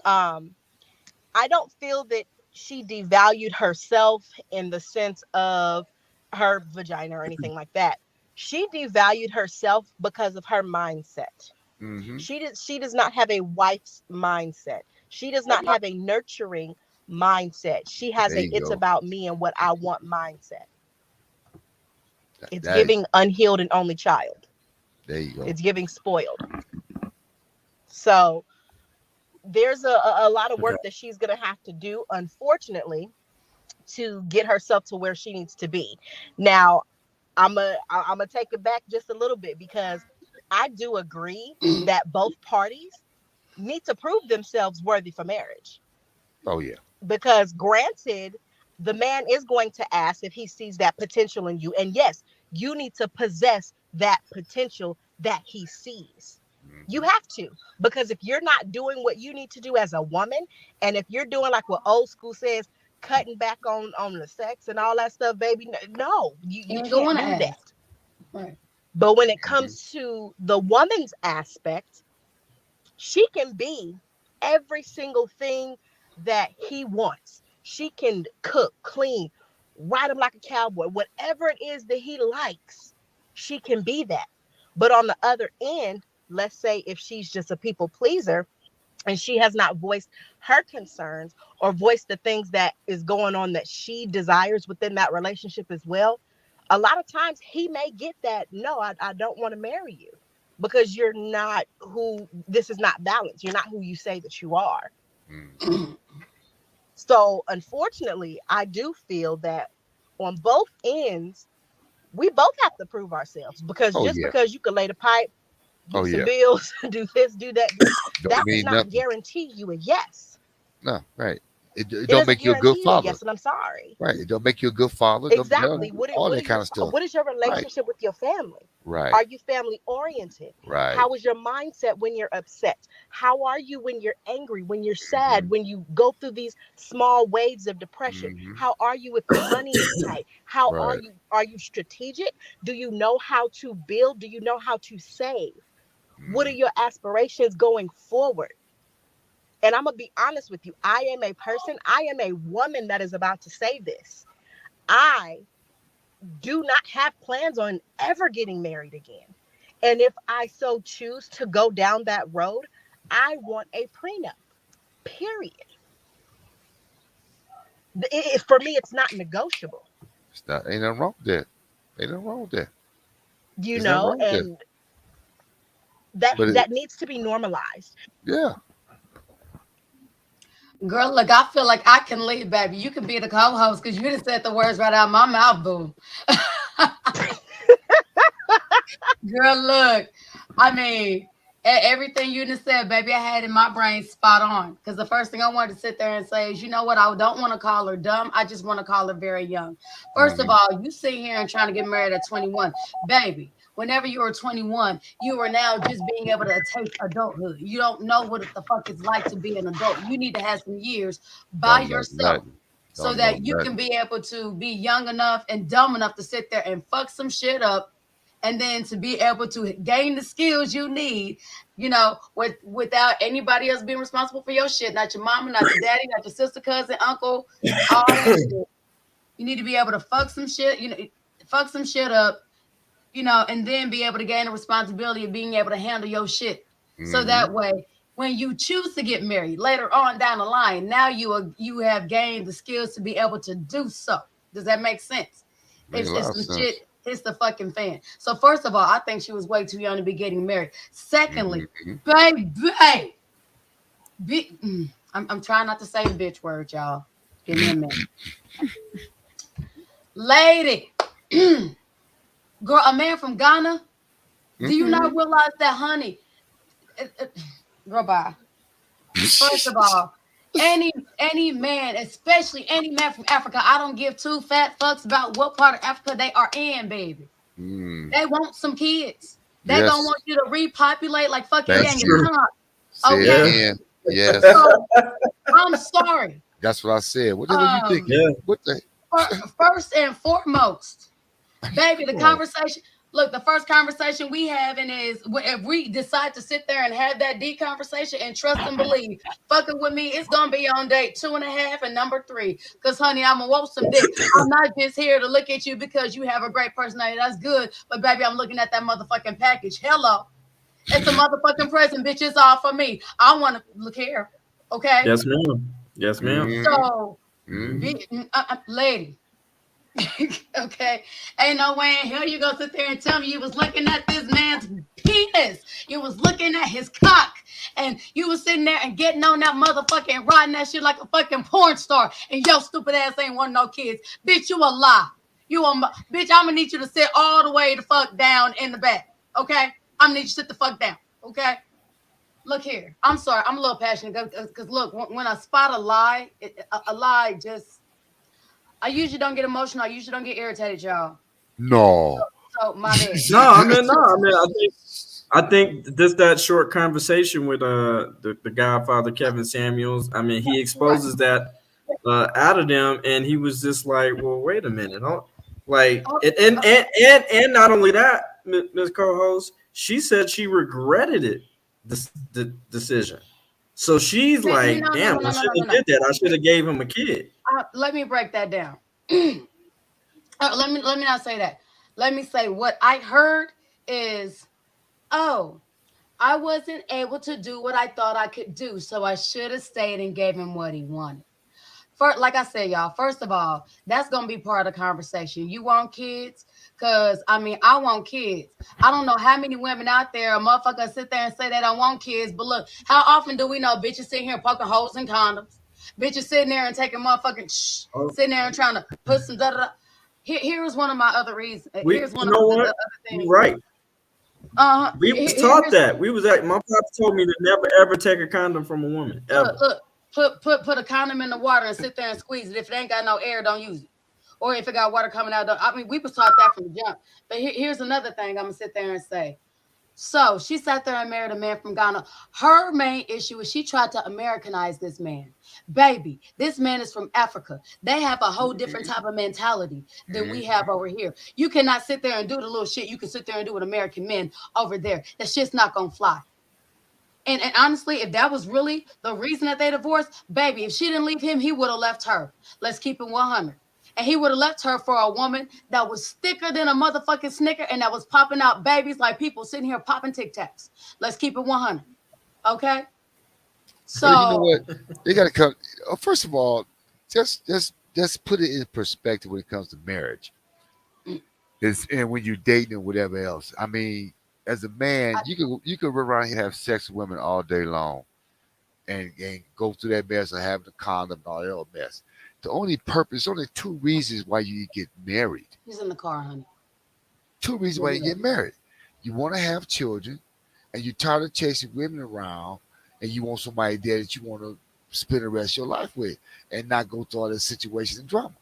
I don't feel that she devalued herself in the sense of her vagina or anything like that. She devalued herself because of her mindset. She does not have a wife's mindset. She does not have a nurturing mindset. She has it's about me and what I want mindset. It's giving unhealed and only child. There you go. It's giving spoiled. So there's a lot of work that she's going to have to do, unfortunately, to get herself to where she needs to be. Now, I'm gonna take it back just a little bit, because I do agree that both parties need to prove themselves worthy for marriage. Oh, yeah. Because granted, the man is going to ask if he sees that potential in you. And yes, you need to possess that potential that he sees. You have to, because if you're not doing what you need to do as a woman, and if you're doing like what old school says, cutting back on the sex and all that stuff, baby, no, you can't do that. Right. But when it comes to the woman's aspect, she can be every single thing that he wants. She can cook, clean, ride him like a cowboy, whatever it is that he likes, she can be that. But on the other end, let's say if she's just a people pleaser and she has not voiced her concerns or voiced the things that is going on that she desires within that relationship as well, a lot of times he may get that, no, I don't want to marry you because you're not this is not balanced. You're not who you say that you are. So unfortunately, I do feel that on both ends, we both have to prove ourselves, because Oh just yeah. because you can lay the pipe, Oh get some yeah. bills, do this, do that, Don't that does mean not nothing. guarantee you a yes. No, right. It It don't doesn't make you a good guarantee you a father. yes, and I'm sorry. Right. It don't make you a good father. Don't Exactly. all that kind of stuff. What is your Right. relationship with your family? Right. Are you family oriented? Right. How is your mindset when you're upset? How are you when you're angry, when you're sad, Mm-hmm. when you go through these small waves of depression? Mm-hmm. How are you if your money is tight? How are Right. you? Are you strategic? Do you know how to build? Do you know how to save? What are Mm-hmm. your aspirations going forward? And I'm going to be honest with you. I am a woman that is about to say this. I do not have plans on ever getting married again. And if I so choose to go down that road, I want a prenup, period. For me, it's not negotiable, It's not, ain't nothing wrong with that. Ain't nothing wrong with that. you There's nothing know, wrong with that. and that But that needs to be normalized. yeah. Girl, look, I feel like I can leave, baby. You can be the co-host because you just said the words right out of my mouth, boo. Girl, look, I mean, everything you just said, baby, I had in my brain spot on. Because the first thing I wanted to sit there and say is, you know what? I don't want to call her dumb. I just want to call her very young. First of Mm-hmm. all, you sit here and trying to get married at 21. Baby, whenever you were 21, you are now just being able to taste adulthood. You don't know what the fuck it's like to be an adult. You need to have some years by Don't know yourself nothing. so Don't know that you can nothing. be able to be young enough and dumb enough to sit there and fuck some shit up, and then to be able to gain the skills you need, without anybody else being responsible for your shit, not your mama, not your daddy, not your sister, cousin, uncle, all that shit. You need to be able to fuck some shit up, and then be able to gain the responsibility of being able to handle your shit. So Mm-hmm. that way, when you choose to get married later on down the line, now you have gained the skills to be able to do so. Does that make sense? Make a If lot of some shit sense. hits the fucking fan. So first of all, I think she was way too young to be getting married. Secondly, Mm-hmm. I'm trying not to say the bitch word, y'all. Give me a minute. Lady, girl, a man from Ghana, do you Mm-hmm. not realize that, honey? Girl, bye. First of all, any man, especially any man from Africa, I don't give two fat fucks about what part of Africa they are in, baby. Mm. They want some kids. They gonna Yes. want you to repopulate like fucking Thank Genghis you. Khan. Say it Okay, again. Yes. so I'm sorry. That's what I said. What the hell you thinking? Yeah. What the? First and foremost, baby, the Oh, conversation. Look, the first conversation we having is if we decide to sit there and have that deep conversation and trust and believe, fucking with me, it's gonna be on date 2.5 and number 3. Cause honey, I'm gonna want some dick. I'm not just here to look at you because you have a great personality. That's good, but baby, I'm looking at that motherfucking package. Hello, it's a motherfucking present, bitch. It's all for me. I want to look here, okay? Yes, ma'am. Yes, ma'am. mm-hmm. So, Mm-hmm. lady. Okay, ain't no way in hell you go sit there and tell me you was looking at this man's penis. You was looking at his cock, and you was sitting there and getting on that motherfucking riding that shit like a fucking porn star, and your stupid ass ain't want no kids. Bitch, you a lie. Bitch, I'm gonna need you to sit all the way the fuck down in the back. Okay, I'm gonna need you to sit the fuck down. Okay. Look here. I'm sorry. I'm a little passionate because look, when I spot a lie, a lie just. I usually don't get emotional. I usually don't get irritated, y'all. No. So my bad. No, I mean, no, I mean, I think this that short conversation with the Godfather Kevin Samuels. I mean, he exposes that out of them, and he was just like, well, wait a minute, like, and not only that, Ms. Co-host, she said she regretted it, the decision. So she's like, damn, I should have did that. I should have gave him a kid. Let me break that down. Let me not say that. Let me say what I heard is, oh, I wasn't able to do what I thought I could do, so I should have stayed and gave him what he wanted. Like I said, y'all, first of all, that's going to be part of the conversation. You want kids? Because, I mean, I want kids. I don't know how many women out there, a motherfucker sit there and say they don't want kids. But look, how often do we know bitches sitting here poking holes in condoms? Bitches sitting there and taking motherfucking sitting there and trying to put some da-da-da. Here's one of my other reasons. Here's one You of know the what? other You're things. right. We was taught Here's that. We was at my pops told me to never ever take a condom from a woman ever. look. Put a condom in the water and sit there and squeeze it. If it ain't got no air, don't use it. Or if it got water coming out, I mean, we was taught that from the jump. But here's another thing I'm gonna sit there and say. So she sat there and married a man from Ghana. Her main issue is she tried to Americanize this man. Baby, this man is from Africa. They have a whole different type of mentality than we have over here. You cannot sit there and do the little shit you can sit there and do with American men over there. That shit's not gonna fly. And honestly, if that was really the reason that they divorced, baby, if she didn't leave him, he would have left her. Let's keep it 100. And he would have left her for a woman that was thicker than a motherfucking Snicker and that was popping out babies like people sitting here popping Tic Tacs. Let's keep it 100. Okay? So But you know what? They got to come. First of all, just put it in perspective when it comes to marriage. And when you're dating and whatever else. I mean, as a man, you can run around here and have sex with women all day long, and go through that mess of having a condom and all that other mess. The only purpose, only two reasons why you get married. he's in the car, honey. Two reasons why you get married. You want to have children, and you're tired of chasing women around, and you want somebody there that you want to spend the rest of your life with, and not go through all this situations and drama.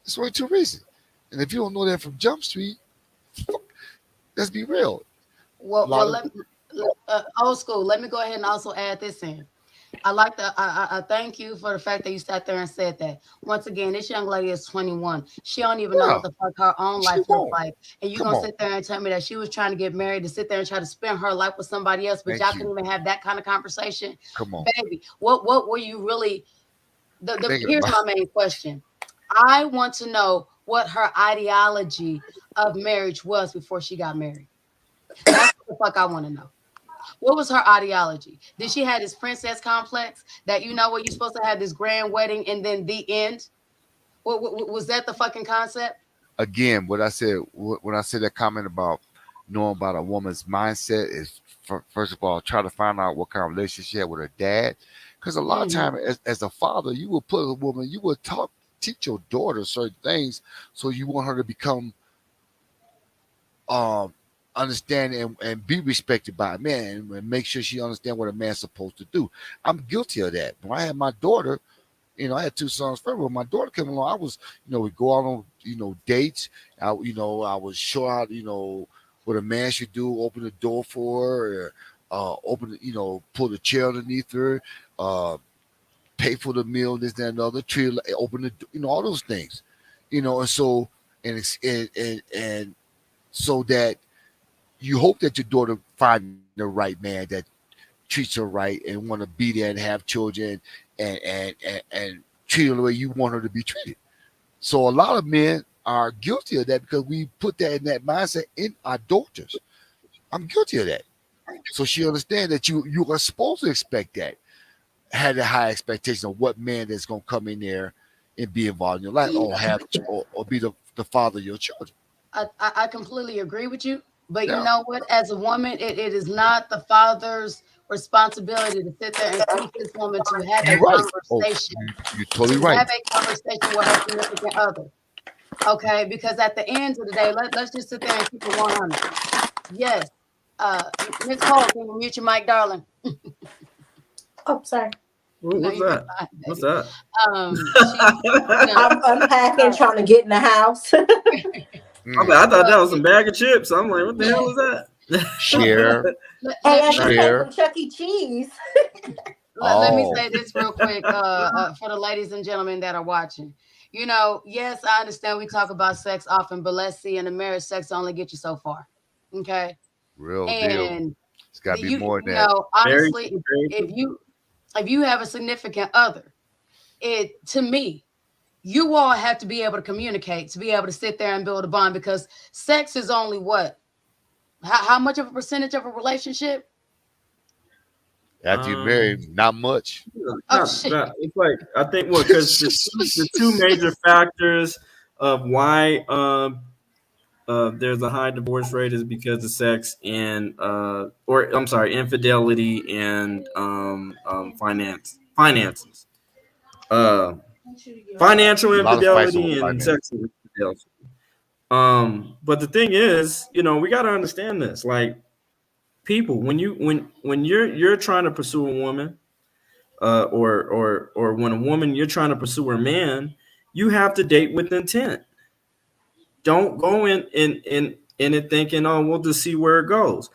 That's only two reasons. And if you don't know that from Jump Street, let's be real. Well, old school. Let me go ahead and also add this in. I thank you for the fact that you sat there and said that. Once again, this young lady is 21. She don't even know what the fuck her own life looks like. And you're gonna sit there and tell me that she was trying to get married to sit there and try to spend her life with somebody else, but y'all couldn't even have that kind of conversation. Come on. Baby, what were you really here's my main question. I want to know what her ideology of marriage was before she got married. That's what the fuck I want to know. What was her ideology? Did she have this princess complex that you know what you're supposed to have this grand wedding and then the end? What was that the fucking concept? Again, what I said when I said that comment about knowing about a woman's mindset is first of all try to find out what kind of relationship she had with her dad, because a lot of time as a father you will put a woman, you will teach your daughter certain things so you want her to become understand and be respected by a man and make sure she understand what a man's supposed to do. I'm guilty of that. When I had my daughter, I had two sons first. When my daughter came along, I was, we go out on, dates. I was show out, what a man should do, open the door for her, pull the chair underneath her, pay for the meal, this, that, and the other, open the, all those things, and so, and so that you hope that your daughter find the right man that treats her right and want to be there and have children and treat her the way you want her to be treated. So a lot of men are guilty of that because we put that in that mindset in our daughters. I'm guilty of that. So she understands that you are supposed to expect that. Had a high expectation of what man is going to come in there and be involved in your life or be the father of your children. I completely agree with you. But you know what? As a woman, it is not the father's responsibility to sit there and teach this woman to have a conversation. You're totally right. Have a conversation with her significant other. Okay, because at the end of the day, let's just sit there and keep it 100. Yes. Ms. Cole, can you mute your mic, darling? Oh, sorry. What's that? What's that? I'm unpacking, trying to get in the house. I thought that was some bag of chips. I'm like, what the hell is that? Share. Hey, I just came from Chuck E. Cheese. Let me say this real quick for the ladies and gentlemen that are watching. Yes, I understand we talk about sex often, but let's see, in a marriage, sex only gets you so far. Okay? Real deal. It's got to be more than that. Honestly, if you have a significant other, to me, you all have to be able to communicate, to be able to sit there and build a bond, because sex is only what? How much of a percentage of a relationship? After you're married, not much. Shit. It's like, I think because the two major factors of why there's a high divorce rate is because of sex and infidelity and finances. Financial infidelity and sexual infidelity. But the thing is, we got to understand this. Like, people, when you're trying to pursue a woman, or when a woman, you're trying to pursue a man, you have to date with intent. Don't go in it thinking, oh, we'll just see where it goes.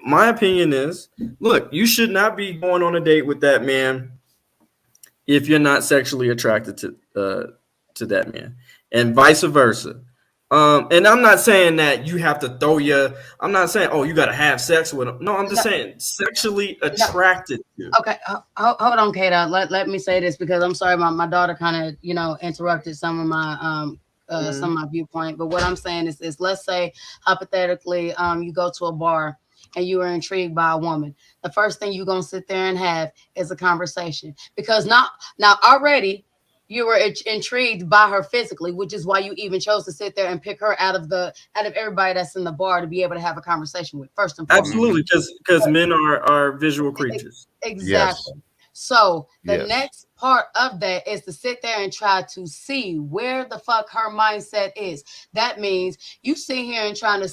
My opinion is, look, you should not be going on a date with that man if you're not sexually attracted to that man, and vice versa. And I'm not saying that you have to throw your. I'm not saying, oh, you got to have sex with him. No, I'm just saying sexually attracted to. Okay, hold on, Kdot. Let me say this, because I'm sorry, my daughter kind of interrupted some of my some of my viewpoint. But what I'm saying is let's say hypothetically you go to a bar and you are intrigued by a woman. The first thing you're gonna sit there and have is a conversation, because now already you were intrigued by her physically, which is why you even chose to sit there and pick her out of everybody that's in the bar to be able to have a conversation with, first and foremost. Absolutely, because men are visual creatures. Exactly. Yes. So the next part of that is to sit there and try to see where the fuck her mindset is. That means you sit here and trying to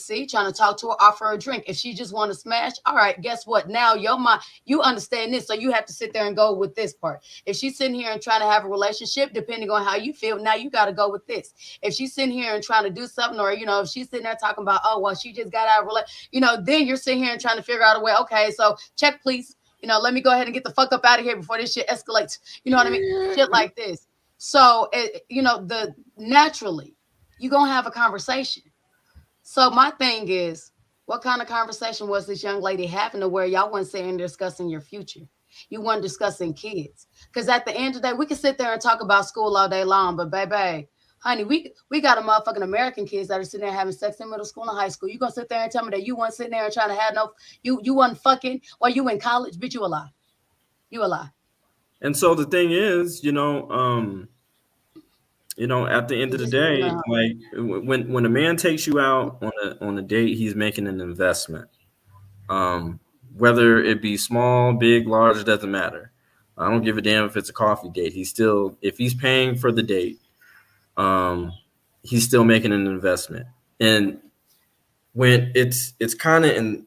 talk to her, offer her a drink. If she just want to smash, all right, guess what? Now your mind, you understand this, so you have to sit there and go with this part. If she's sitting here and trying to have a relationship, depending on how you feel, now you got to go with this. If she's sitting here and trying to do something, or if she's sitting there talking about, oh well, she just got out of then you're sitting here and trying to figure out a way. Okay, so check please. Let me go ahead and get the fuck up out of here before this shit escalates. You know what I mean? Shit like this. So, naturally, you're going to have a conversation. So my thing is, what kind of conversation was this young lady having to where y'all weren't sitting there discussing your future? You weren't discussing kids. Because at the end of the day, we can sit there and talk about school all day long, but baby, honey, we got a motherfucking American kids that are sitting there having sex in middle school and high school. You gonna sit there and tell me that you weren't sitting there and trying to have you wasn't fucking while you in college? Bitch, you a lie. You a lie. And so the thing is, at the end of the day, like when a man takes you out on a date, he's making an investment. Whether it be small, big, large, it doesn't matter. I don't give a damn if it's a coffee date. If he's paying for the date, he's still making an investment. And when it's kind of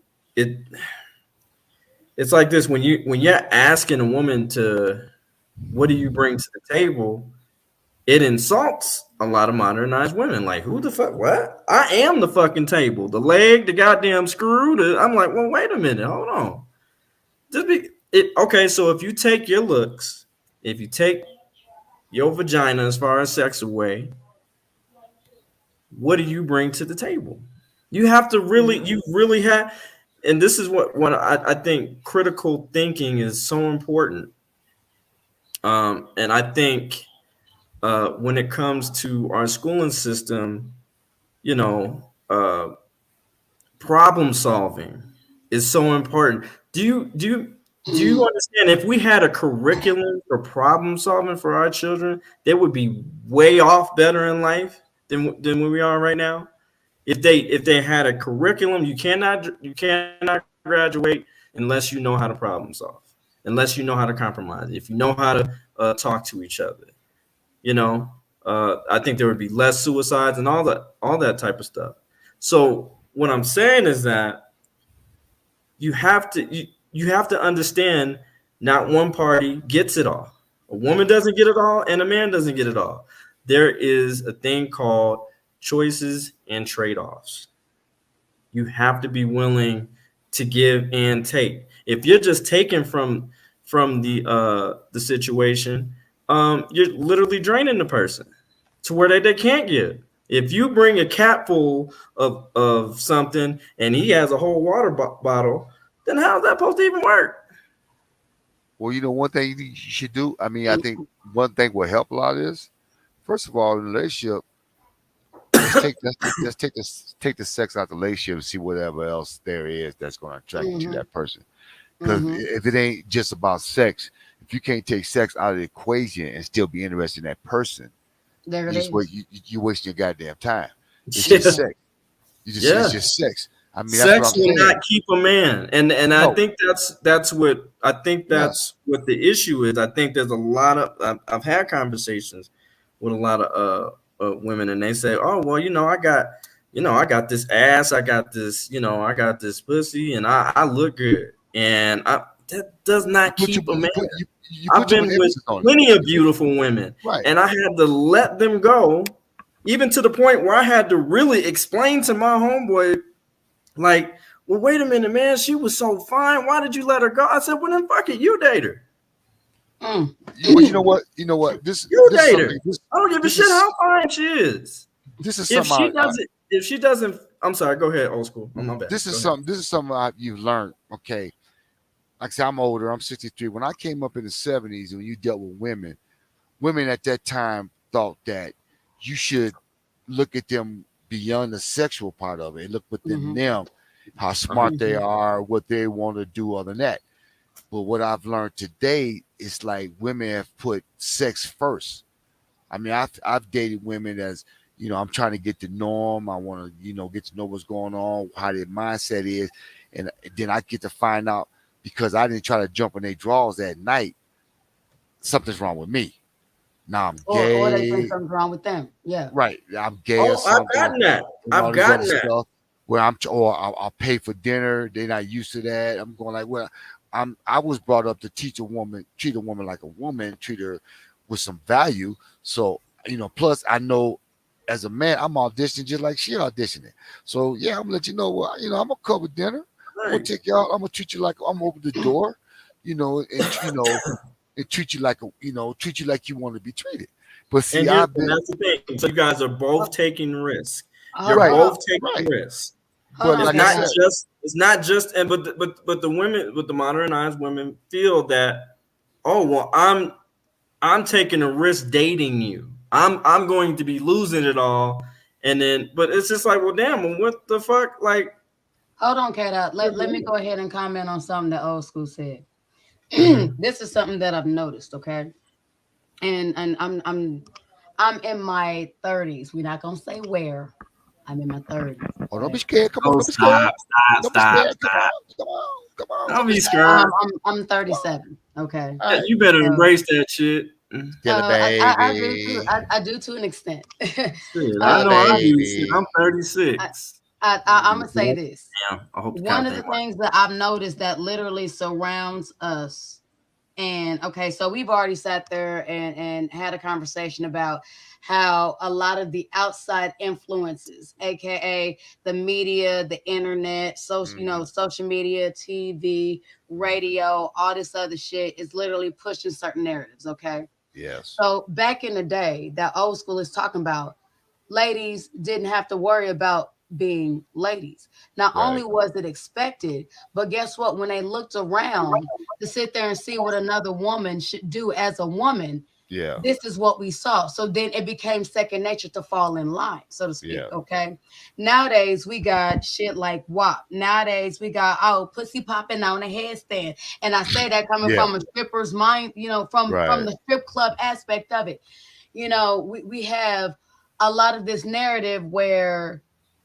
it's like this, when you're asking a woman to, what do you bring to the table, it insults a lot of modernized women. Like, who the fuck? What? I am the fucking table. The leg, the goddamn screw. I'm like, well, wait a minute, hold on. Okay, so if you take your looks, if you take your vagina as far as sex away, what do you bring to the table? You have to really have, and this is what I think critical thinking is so important. And I think when it comes to our schooling system, problem solving is so important. Do you understand, if we had a curriculum for problem solving for our children, they would be way off better in life than where we are right now? If they had a curriculum, you cannot graduate unless you know how to problem solve, unless you know how to compromise, if you know how to talk to each other. I think there would be less suicides and all that type of stuff. So what I'm saying is that you have to understand, not one party gets it all. A woman doesn't get it all, and a man doesn't get it all. There is a thing called choices and trade-offs. You have to be willing to give and take. If you're just taking from the situation, you're literally draining the person to where they can't give. If you bring a cap full of something and he has a whole water bottle, then how's that supposed to even work? Well, one thing you should do, I think one thing will help a lot is, first of all, in a relationship, let's take the sex out the relationship and see whatever else there is that's going to attract you to that person. Because if it ain't just about sex, if you can't take sex out of the equation and still be interested in that person, you're wasting your goddamn time. It's just sex. It's just sex. Sex will not keep a man, and no. I think that's what the issue is. I think there's a lot of I've had conversations with a lot of women, and they say, "Oh, well, I got I got this ass, I got this, I got this pussy, and I look good. And that does not keep a man. I've been with plenty of beautiful women, right? And I had to let them go, even to the point where I had to really explain to my homeboy, like, well, wait a minute, man, she was so fine. Why did you let her go? I said, well, then fuck it, you date her. But you know what? This date her. I don't give a shit how fine she is. This is if something she doesn't. I'm sorry. Go ahead, old school. I'm my bad. This is something you've learned. Okay, like I said, I'm older. I'm 63. When I came up in the 70s, when you dealt with women at that time thought that you should look at them beyond the sexual part of it and look within them, how smart they are, what they want to do, other than that. But what I've learned today is like women have put sex first. I mean, I've dated women as, I'm trying to get to know them. I want to, get to know what's going on, how their mindset is. And then I get to find out, because I didn't try to jump in their drawers that night, something's wrong with me. Now I'm gay. Or they think something's wrong with them. Yeah. Right. I'm gay or something. I've gotten that. I've gotten that. Stuff where I'll pay for dinner. They're not used to that. I'm going like, well, I was brought up to treat a woman like a woman, treat her with some value. So, plus I know as a man, I'm auditioning just like she auditioning. So yeah, I'm gonna let you know, well, I'm gonna cover dinner. I'm gonna take y'all, I'm gonna treat you like I'm gonna open the door, and treat you like treat you like you want to be treated. But see, that's the thing. So you guys are both taking risks. You're both taking risks. But it's not just but the women, with the modernized women, feel that, oh well, I'm taking a risk dating you. I'm going to be losing it all, and then but it's just like, well, damn, what the fuck, like. Hold on, Kdot. Let me go ahead and comment on something that old school said. This is something that I've noticed, okay? And I'm in my 30s. We're not gonna say where. I'm in my 30s. Oh, don't be scared. Come on, don't be scared. Stop. Come on. Don't be scared. I'm 37. Okay. You better embrace that shit. I do too. I do to an extent. I know I'm 36. I'm gonna say this. Yeah, I hope one of the things that I've noticed that literally surrounds us, and okay, so we've already sat there and had a conversation about how a lot of the outside influences, aka the media, the internet, social, social media, TV, radio, all this other shit is literally pushing certain narratives. Okay. Yes. So back in the day, that old school is talking about, ladies didn't have to worry about being ladies. Not only was it expected, but guess what? When they looked around to sit there and see what another woman should do as a woman, this is what we saw. So then it became second nature to fall in line, so to speak. Okay. Nowadays we got shit like WAP. Nowadays we got pussy popping on a headstand. And I say that coming from a stripper's mind, from the strip club aspect of it. We have a lot of this narrative where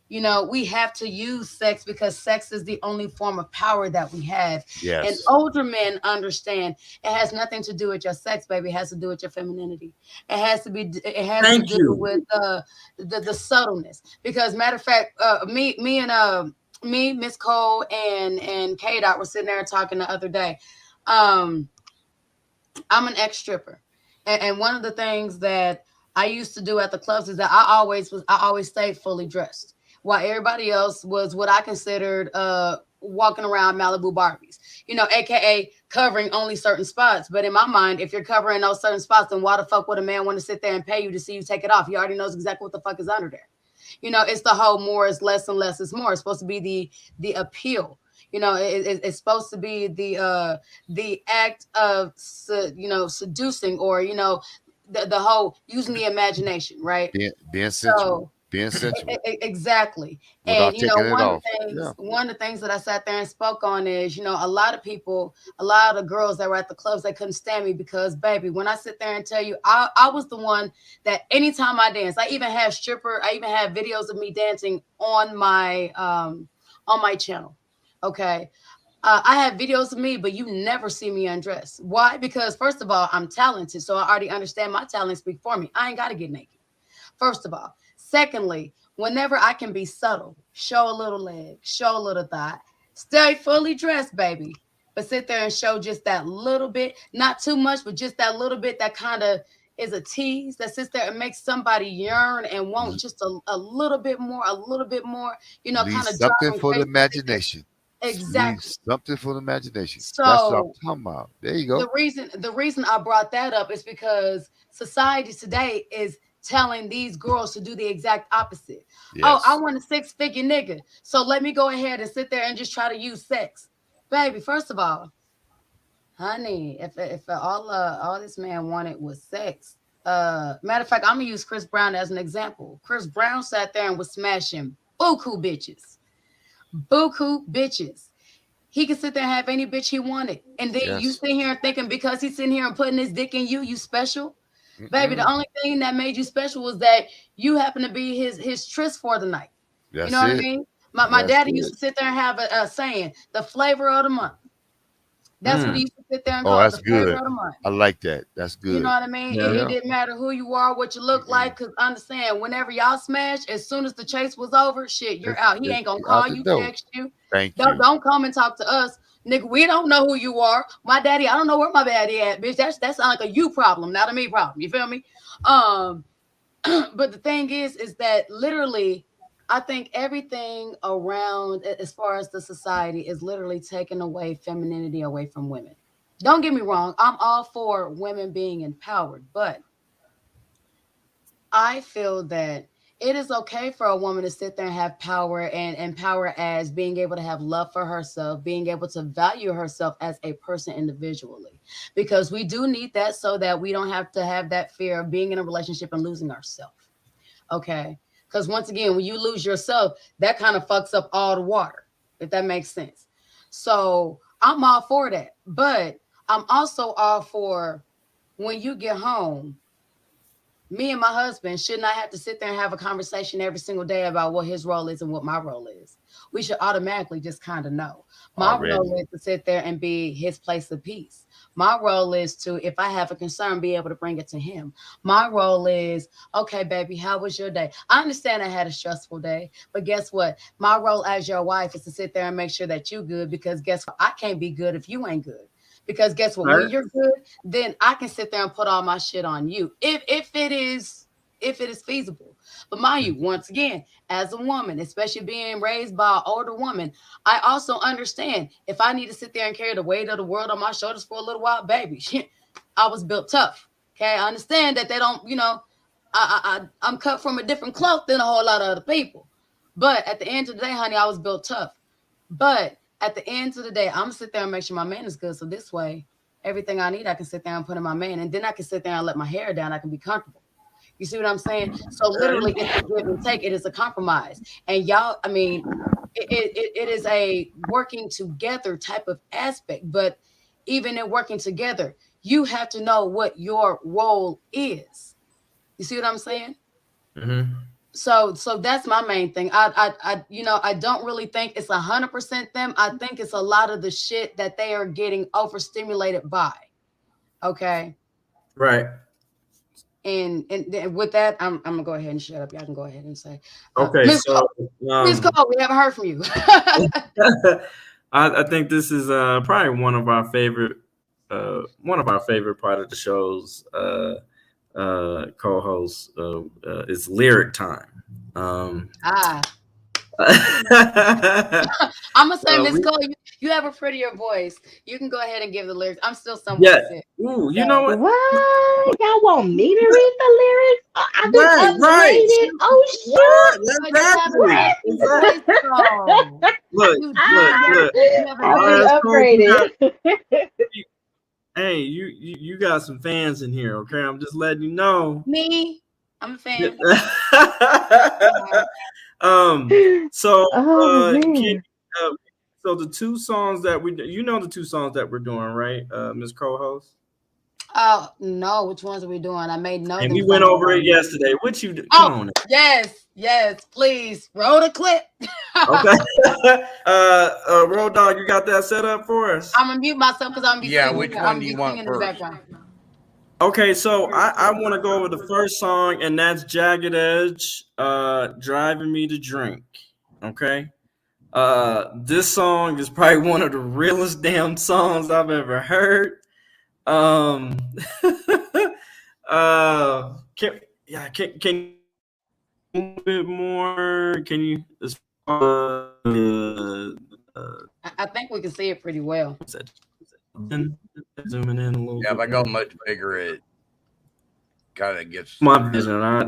we have to use sex because sex is the only form of power that we have. Yes. And older men understand it has nothing to do with your sex, baby. It has to do with your femininity. It has to do with the subtleness. Because matter of fact, me, Miss Cole and Kdot were sitting there talking the other day. I'm an ex-stripper. And one of the things that I used to do at the clubs is that I always stayed fully dressed, while everybody else was what I considered walking around Malibu Barbies, aka covering only certain spots. But in my mind, if you're covering those certain spots, then why the fuck would a man want to sit there and pay you to see you take it off? He already knows exactly what the fuck is under there. It's the whole more is less and less is more. It's supposed to be the appeal. It's supposed to be the act of seducing, or the whole using the imagination, right? Being sensual. Being sensual. Exactly. Without And taking one of the things that I sat there and spoke on is, a lot of girls that were at the clubs, they couldn't stand me because, baby, when I sit there and tell you, I was the one that anytime I dance, I even have videos of me dancing on my channel. Okay. I have videos of me, but you never see me undressed. Why? Because first of all, I'm talented. So I already understand my talent speak for me. I ain't got to get naked. First of all. Secondly, whenever I can be subtle, show a little leg, show a little thigh, stay fully dressed, baby, but sit there and show just that little bit, not too much, but just that little bit that kind of is a tease that sits there and makes somebody yearn and want just a little bit more, you know, Leave kind of drive something them for the crazy. imagination. Leave Exactly. something for the imagination. That's what I'm So talking about. There you go. the reason I brought that up is because society today is telling these girls to do the exact opposite. Oh, I Yes. want a 6-figure nigga. So let me go ahead and sit there and just try to use sex. Baby, first of all, honey, if all this man wanted was sex. Matter of fact, I'm gonna use Chris Brown as an example. Chris Brown sat there and was smashing buku bitches. Buku bitches. He could sit there and have any bitch he wanted. And then you Yes. sit here and thinking because he's sitting here and putting his dick in you, you special. Baby, the Mm-mm. only thing that made you special was that you happen to be his tryst for the night. You know That's what I it. mean? My That's daddy used it. to sit there and have a saying, the flavor of the month. That's what he used to sit there and Oh, call it, that's the flavor good. of the month. I like that. That's You know good. what I mean? Yeah. It didn't matter who you are, what you look like, because understand, whenever y'all smash, as soon as the chase was over, shit, you're out. He ain't gonna Out call the you, door. text you. Thank Don't, you. don't come and talk to us. Nigga, we don't know who you are. My daddy, I don't know where my daddy at, bitch. That sounds like a you problem, not a me problem. You feel me? But the thing is that literally, I think everything around, as far as the society, is literally taking away femininity away from women. Don't get me wrong, I'm all for women being empowered, but I feel that it is okay for a woman to sit there and have power, and power as being able to have love for herself, being able to value herself as a person individually, because we do need that so that we don't have to have that fear of being in a relationship and losing ourselves. Okay. Because once again, when you lose yourself, that kind of fucks up all the water, if that makes sense. So I'm all for that. But I'm also all for when you get home, me and my husband should not have to sit there and have a conversation every single day about what his role is and what my role is. We should automatically just kind of know. My Already. role is to sit there and be his place of peace. My role is to, if I have a concern, be able to bring it to him. My role is, okay, baby, how was your day? I understand I had a stressful day, but guess what? My role as your wife is to sit there and make sure that you're good, because guess what? I can't be good if you ain't good. Because guess what? When Right. you're good, then I can sit there and put all my shit on you. If it is feasible. But mind you, once again, as a woman, especially being raised by an older woman, I also understand if I need to sit there and carry the weight of the world on my shoulders for a little while, baby, I was built tough. Okay. I understand that they don't, I'm cut from a different cloth than a whole lot of other people. But at the end of the day, honey, I was built tough. But at the end of the day, I'm gonna sit there and make sure my man is good. So this way, everything I need, I can sit there and put in my man, and then I can sit there and let my hair down. I can be comfortable. You see what I'm saying? So literally, it's a give and take. It is a compromise, and y'all, I mean, it is a working together type of aspect. But even in working together, you have to know what your role is. You see what I'm saying? Mm-hmm. So that's my main thing. I don't really think it's 100% them. I think it's a lot of the shit that they are getting overstimulated by. Okay. Right. And with that, I'm gonna go ahead and shut up. Y'all can go ahead and say, Okay. Miss So, Cole, we haven't heard from you. I think this is probably one of our favorite part of the show's co-host is lyric time. I'm gonna say, Miss We- Cole, you have a prettier voice. You can go ahead and give the lyrics. I'm still somewhat sick. Ooh, you know what? What? Y'all want me to read the lyrics? I've been Right. upgraded. Oh What? shoot! Exactly. Look. I've been upgraded. Hey, you got some fans in here, okay? I'm just letting you know. Me, I'm a fan. So man. So the two songs that the two songs that we're doing, right, Miss Co-host? Oh no, which ones are we doing? I made notes. And we went over it yesterday. What you come on? Yes, please. Roll the clip. Okay. Road Dog, you got that set up for us? I'm gonna mute myself because I'm gonna be singing. Which I'm one gonna do be you want singing in the first? background. Okay, so I want to go over the first song, and that's Jagged Edge, "Driving Me to Drink." Okay, this song is probably one of the realest damn songs I've ever heard. Um, can you a bit more? Can you? I think we can see it pretty well. Zooming in a little Yeah, bit if I go more. much bigger, it kind of gets My vision, I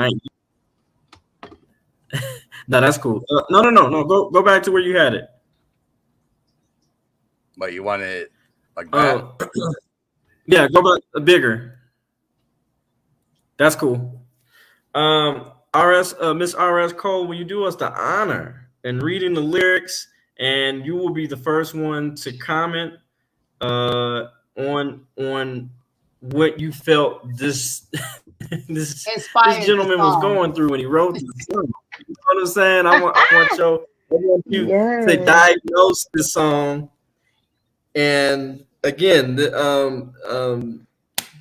ain't. No, that's cool. No. Go back to where you had it. But you want it like that? Yeah, go back bigger. That's cool. Miss RS Cole, will you do us the honor in reading the lyrics, and you will be the first one to comment on what you felt this this Inspired the gentleman was song. going through when he wrote this song. You know what I'm saying? I want you to Yes. diagnose this song, and again, do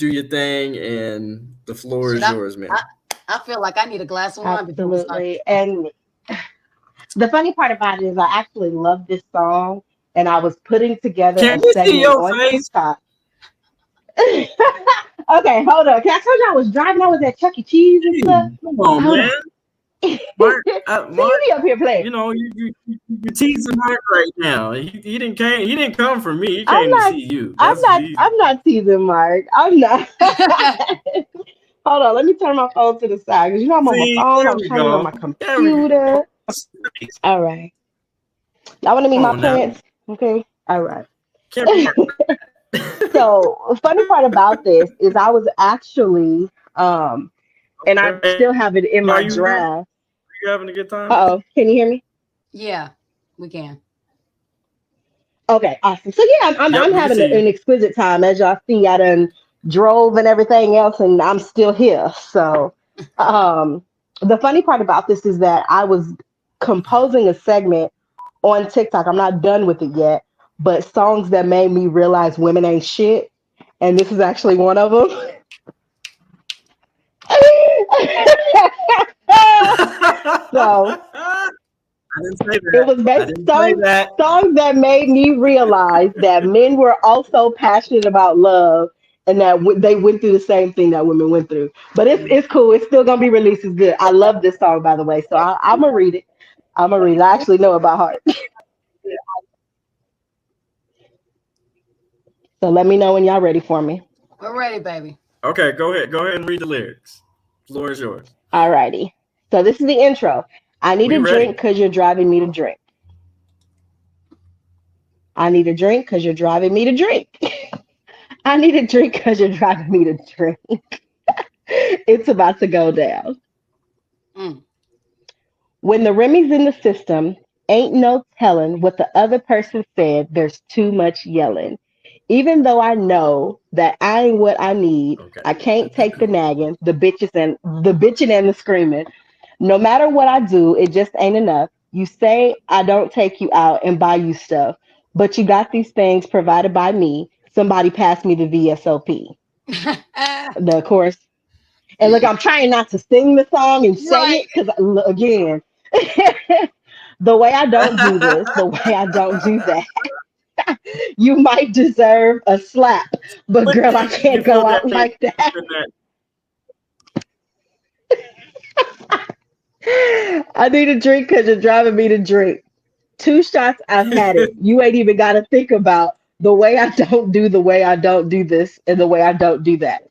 your thing, and the floor is yours, man. I feel like I need a glass of wine before we start. Absolutely. And the funny part about it is I actually love this song, and I was putting together Can a we see segment your on face? TikTok. Okay, hold on. Can I told you I was driving? I was at Chuck E. Cheese and stuff. Come on, Hold man. on. Mark, See me up here playing. you know, you're teasing Mark right now. He didn't come for me. He I'm came to not. see you. I'm That's not. he. I'm not teasing Mark. I'm not. Hold on. Let me turn my phone to the side because you know I'm on my See, phone. I there was we trying to get on go. my There we computer. go. All right. Y'all want to meet Come my on now. plants? Okay. All right. Can't be So funny part about this is I was actually and I Mark. still have it in Are my you draft. having a good time? Uh oh. Can you hear me? Yeah, we can. Okay, awesome. So yeah, I'm Yep, we can having see an you. exquisite time. As y'all see, I done drove and everything else, and I'm still here. So, the funny part about this is that I was composing a segment on TikTok. I'm not done with it yet, but songs that made me realize women ain't shit, and this is actually one of them. So I didn't say it that. was I based didn't say songs that. songs that made me realize that men were also passionate about love and that they went through the same thing that women went through. But it's cool. It's still gonna be released. It's good. I love this song by the way. So I'm gonna read it. I'm gonna read it. I actually know it by heart. So let me know when y'all ready for me. We're ready, baby. Okay, go ahead. Go ahead and read the lyrics. Floor is yours. Alrighty. So this is the intro. I need We a drink ready. because you're driving me to drink. I need a drink because you're driving me to drink. I need a drink because you're driving me to drink. It's about to go down. Mm. When the Remy's in the system, ain't no telling what the other person said. There's too much yelling. Even though I know that I ain't what I need, Okay. I can't take the nagging, the bitching and the screaming. No matter what I do, it just ain't enough. You say I don't take you out and buy you stuff, but you got these things provided by me. Somebody pass me the VSOP. The chorus. And look, I'm trying not to sing the song and say Right. it because, again, the way I don't do this, the way I don't do that, you might deserve a slap. But What girl, I did you can't feel go that out like that. I need a drink because you're driving me to drink. Two shots, I've had it. You ain't even got to think about the way I don't do the way I don't do this and the way I don't do that.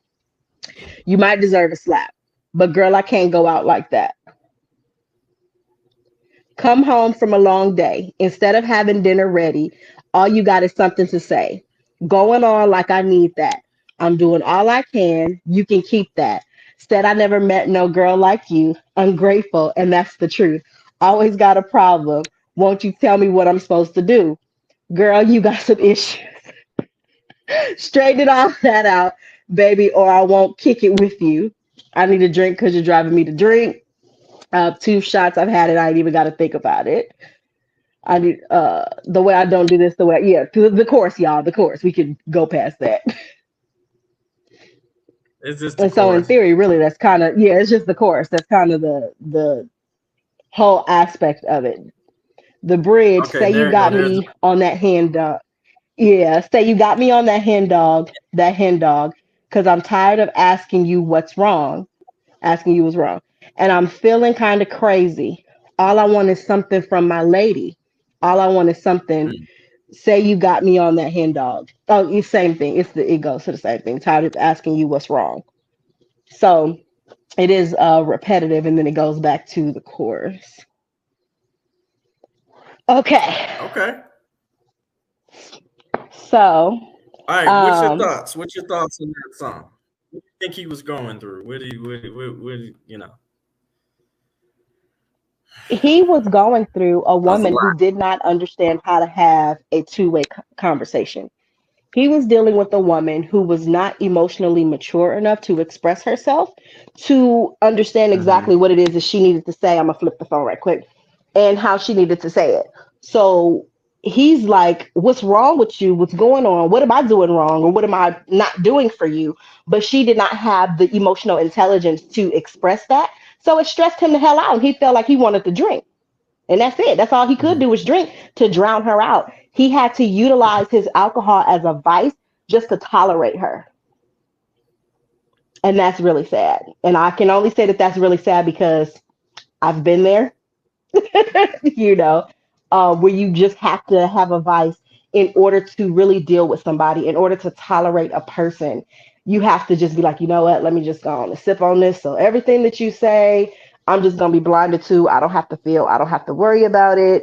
You might deserve a slap. But girl, I can't go out like that. Come home from a long day. Instead of having dinner ready, all you got is something to say. Going on like I need that. I'm doing all I can. You can keep that. Said I never met no girl like you. Ungrateful, and that's the truth. Always got a problem. Won't you tell me what I'm supposed to do? Girl, you got some issues. Straighten all that out, baby, or I won't kick it with you. I need a drink because you're driving me to drink. Two shots, I've had it. I ain't even got to think about it. I need the way I don't do this, the way the course, y'all, the course. We could go past that. It's just the And so in course. theory, really that's kind of it's just the course. That's kind of the whole aspect of it. The bridge, Okay, say you there you go. got There's me on that hand dog. Yeah, say you got me on that hen dog, because I'm tired of asking you what's wrong, asking you what's wrong. And I'm feeling kind of crazy. All I want is something from my lady. All I want is something. Say you got me on that hen dog. Oh, it's same thing. It goes to the same thing. Tired of asking you what's wrong. So it is repetitive, and then it goes back to the chorus. Okay. okay. So All right. What's your thoughts? What's your thoughts on that song? What do you think he was going through? What do you know? he was going through a That was a woman who lot. did not understand how to have a two-way conversation. He was dealing with a woman who was not emotionally mature enough to express herself, to understand exactly what it is that she needed to say. I'm gonna flip the phone right quick, and how she needed to say it. So he's like, "What's wrong with you? What's going on? What am I doing wrong, or what am I not doing for you?" But she did not have the emotional intelligence to express that, so it stressed him the hell out. He felt like he wanted to drink. And that's it. That's all he could do was drink to drown her out. He had to utilize his alcohol as a vice just to tolerate her. And that's really sad. And I can only say that that's really sad because I've been there, you know, where you just have to have a vice in order to really deal with somebody, in order to tolerate a person. You have to just be like, you know what, let me just go on and sip on this. So everything that you say, I'm just going to be blinded to. I don't have to feel, I don't have to worry about it.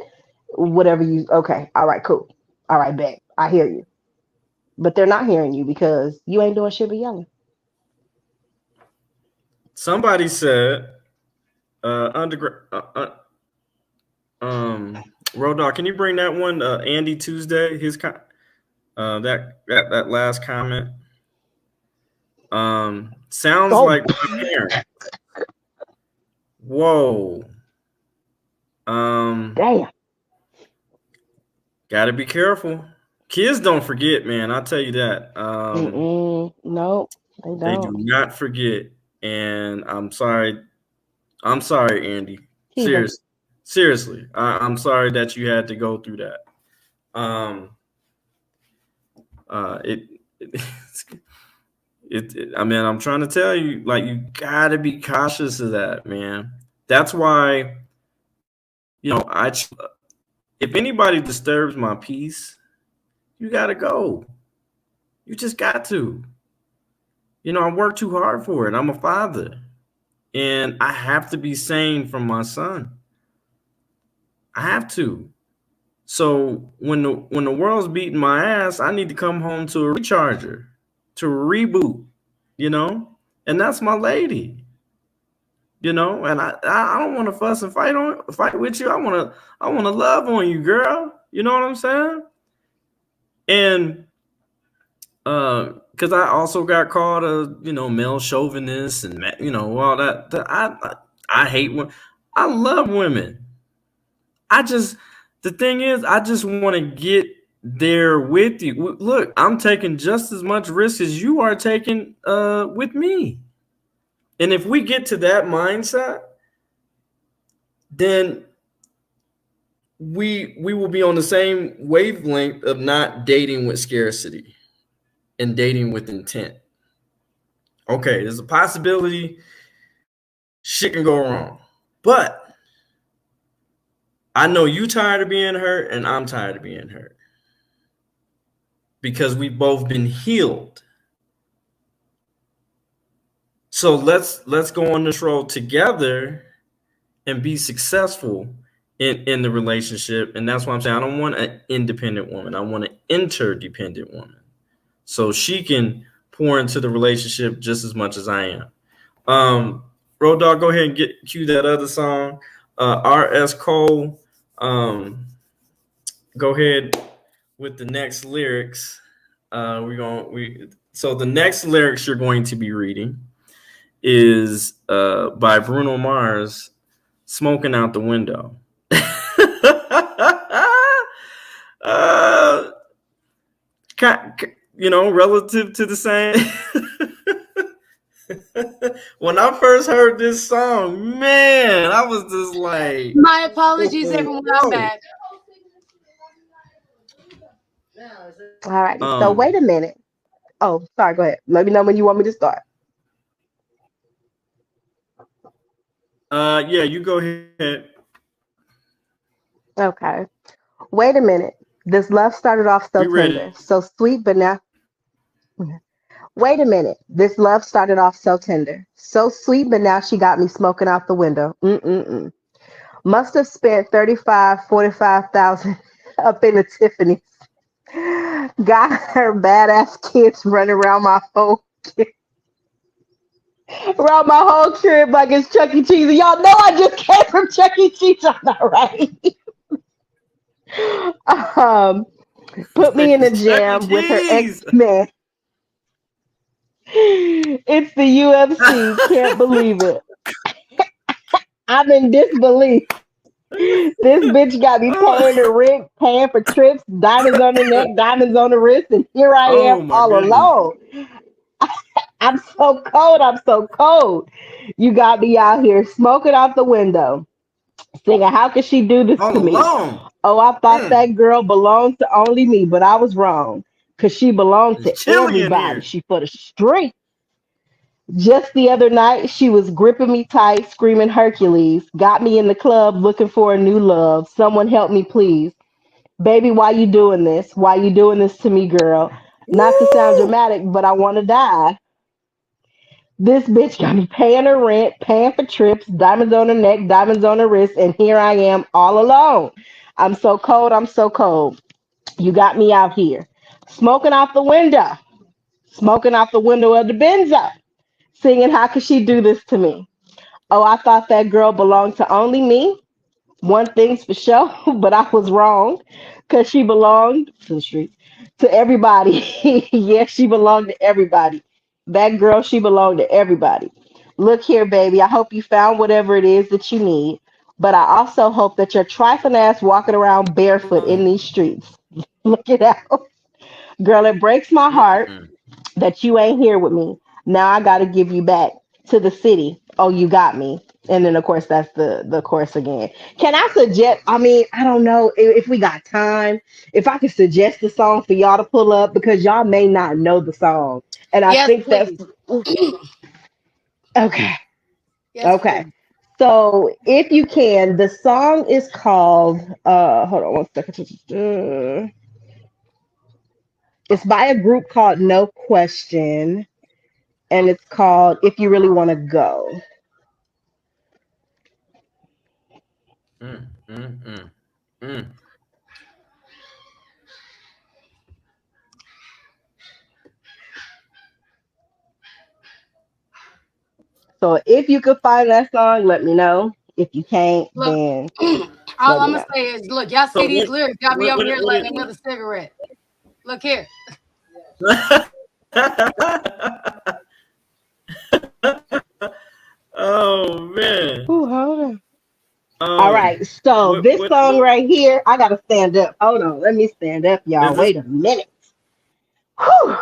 Whatever you, okay, all right, cool. All right, bet. I hear you. But they're not hearing you because you ain't doing shit but yelling. Somebody said, underground. Road Dog, can you bring that one? Andy Tuesday, that last comment. Sounds like my parents. Whoa. Damn. Gotta be careful. Kids don't forget, man. I'll tell you that. No, they do not forget. And I'm sorry. I'm sorry, Andy. Seriously. I'm sorry that you had to go through that. I mean, I'm trying to tell you, like, you gotta be cautious of that, man. That's why, if anybody disturbs my peace, you gotta go. You just got to. I work too hard for it. I'm a father, and I have to be sane from my son. I have to. So when the world's beating my ass, I need to come home to a recharger, to a reboot, and that's my lady, and I don't want to fuss and fight with you. I want to love on you, girl. You know what I'm saying? And because I also got called a male chauvinist and all that. I hate women. I love women. The thing is, I just want to get there with you. Look, I'm taking just as much risk as you are taking with me. And if we get to that mindset, then we will be on the same wavelength of not dating with scarcity and dating with intent. Okay, there's a possibility shit can go wrong. But I know you tired of being hurt and I'm tired of being hurt. Because we've both been healed. So let's go on this road together and be successful in the relationship. And that's why I'm saying I don't want an independent woman. I want an interdependent woman. So she can pour into the relationship just as much as I am. Road Dog, go ahead and cue that other song. R.S. Cole, go ahead with the next lyrics. So the next lyrics you're going to be reading is by Bruno Mars, "Smoking Out the Window." relative to the same. When I first heard this song, man, I was just like, My apologies, everyone. I'm back. All righty. So wait a minute. Oh, sorry. Go ahead. Let me know when you want me to start. Yeah, you go ahead. Okay. Wait a minute. This love started off so We ready. tender, so sweet, but now. Wait a minute. This love started off so tender, so sweet, but now she got me smoking out the window. Mm-mm-mm. Must have spent 45,000 up in the Tiffany's. Got her badass kids running around my whole around my whole crib like it's Chuck E. Cheese. And y'all know I just came from Chuck E. Cheese. I'm not right. Put me in a It's Chuck E. jam with her Cheese. X-Men. It's the UFC. Can't believe it. I'm in disbelief. This bitch got me paying the rent, paying for trips, diamonds on the neck, diamonds on the wrist, and here I am Oh my all goodness. alone. I'm so cold. I'm so cold. You got me out here smoking out the window, singing, how could she do this All to me? alone. Oh, I thought that girl belonged to only me, but I was wrong. Because she belonged It's to chilly in everybody. here. She for the street. Just the other night, she was gripping me tight, screaming Hercules. Got me in the club looking for a new love. Someone help me, please. Baby, why you doing this? Why you doing this to me, girl? Not to sound Woo! dramatic, but I want to die. This bitch got me paying her rent, paying for trips, diamonds on her neck, diamonds on her wrist, and here I am all alone. I'm so cold. I'm so cold. You got me out here. Smoking out the window. Smoking out the window of the Benzo. Singing, how could she do this to me? Oh, I thought that girl belonged to only me. One thing's for sure, but I was wrong because she belonged to the streets, to everybody. Yes, she belonged to everybody. That girl, she belonged to everybody. Look here, baby. I hope you found whatever it is that you need, but I also hope that your trifling ass walking around barefoot in these streets. Look it out. Girl, it breaks my heart Mm-mm. that you ain't here with me. Now I got to give you back to the city. Oh, you got me. And then of course that's the chorus again. Can I suggest? I mean, I don't know if we got time. If I could suggest the song for y'all to pull up because y'all may not know the song, and I Yes, think that's please. okay. Yes, Okay. please. So if you can, the song is called. Hold on one second. It's by a group called No Question, and it's called If You Really Want to Go. Mm, mm, mm, mm. So if you could find that song, let me know. If you can't, Look, then all let I'm me gonna know. say is, look, y'all So see these lyrics, got me over here what lighting another cigarette. Look here. Oh man. Ooh, hold on. All right, so this song What right here, I gotta stand up. Hold on, let me stand up, y'all. is this? Wait a minute. Whew.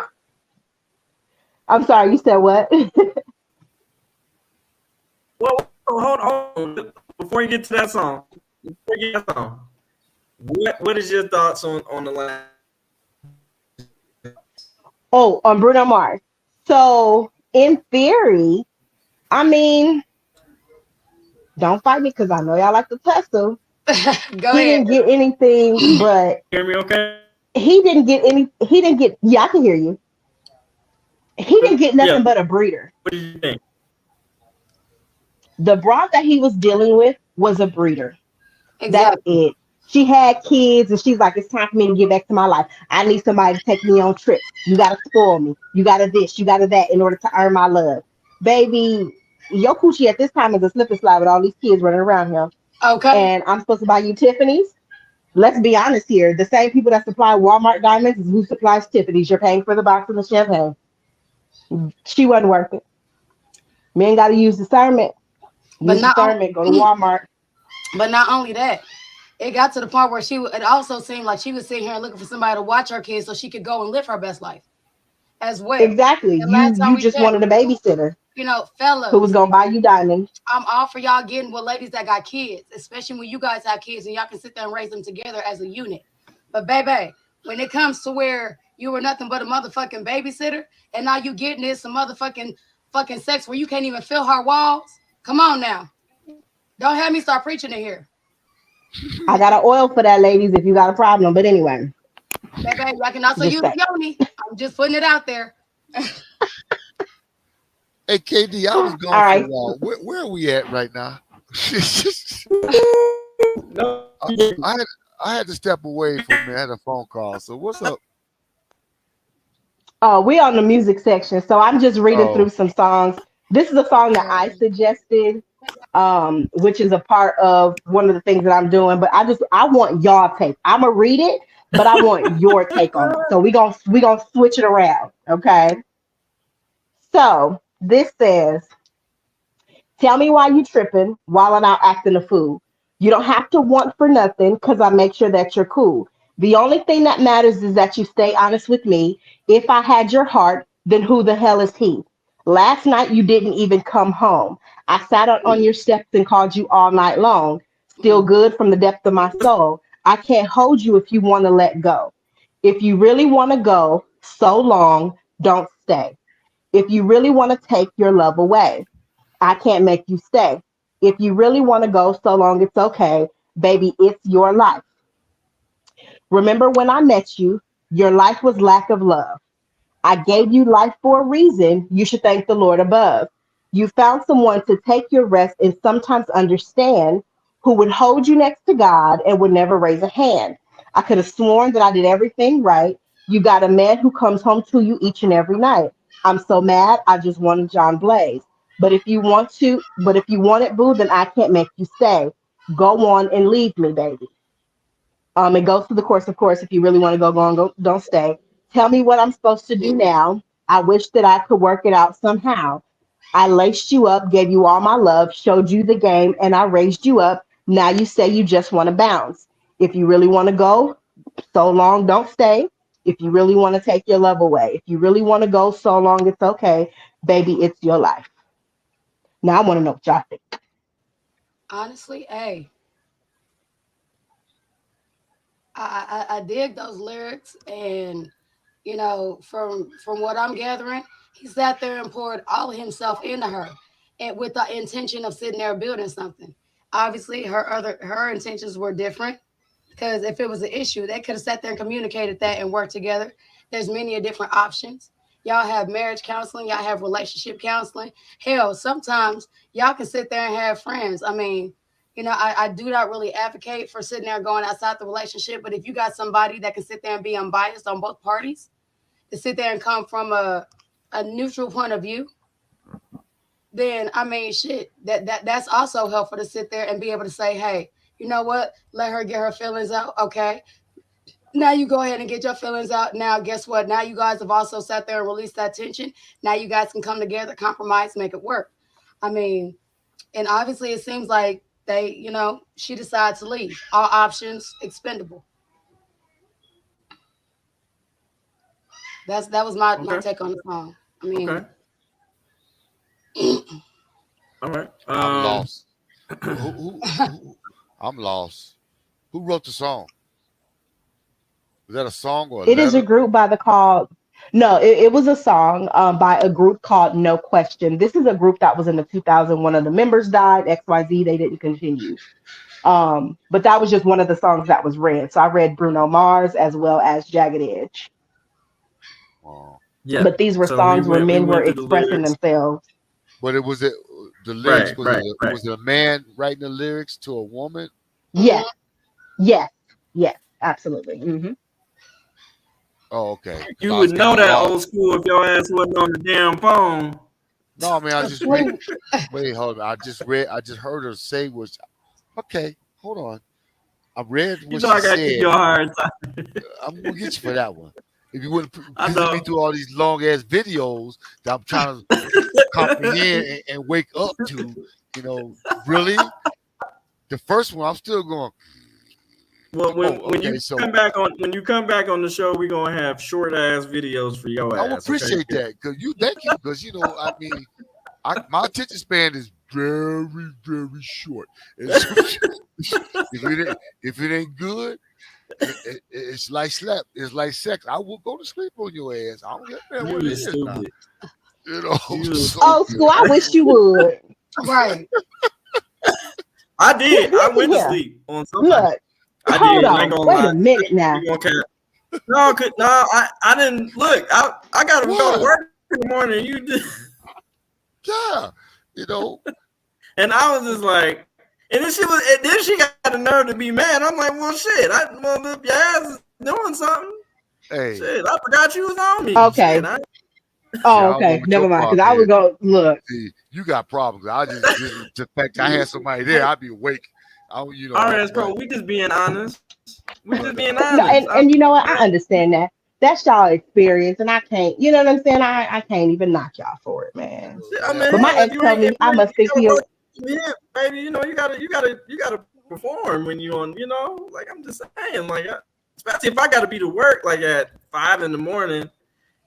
I'm sorry, you said what? Well, hold on. Before you get to that song, what is your thoughts on the last? Oh, on Bruno Mars. So in theory, I mean, don't fight me because I know y'all like to tussle. Go He ahead. didn't get anything, but Hear me okay? he didn't get any. He didn't get. Yeah, I can hear you. He didn't get Yeah. nothing but a breeder. What do you think? The broad that he was dealing with was a breeder. That's Exactly. it. She had kids and she's like, it's time for me to get back to my life. I need somebody to take me on trips. You gotta spoil me. You gotta this, you gotta that in order to earn my love. Baby, your coochie at this time is a slip and slide with all these kids running around here. Okay. And I'm supposed to buy you Tiffany's. Let's be honest here. The same people that supply Walmart diamonds is who supplies Tiffany's. You're paying for the box and the champagne. She wasn't worth it. Men gotta use discernment. But Use discernment. Go to Walmart. but not only that. it got to the point where it also seemed like she was sitting here looking for somebody to watch her kids so she could go and live her best life as well. Exactly. And last time You we just checked, wanted a babysitter who was fellas, gonna buy you diamonds. I'm all for y'all getting with ladies that got kids, especially when you guys have kids and y'all can sit there and raise them together as a unit. But baby, when it comes to where you were nothing but a motherfucking babysitter and now you getting this some motherfucking fucking sex where you can't even feel her walls. Come on now. Don't have me start preaching in here. I got an oil for that, ladies, if you got a problem. But anyway, Baby, y'all can also just use say. Yoni. I'm just putting it out there. Hey, KD, I was All gone for a right. while. Where are we at right now? I had I had to step away for a minute. I had a phone call. So what's up? We on the music section, so I'm just reading Oh, through some songs. This is a song that I suggested, which is a part of one of the things that I'm doing. But I want y'all take. I'm gonna read it, but I want your take on it. So we gonna switch it around, okay? So this says, tell me why you tripping while I'm out acting a fool. You don't have to want for nothing because I make sure that you're cool. The only thing that matters is that you stay honest with me. If I had your heart, then who the hell is he? Last night you didn't even come home. I sat on your steps and called you all night long. Still good from the depth of my soul. I can't hold you if you want to let go. If you really want to go so long, don't stay. If you really want to take your love away, I can't make you stay. If you really want to go so long, it's okay. Baby, it's your life. Remember when I met you, your life was lack of love. I gave you life for a reason. You should thank the Lord above. You found someone to take your rest and sometimes understand who would hold you next to God and would never raise a hand. I could have sworn that I did everything right. You got a man who comes home to you each and every night. I'm so mad. I just wanted John Blaze. But if you want it, boo, then I can't make you stay. Go on and leave me, baby. It goes through the course, of course. If you really want to go, go on, go, don't stay. Tell me what I'm supposed to do now. I wish that I could work it out somehow. I laced you up, gave you all my love, showed you the game, and I raised you up. Now you say you just want to bounce. If you really want to go, so long, don't stay. If you really want to take your love away, if you really want to go so long, it's okay. Baby, it's your life. Now I want to know what y'all think. Honestly, hey, I dig those lyrics, and from what I'm gathering, he sat there and poured all of himself into her, and with the intention of sitting there building something. Obviously, her intentions were different because if it was an issue, they could have sat there and communicated that and worked together. There's many a different options. Y'all have marriage counseling, y'all have relationship counseling. Hell, sometimes y'all can sit there and have friends. I mean, I do not really advocate for sitting there going outside the relationship, but if you got somebody that can sit there and be unbiased on both parties, to sit there and come from a neutral point of view, then I mean shit, that's also helpful to sit there and be able to say, hey, you know what? Let her get her feelings out. Okay. Now you go ahead and get your feelings out. Now, guess what? Now you guys have also sat there and released that tension. Now you guys can come together, compromise, make it work. I mean, and obviously it seems like she decided to leave. All options expendable. That was my Okay. take on the song. I mean, Okay. All right. I'm lost. I'm lost. Who wrote the song? Was that a song or a It is a letter? group by the called. No, it was a song by a group called No Question. This is a group that was in the 2001. Of the members died. XYZ. They didn't continue. But that was just one of the songs that was read. So I read Bruno Mars as well as Jagged Edge. Oh. Yeah. But these were So we songs where went we men were went through the expressing lyrics. themselves. But the lyrics Right. was Right. Right. was it a man writing the lyrics to a woman? Yes, yes, yes, absolutely. Oh, okay. Because You I was would kind know of that lost. old school if your ass wasn't on the damn phone. No, I mean I just read. asleep. Wait, hold on. I just read. I just heard her say was okay. Hold on. I read You what know she I gotta give said. you a hard time. I'm gonna get you for that one. If you wouldn't I pissing me know. through all these long ass videos that I'm trying to comprehend and wake up to, really, the first one I'm still going. Well, when okay, you so come back on the show, we're gonna have short ass videos for your I would ass. appreciate that because thank you because I mean, my attention span is very very short. And so, if it ain't good, it's like slap. It's like sex. I will go to sleep on your ass. I don't get that what it is now. So Old school. I wish you would. Right. I did. I went to Yeah. sleep on something. Look, I hold did. I on. ain't gonna Wait lie. a minute now. No, I didn't look. I gotta go to work in the morning. You did. Yeah, And I was just like, and then she got the nerve to be mad. I'm like, well, shit. If your ass is doing something. Hey, shit, I forgot you was on me. Okay. Shit, Okay. Never mind. Because I was going to look. See, you got problems. I just the fact I had somebody there, I'd be awake. All right, bro. We just being honest. We just being honest. No, and you know what? I understand that. That's y'all experience, and I can't. You know what I'm saying? I can't even knock y'all for it, man. I mean, But my ex told me I must think he. Yeah, baby. You gotta perform when you on. Like I'm just saying, like especially if I gotta be to work like at 5 a.m.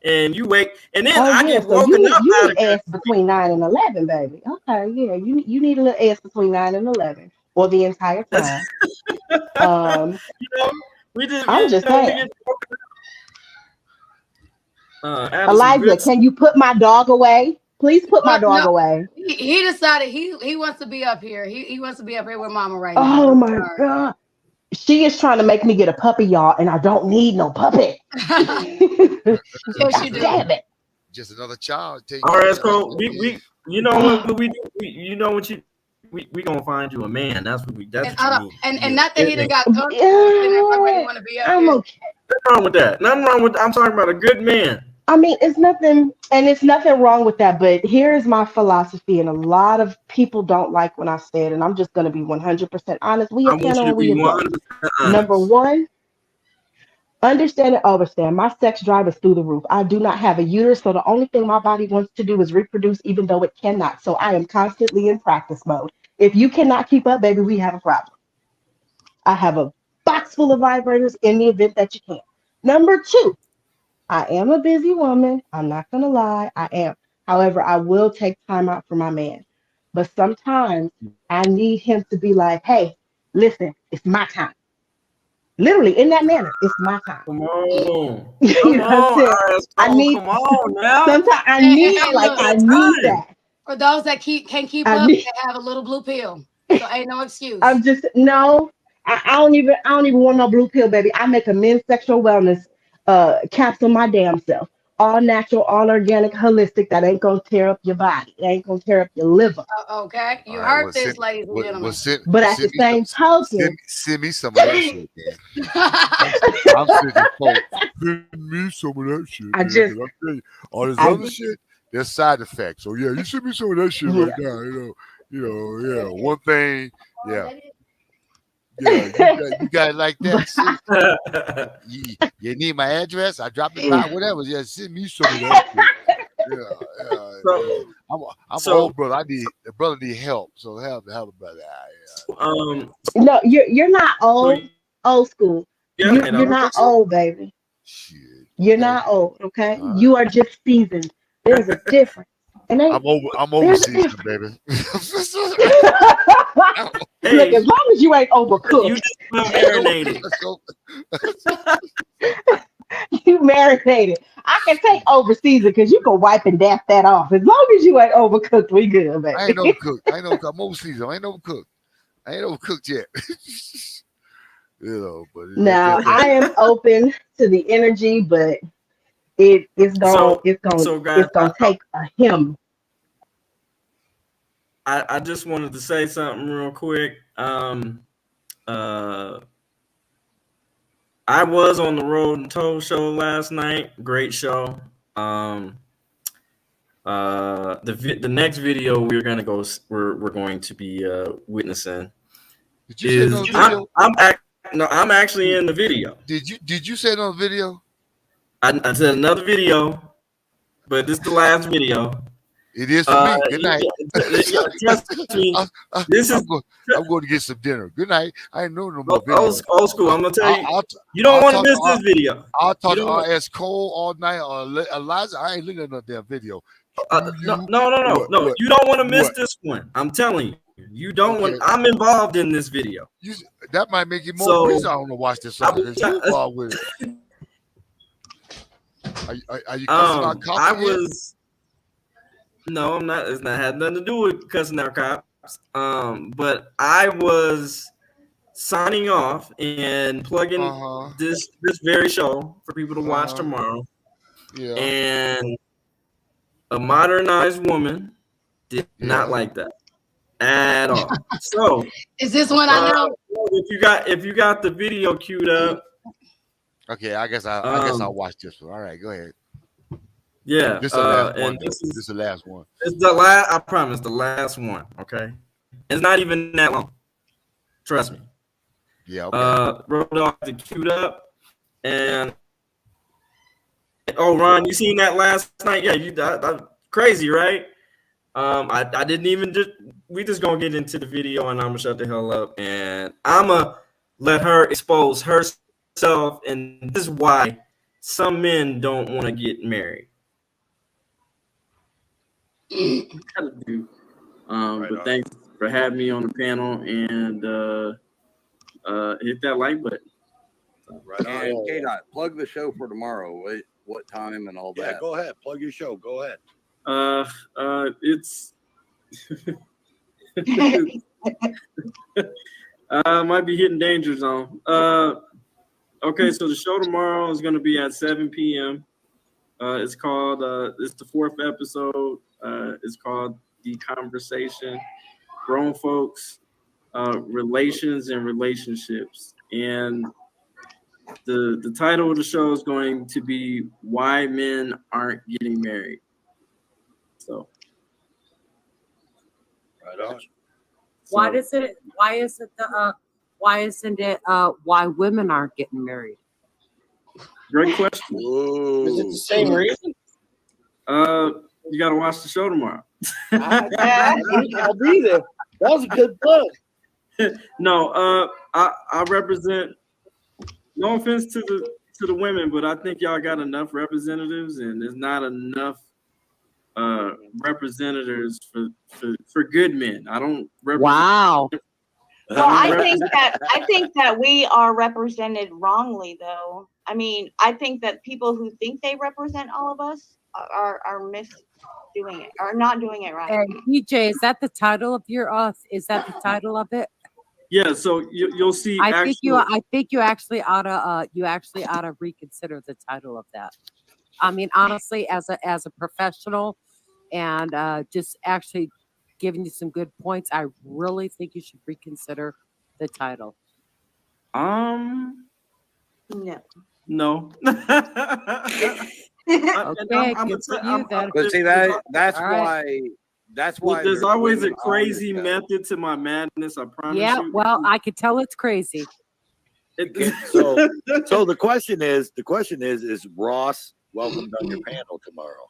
and you wake, and then I get so woken up. You need ass between 9 and 11, baby. Okay, yeah, you need a little ass between 9 and 11, or the entire time. We just. I'm just saying. Elijah, Elijah, can you put my dog away? Please put my dog away. He decided he wants to be up here. He wants to be up here with Mama right now. Oh my God. She is trying to make me get a puppy, y'all, and I don't need no puppy. Yes, you do. Damn it. Just another child. All right, so we what we do. We gonna find you a man. That's what we. That's what you mean. And not that he done got comfortable. He want to be up I'm here. okay. Nothing wrong with that. Nothing wrong with. I'm talking about a good man. I mean, it's nothing wrong with that, but here is my philosophy, and a lot of people don't like when I say it, and I'm just going to be 100% honest. We a panel and we adults. Number one, understand and overstand. My sex drive is through the roof. I do not have a uterus, so the only thing my body wants to do is reproduce, even though it cannot. So I am constantly in practice mode. If you cannot keep up, baby, we have a problem. I have a box full of vibrators in the event that you can't. Number two, I am a busy woman. I'm not going to lie. I am. However, I will take time out for my man. But sometimes I need him to be like, hey, listen, it's my time. Literally in that manner, it's my time. Come on. You know what I'm saying? I need, come on now. Sometimes I need, I need that. For those that can't keep up, they have a little blue pill. So ain't no excuse. I'm just, no, I don't even want no blue pill, baby. I make a men's sexual wellness capsule my damn self. All natural, all organic, holistic. That ain't gonna tear up your body. It ain't gonna tear up your liver. Okay, you heard this, ladies and gentlemen. But at the same token, send me some of that shit, man. I'm sitting folks. Send me some of that shit. I man, just, 'cause I tell you, all this other shit, there's side effects. So yeah, you send me some of that shit right now. Yeah. One thing, yeah. Yeah, you got it like that. You need my address? I dropped it by whatever. Yeah, send me some of that shit. I'm old brother. The brother need help. So help the brother out. no, you're not old school. Yeah, you're not old, baby. Shit. You're not old, okay? You are just seasoned. There's a difference. And I'm over seasoned, baby. Look, as long as you ain't overcooked. You just marinated. You marinated. I can take overseas because you can wipe and dap that off. As long as you ain't overcooked, we good, baby. I ain't overcooked. I'm overseas. I ain't overcooked. I ain't overcooked yet. But now I am open to the energy, but it's gonna take a him. I just wanted to say something real quick. I was on the Road and Toe show last night. Great show. The next video we're going to be witnessing. Did you say it on video? I'm actually in the video. Did you say it on video? I said another video, but this is the last video. It is for me. Good night. Trust me. I'm going to get some dinner. Good night. I ain't know no more videos. Old school. I'm gonna tell you. You don't want to miss this video. I'll talk to R.S. Cole all night or Eliza. I ain't looking at no damn video. No. You don't want to miss this one. I'm telling you. You don't want. I'm involved in this video. That might make you more reason I want to watch this song because you're involved with it. Are you cussing out cops? No, I'm not. It's not had nothing to do with cussing out cops. But I was signing off and plugging this very show for people to watch tomorrow. Yeah. And a modernized woman did not like that at all. So is this one I know? If you got the video queued up. Okay, I guess I'll watch this one. All right, go ahead. Yeah, this is the last one. This is the last one. It's the last. I promise, the last one. Okay, it's not even that long. Trust me. Yeah. Okay. Road Dogg is queued up, and Ron, you seen that last night? Yeah, crazy, right? I didn't even we just gonna get into the video, and I'm gonna shut the hell up, and I'm gonna let her expose herself, and this is why some men don't want to get married. But thanks for having me on the panel, and hit that like button. Right on. And Kdot, plug the show for tomorrow. What time and all that? Yeah, go ahead. Plug your show. Go ahead. It's might be hitting danger zone. Okay, so the show tomorrow is going to be at 7 p.m. It's called it's the 4th episode. It's called The Conversation, Grown Folks, Relations and Relationships. And the title of the show is going to be Why Men Aren't Getting Married. So right on. Why isn't it why women aren't getting married? Great question. Is it the same reason? You got to watch the show tomorrow. I'll be there. That was a good plug. No, I represent. No offense to the women, but I think y'all got enough representatives, and there's not enough representatives for good men. I don't represent. Wow. Well, I think that we are represented wrongly, though. I mean, I think that people who think they represent all of us are doing it, are not doing it right. And DJ, is that the title of your is that the title of it? Yeah, so you'll see. I think you actually ought to reconsider the title of that. I mean, honestly, as a professional, and just actually giving you some good points, I really think you should reconsider the title. No. Okay, but see that's why there's always a crazy method to my madness. I promise. Yeah, you. well, I could tell it's crazy. So the question is, Ross welcomed on your panel tomorrow?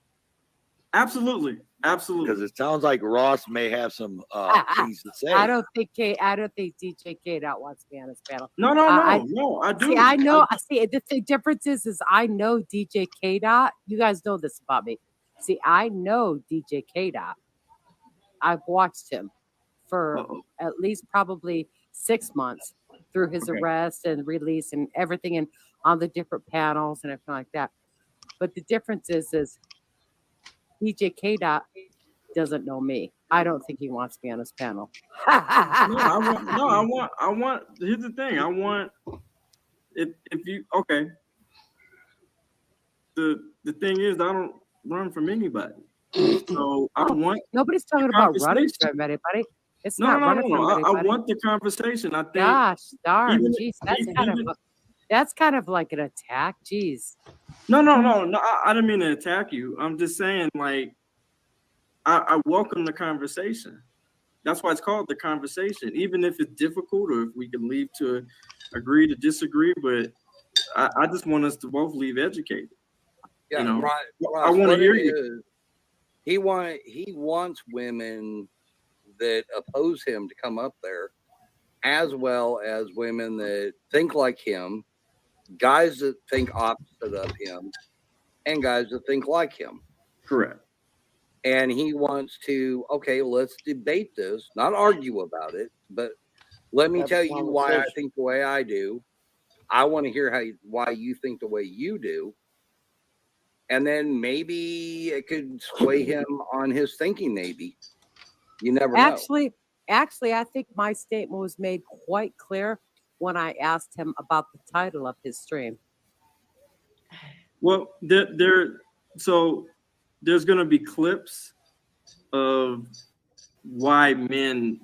Absolutely. Because it sounds like Ross may have some things to say. I don't think DJ Kdot wants to be on his panel. No, I do. See, I know. See, the difference is I know DJ Kdot. You guys know this about me. See, I know DJ Kdot. I've watched him for at least probably 6 months through his arrest and release and everything, and on the different panels and everything like that. But the difference is DJ Kdot doesn't know me. I don't think he wants me on his panel. I want. Here's the thing. I want. If you okay. The thing is, I don't run from anybody. So I want. Nobody's talking about running from anybody. It's not running from anybody. I want the conversation. I think. Gosh darn, jeez, that's kind of like an attack. Jeez. No. I didn't mean to attack you. I'm just saying, like, I welcome the conversation. That's why it's called the conversation. Even if it's difficult, or if we can leave to agree to disagree, but I just want us to both leave educated. Yeah, you know? Ross, I want to hear you. He wants women that oppose him to come up there, as well as women that think like him, guys that think opposite of him, and guys that think like him. Correct. And he wants to, okay, let's debate this, not argue about it, but let me tell you why I think the way I do. I want to hear why you think the way you do. And then maybe it could sway him on his thinking, maybe. You never know. Actually, I think my statement was made quite clear when I asked him about the title of his stream. Well, so there's going to be clips of why men.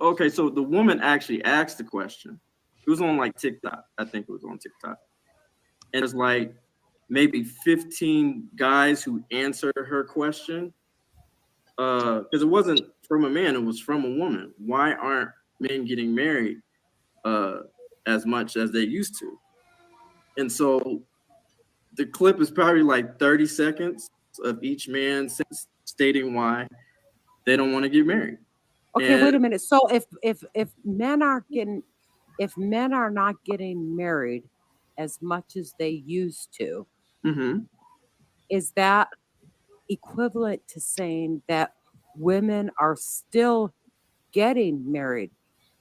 Okay, so the woman actually asked the question. It was on like TikTok. I think it was on TikTok. And there's like maybe 15 guys who answered her question. Because it wasn't from a man, it was from a woman. Why aren't men getting married as much as they used to? And so the clip is probably like 30 seconds of each man stating why they don't want to get married. Okay, wait a minute. So if men are not getting married as much as they used to, is that equivalent to saying that women are still getting married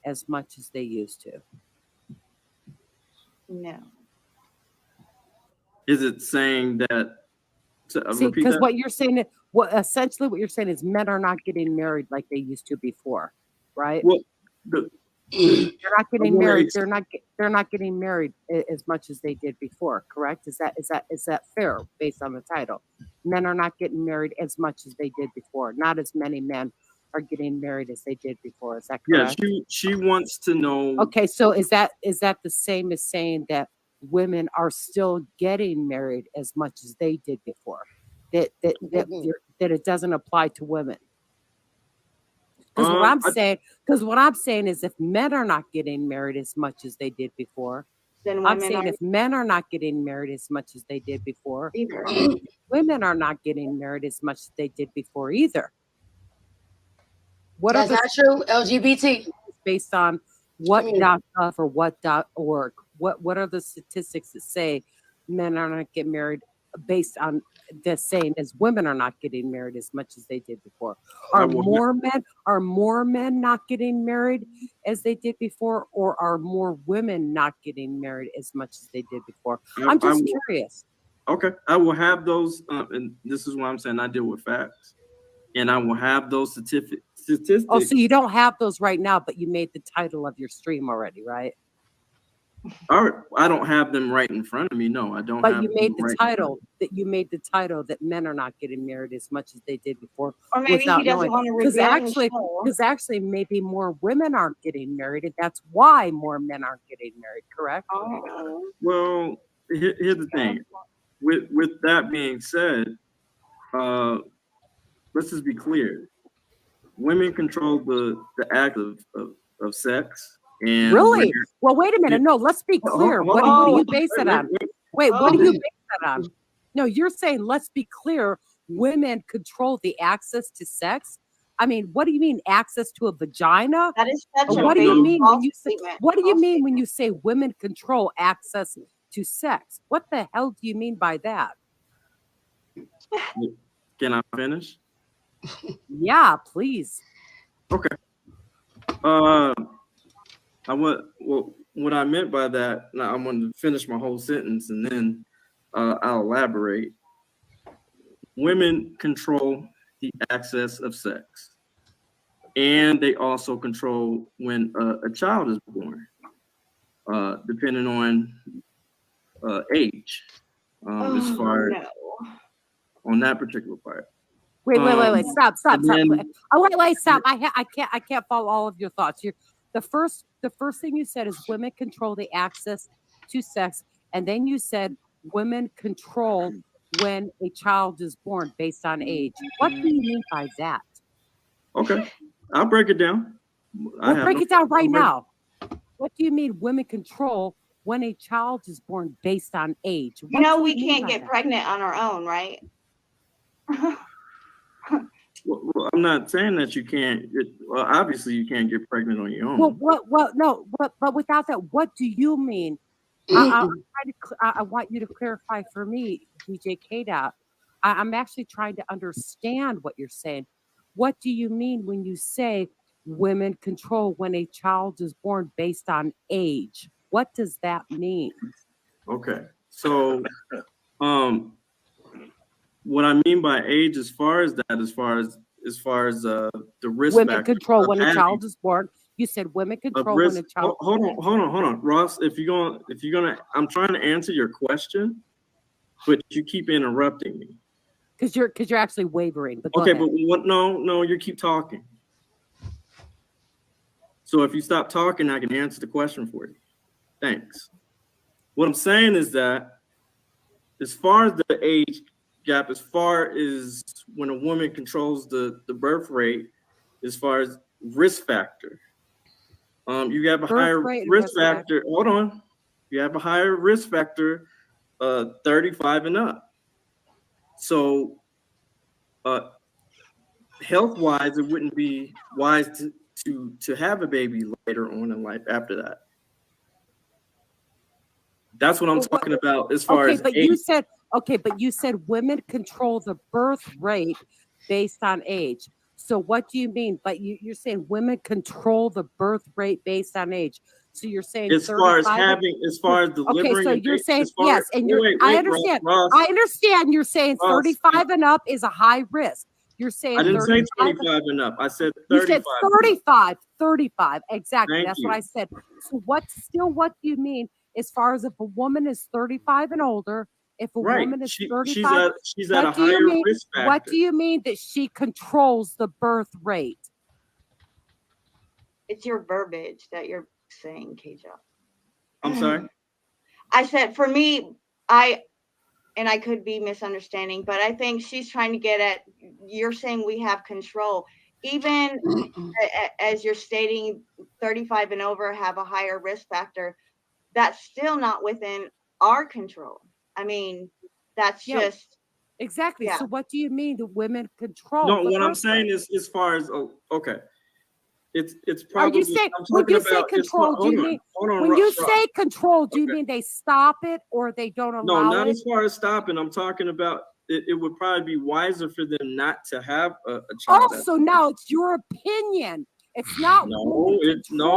as much as they used to? No. Is it saying that? See, because what you're saying, essentially what you're saying is men are not getting married like they used to before, right? Well, they're not getting married. They're not getting married as much as they did before. Correct? Is that fair based on the title? Men are not getting married as much as they did before. Not as many men are getting married as they did before. Is that correct? Yeah, she wants to know. Okay, so is that the same as saying that women are still getting married as much as they did before? That it doesn't apply to women? Because what I'm saying is, if men are not getting married as much as they did before, then I'm saying if men are not getting married as much as they did before, women are not getting married as much as they did before either. That's not true. LGBT. Based on what .gov or what .org? What are the statistics that say men are not getting married based on the same as women are not getting married as much as they did before? Are more men not getting married as they did before, or are more women not getting married as much as they did before? I'm just curious. Okay, I will have those, and this is what I'm saying. I deal with facts, and I will have those statistics. Oh, so you don't have those right now, but you made the title of your stream already, right? I don't have them right in front of me. No, I don't. But you made the title that men are not getting married as much as they did before. Or maybe he doesn't want to reveal because actually maybe more women aren't getting married, and that's why more men aren't getting married. Correct? Well, here's the thing. With that being said, let's just be clear. Women control the act of sex. And really? Well, wait a minute. No, let's be clear. What do you base it on? Wait, what do you base that on? No, you're saying, let's be clear, women control the access to sex? I mean, what do you mean access to a vagina? That is such what do you mean when you say when you say women control access to sex? What the hell do you mean by that? Can I finish? Yeah, please. Okay. What I meant by that, now I'm going to finish my whole sentence and then I'll elaborate. Women control the access of sex, and they also control when a child is born, depending on age, as far on that particular part. Wait, stop. Wait, stop. I can't follow all of your thoughts. The first thing you said is women control the access to sex, and then you said women control when a child is born based on age. What do you mean by that? Okay, I'll break it down. We'll break it down right now. What do you mean women control when a child is born based on age? You know we can't get pregnant on our own, right? Well, I'm not saying that you can't. Well, obviously you can't get pregnant on your own. No, but without that, what do you mean? I want you to clarify for me, DJ Kdot. I'm actually trying to understand what you're saying. What do you mean when you say women control when a child is born based on age? What does that mean? Okay, so what I mean by age, as far as the risk Women factor control of when a having child is born. You said women a control when risk. a child. Hold on, Ross. If you're gonna, I'm trying to answer your question, but you keep interrupting me. Because you're actually wavering. But go Okay, ahead. but what? No, you keep talking. So if you stop talking, I can answer the question for you. Thanks. What I'm saying is that as far as the age gap, as far as when a woman controls the birth rate, as far as risk factor, you have a higher risk factor. Hold on. You have a higher risk factor, 35 and up. So health-wise, it wouldn't be wise to have a baby later on in life after that. That's what I'm talking about as far as but age. you said women control the birth rate based on age. So what do you mean? But you're saying women control the birth rate based on age. So you're saying as far as delivering. Okay, so you're saying yes, and I understand. Ross, I understand. You're saying Ross, 35 and up is a high risk. You're saying I didn't say 35 25 and up. I said 35. You said 35. 35. Exactly. Thank That's you. what I said. So what do you mean as far as if a woman is 35 and older? If a woman is 35, she's at a higher risk factor. What do you mean that she controls the birth rate? It's your verbiage that you're saying, Kdot. I'm sorry? I said, for me, I could be misunderstanding, but I think she's trying to get at, you're saying we have control. Even as you're stating 35 and over have a higher risk factor, that's still not within our control. I mean, that's just. Exactly. Yeah. So what do you mean that women control? No, what I'm saying is as far as, okay. It's probably. Are you saying when you say control? Do you mean when you say control? Do you mean they stop it or they don't allow it? No, not as far as stopping. I'm talking about it would probably be wiser for them not to have a child. Oh, so now it's your opinion. It's not. No,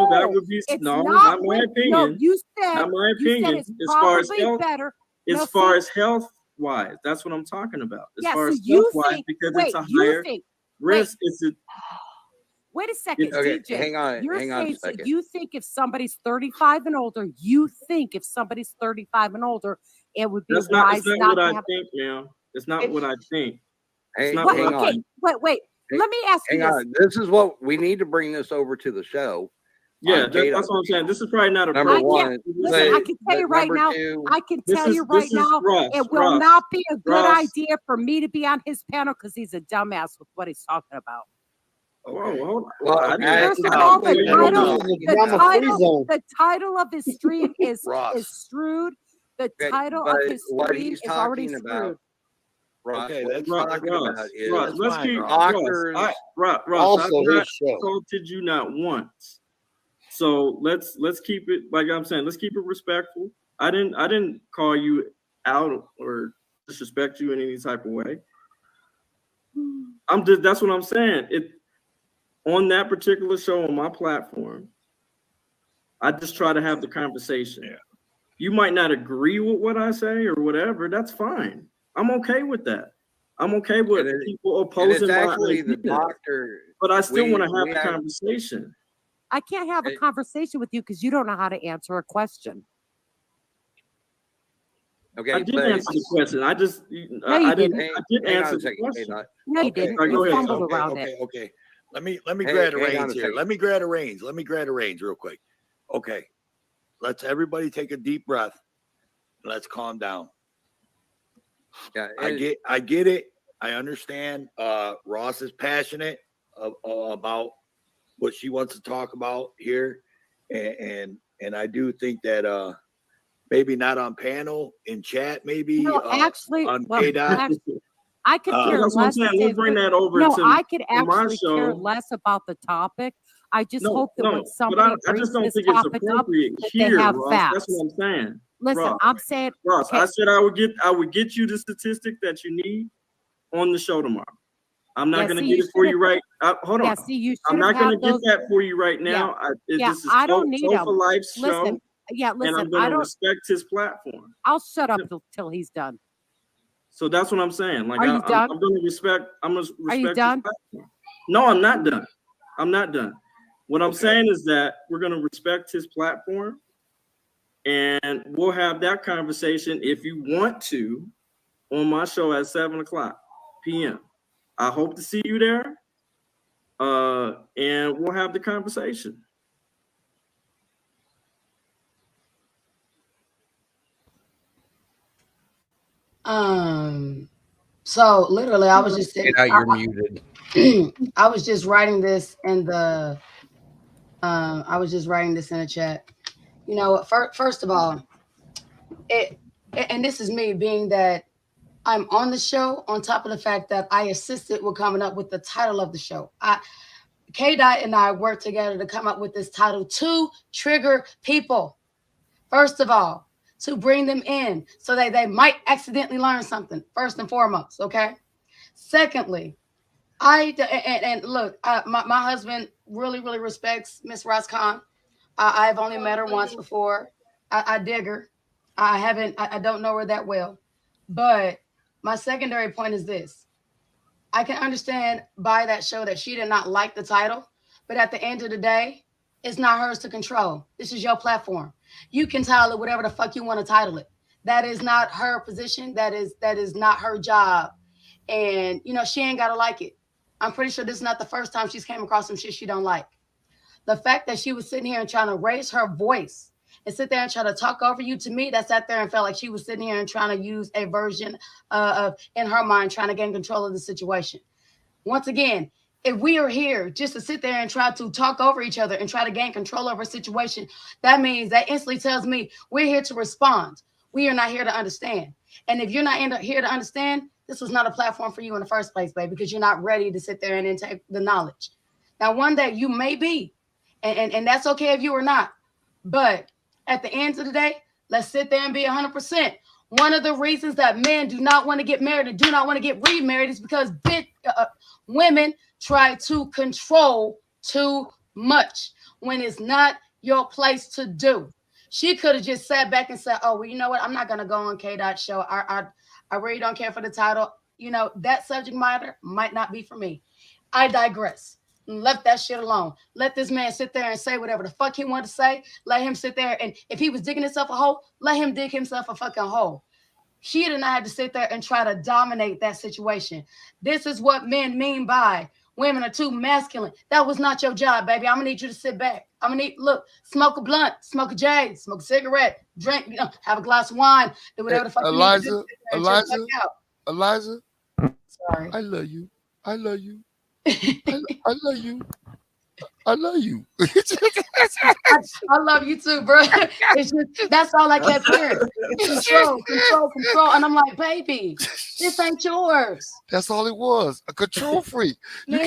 that would be not my opinion. No, you said not my opinion. You said it's probably better. As far as health wise, that's what I'm talking about. As far as health wise, because it's a higher risk. Wait a second, Okay, DJ. hang on a second. You think if somebody's 35 and older, it would be wise not to have. Think, ma'am. It's not what I think. Hang on. Wait. Let me ask you this. This is what we need to bring this over to the show. Yeah, that's what I'm saying. This is probably not a number one. Listen, I can tell you right now. It will not be a good idea for me to be on his panel because he's a dumbass with what he's talking about. The title of his stream is screwed. The title of his stream is already screwed. Okay, let's talk about is let's keep doctors. Ross, I've insulted you not once. So let's keep it, like I'm saying, let's keep it respectful. I didn't call you out or disrespect you in any type of way. That's what I'm saying. On that particular show on my platform, I just try to have the conversation. Yeah. You might not agree with what I say or whatever. That's fine. I'm okay with that. I'm okay with people opposing my idea. But I still want to have a conversation. I can't have a conversation with you because you don't know how to answer a question. Okay, I did answer the question. I did answer the question. No, you didn't. You fumbled around it. Okay. Let me grab a reins here. Let me grab a reins real quick. Okay. Let's everybody take a deep breath. Let's calm down. Yeah, I get it. I understand. Ross is passionate about what she wants to talk about here, and I do think that maybe not on panel, in chat, maybe no, actually, on well, Kdot. I could care That's what I'm less. saying. if We'll they bring put- that over No, to I could my actually care show. less about the topic. I just No, hope that when no, but somebody I brings just don't this think it's topic up, appropriate that they here, have Ross. facts. That's what I'm saying. Listen, Ross, I'm saying, Ross, okay, I said I would get you the statistic that you need on the show tomorrow. I'm not yeah, going to see, get you it for should you have, right. Hold yeah, on. see, you I'm should have not going to had get those. that for you right Yeah, now. yeah, This is I don't need Sofa them. Life's Listen, show, yeah, and listen, I'm going I to don't. respect his platform. I'll shut up till he's done. So that's what I'm saying. Like Are you done? I'm going to respect. I'm going to respect Are you his done? platform. No, I'm not done. I'm not done. What I'm saying is that we're going to respect his platform, and we'll have that conversation if you want to on my show at 7:00 p.m. I hope to see you there, and we'll have the conversation. So literally, I was just Get out, you're muted. I was just writing this in the. I was just writing this in a chat. You know, first of all, and this is me being that I'm on the show. On top of the fact that I assisted with coming up with the title of the show, Kdot and I worked together to come up with this title to trigger people. First of all, to bring them in so that they might accidentally learn something. First and foremost, okay. Secondly, and look, my husband really respects Miss Roscon. I've only met her once before. I dig her. I haven't. I don't know her that well. But my secondary point is this: I can understand by that show that she did not like the title, but at the end of the day, it's not hers to control. This is your platform. You can title it whatever the fuck you want to title it. That is not her position. That is not her job. And you know, she ain't gotta like it. I'm pretty sure this is not the first time she's came across some shit she don't like. The fact that she was sitting here and trying to raise her voice and sit there and try to talk over you, to me, that sat there and felt like she was sitting here and trying to use a version of, in her mind, trying to gain control of the situation. Once again, if we are here just to sit there and try to talk over each other and try to gain control over a situation, that means that instantly tells me we're here to respond. We are not here to understand. And if you're not here to understand, this was not a platform for you in the first place, baby, because you're not ready to sit there and intake the knowledge. Now, one day you may be, and that's okay if you are not. But at the end of the day, let's sit there and be 100%. One of the reasons that men do not want to get married and do not want to get remarried is because women try to control too much when it's not your place to do. She could have just sat back and said, "Oh, well, you know what? I'm not gonna go on Kdot show. I really don't care for the title. You know, that subject matter might not be for me. I digress." Left that shit alone. Let this man sit there and say whatever the fuck he wanted to say. Let him sit there, and if he was digging himself a hole, let him dig himself a fucking hole. She did not have to sit there and try to dominate that situation. This is what men mean by women are too masculine. That was not your job, baby. I'm gonna need you to sit back. I'm gonna need smoke a blunt, smoke a J, smoke a cigarette, drink, have a glass of wine, do whatever the fuck you need to do. Eliza, sorry. I love you. I love you. I love you. I love you. I love you too, bro. It's just, that's all I kept hearing. Control. And I'm like, baby, this ain't yours. That's all it was. A control freak. You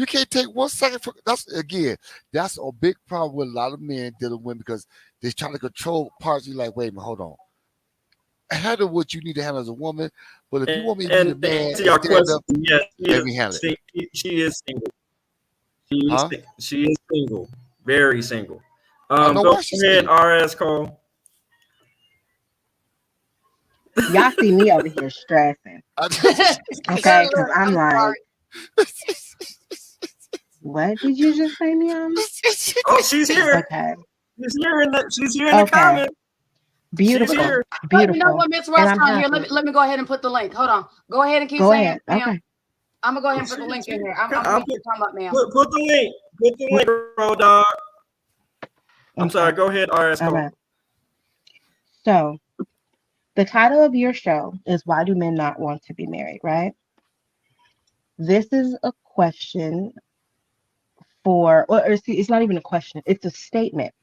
can't take 1 second for that's a big problem with a lot of men dealing with because they're trying to control parts. You're like, wait a minute, hold on. Handle what you need to handle as a woman, but if you want me to be the man, stand up, let me handle it. She is single. She is single, very single. Go ahead, RS Cole. Y'all see me over here stressing, okay? Because I'm like, what did you just say, Mia? Oh, she's here. Okay, she's here in the comment. Beautiful. You know what, Miss Roscon here? Let me go ahead and put the link. Hold on. Go ahead and keep saying it. Okay. I'm gonna go ahead and put the link in here. I'm gonna keep talking about now. Put the link. Put the link, bro, dog. I'm sorry. Go ahead, RS. Right. So, the title of your show is "Why Do Men Not Want to Be Married?" Right? This is a question or it's not even a question. It's a statement.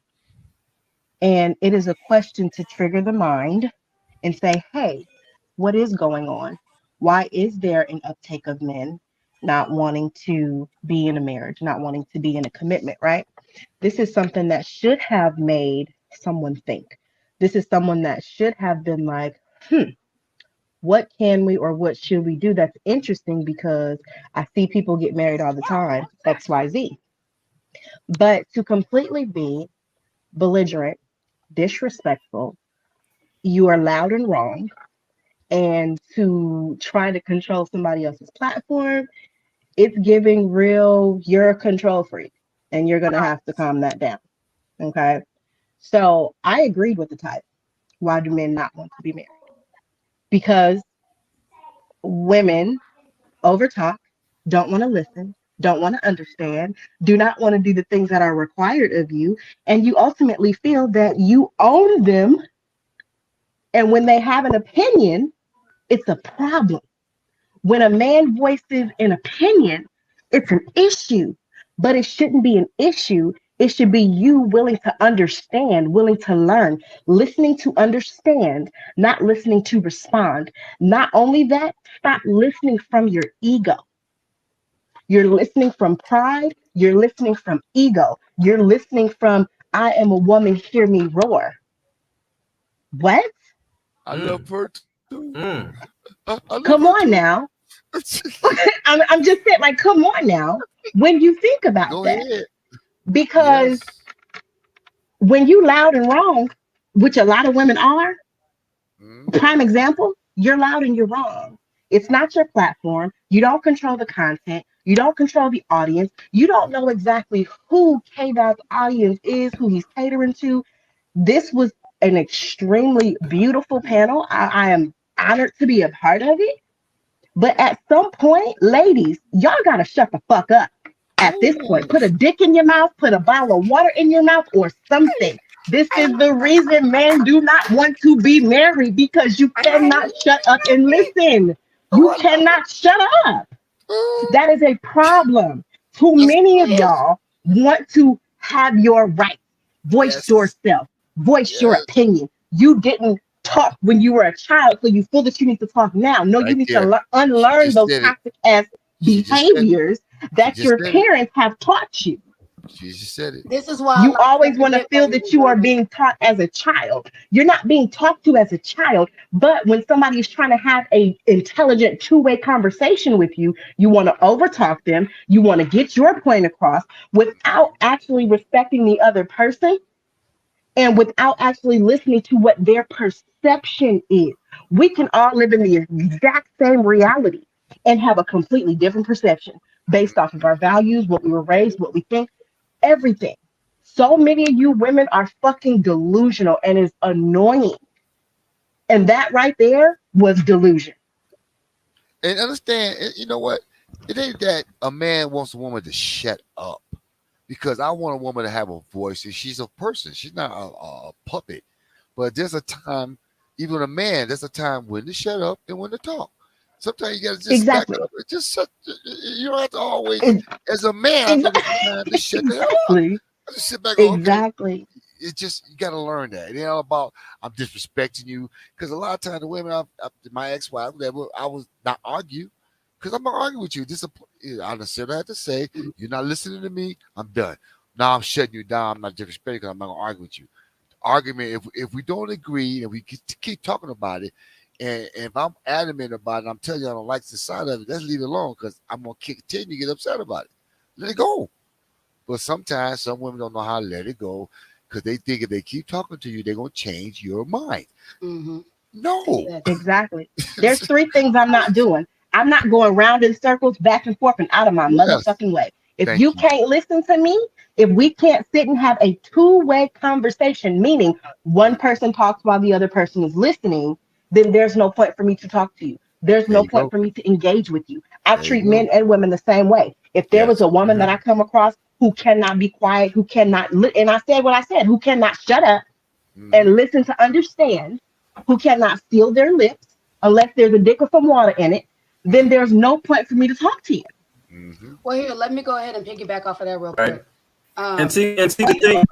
And it is a question to trigger the mind and say, hey, what is going on? Why is there an uptake of men not wanting to be in a marriage, not wanting to be in a commitment, right? This is something that should have made someone think. This is someone that should have been like, what can we or what should we do that's interesting because I see people get married all the time, XYZ. But to completely be belligerent, disrespectful, you are loud and wrong, and to try to control somebody else's platform, it's giving real, you're a control freak and you're going to have to calm that down. Okay. So I agreed with the title. Why do men not want to be married? Because women overtalk, don't want to listen, don't want to understand, do not want to do the things that are required of you. And you ultimately feel that you own them. And when they have an opinion, it's a problem. When a man voices an opinion, it's an issue, but it shouldn't be an issue. It should be you willing to understand, willing to learn, listening to understand, not listening to respond. Not only that, stop listening from your ego. You're listening from pride. You're listening from ego. You're listening from, I am a woman, hear me roar. What? I love her too. I love Come her on too. now. I'm just saying, like, come on now. When you think about Go that, ahead. because Yes. when you loud and wrong, which a lot of women are, prime example, you're loud and you're wrong. It's not your platform. You don't control the content. You don't control the audience. You don't know exactly who Kdot's audience is, who he's catering to. This was an extremely beautiful panel. I am honored to be a part of it. But at some point, ladies, y'all got to shut the fuck up. At this point, put a dick in your mouth, put a bottle of water in your mouth, or something. This is the reason men do not want to be married because you cannot shut up and listen. You cannot shut up. That is a problem. Too many of y'all want to have your rights, voice Yes. yourself, voice your Yes. opinion. You didn't talk when you were a child, so you feel that you need to talk now. No, you Right need to there. She unlearn just those said it. toxic ass She just said it. behaviors She that just your said it. parents have taught you. She just said it. This is why I You like to always want to commit feel women that you are being taught as a child. You're not being talked to as a child, but when somebody is trying to have a intelligent two-way conversation with you, you want to overtalk them. You want to get your point across without actually respecting the other person and without actually listening to what their perception is. We can all live in the exact same reality and have a completely different perception based off of our values, what we were raised, what we think, everything. So many of you women are fucking delusional and is annoying. And that right there was delusion. And understand, you know what? It ain't that a man wants a woman to shut up. Because I want a woman to have a voice, and she's a person. She's not a puppet. But there's a time, even a man, there's a time when to shut up and when to talk. Sometimes you got to just back Exactly. up and just shut. You don't have to always, Ex- as a man, I think it's time to shut the hell up. Exactly. I just sit back and go, okay. Exactly. It's just, you got to learn that. It ain't all about, I'm disrespecting you. Because a lot of times the women, my ex-wife, whatever, I was not argue. Because I'm not arguing with you. I necessarily have to say, you're not listening to me, I'm done. Now I'm shutting you down. I'm not disrespecting because I'm not going to argue with you. Argument, if we don't agree and we keep talking about it, and if I'm adamant about it, I'm telling you I don't like the side of it, let's leave it alone because I'm going to continue to get upset about it. Let it go. But sometimes some women don't know how to let it go because they think if they keep talking to you, they're going to change your mind. Mm-hmm. No. Exactly. There's three things I'm not doing. I'm not going round in circles, back and forth, and out of my Yes. motherfucking way. If Thank you you. can't listen to me, if we can't sit and have a two-way conversation, meaning one person talks while the other person is listening, then there's no point for me to talk to you. There's There no you point go. for me to engage with you. I There you treat go. men and women the same way. If there was Yes. a woman that I come across who cannot be quiet, who cannot, and I said what I said, who cannot shut up and listen to understand, who cannot seal their lips unless there's a dick or some water in it, then there's no point for me to talk to you. Well, here, let me go ahead and piggyback off of that real Right. quick. And see the thing.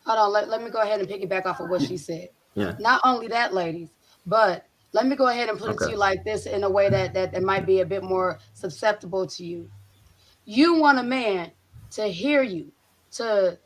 Hold on, let me go ahead and piggyback off of what she said. Yeah. Not only that, ladies, but let me go ahead and put it to Okay. you like this in a way that might be a bit more susceptible to you. You want a man to hear you, to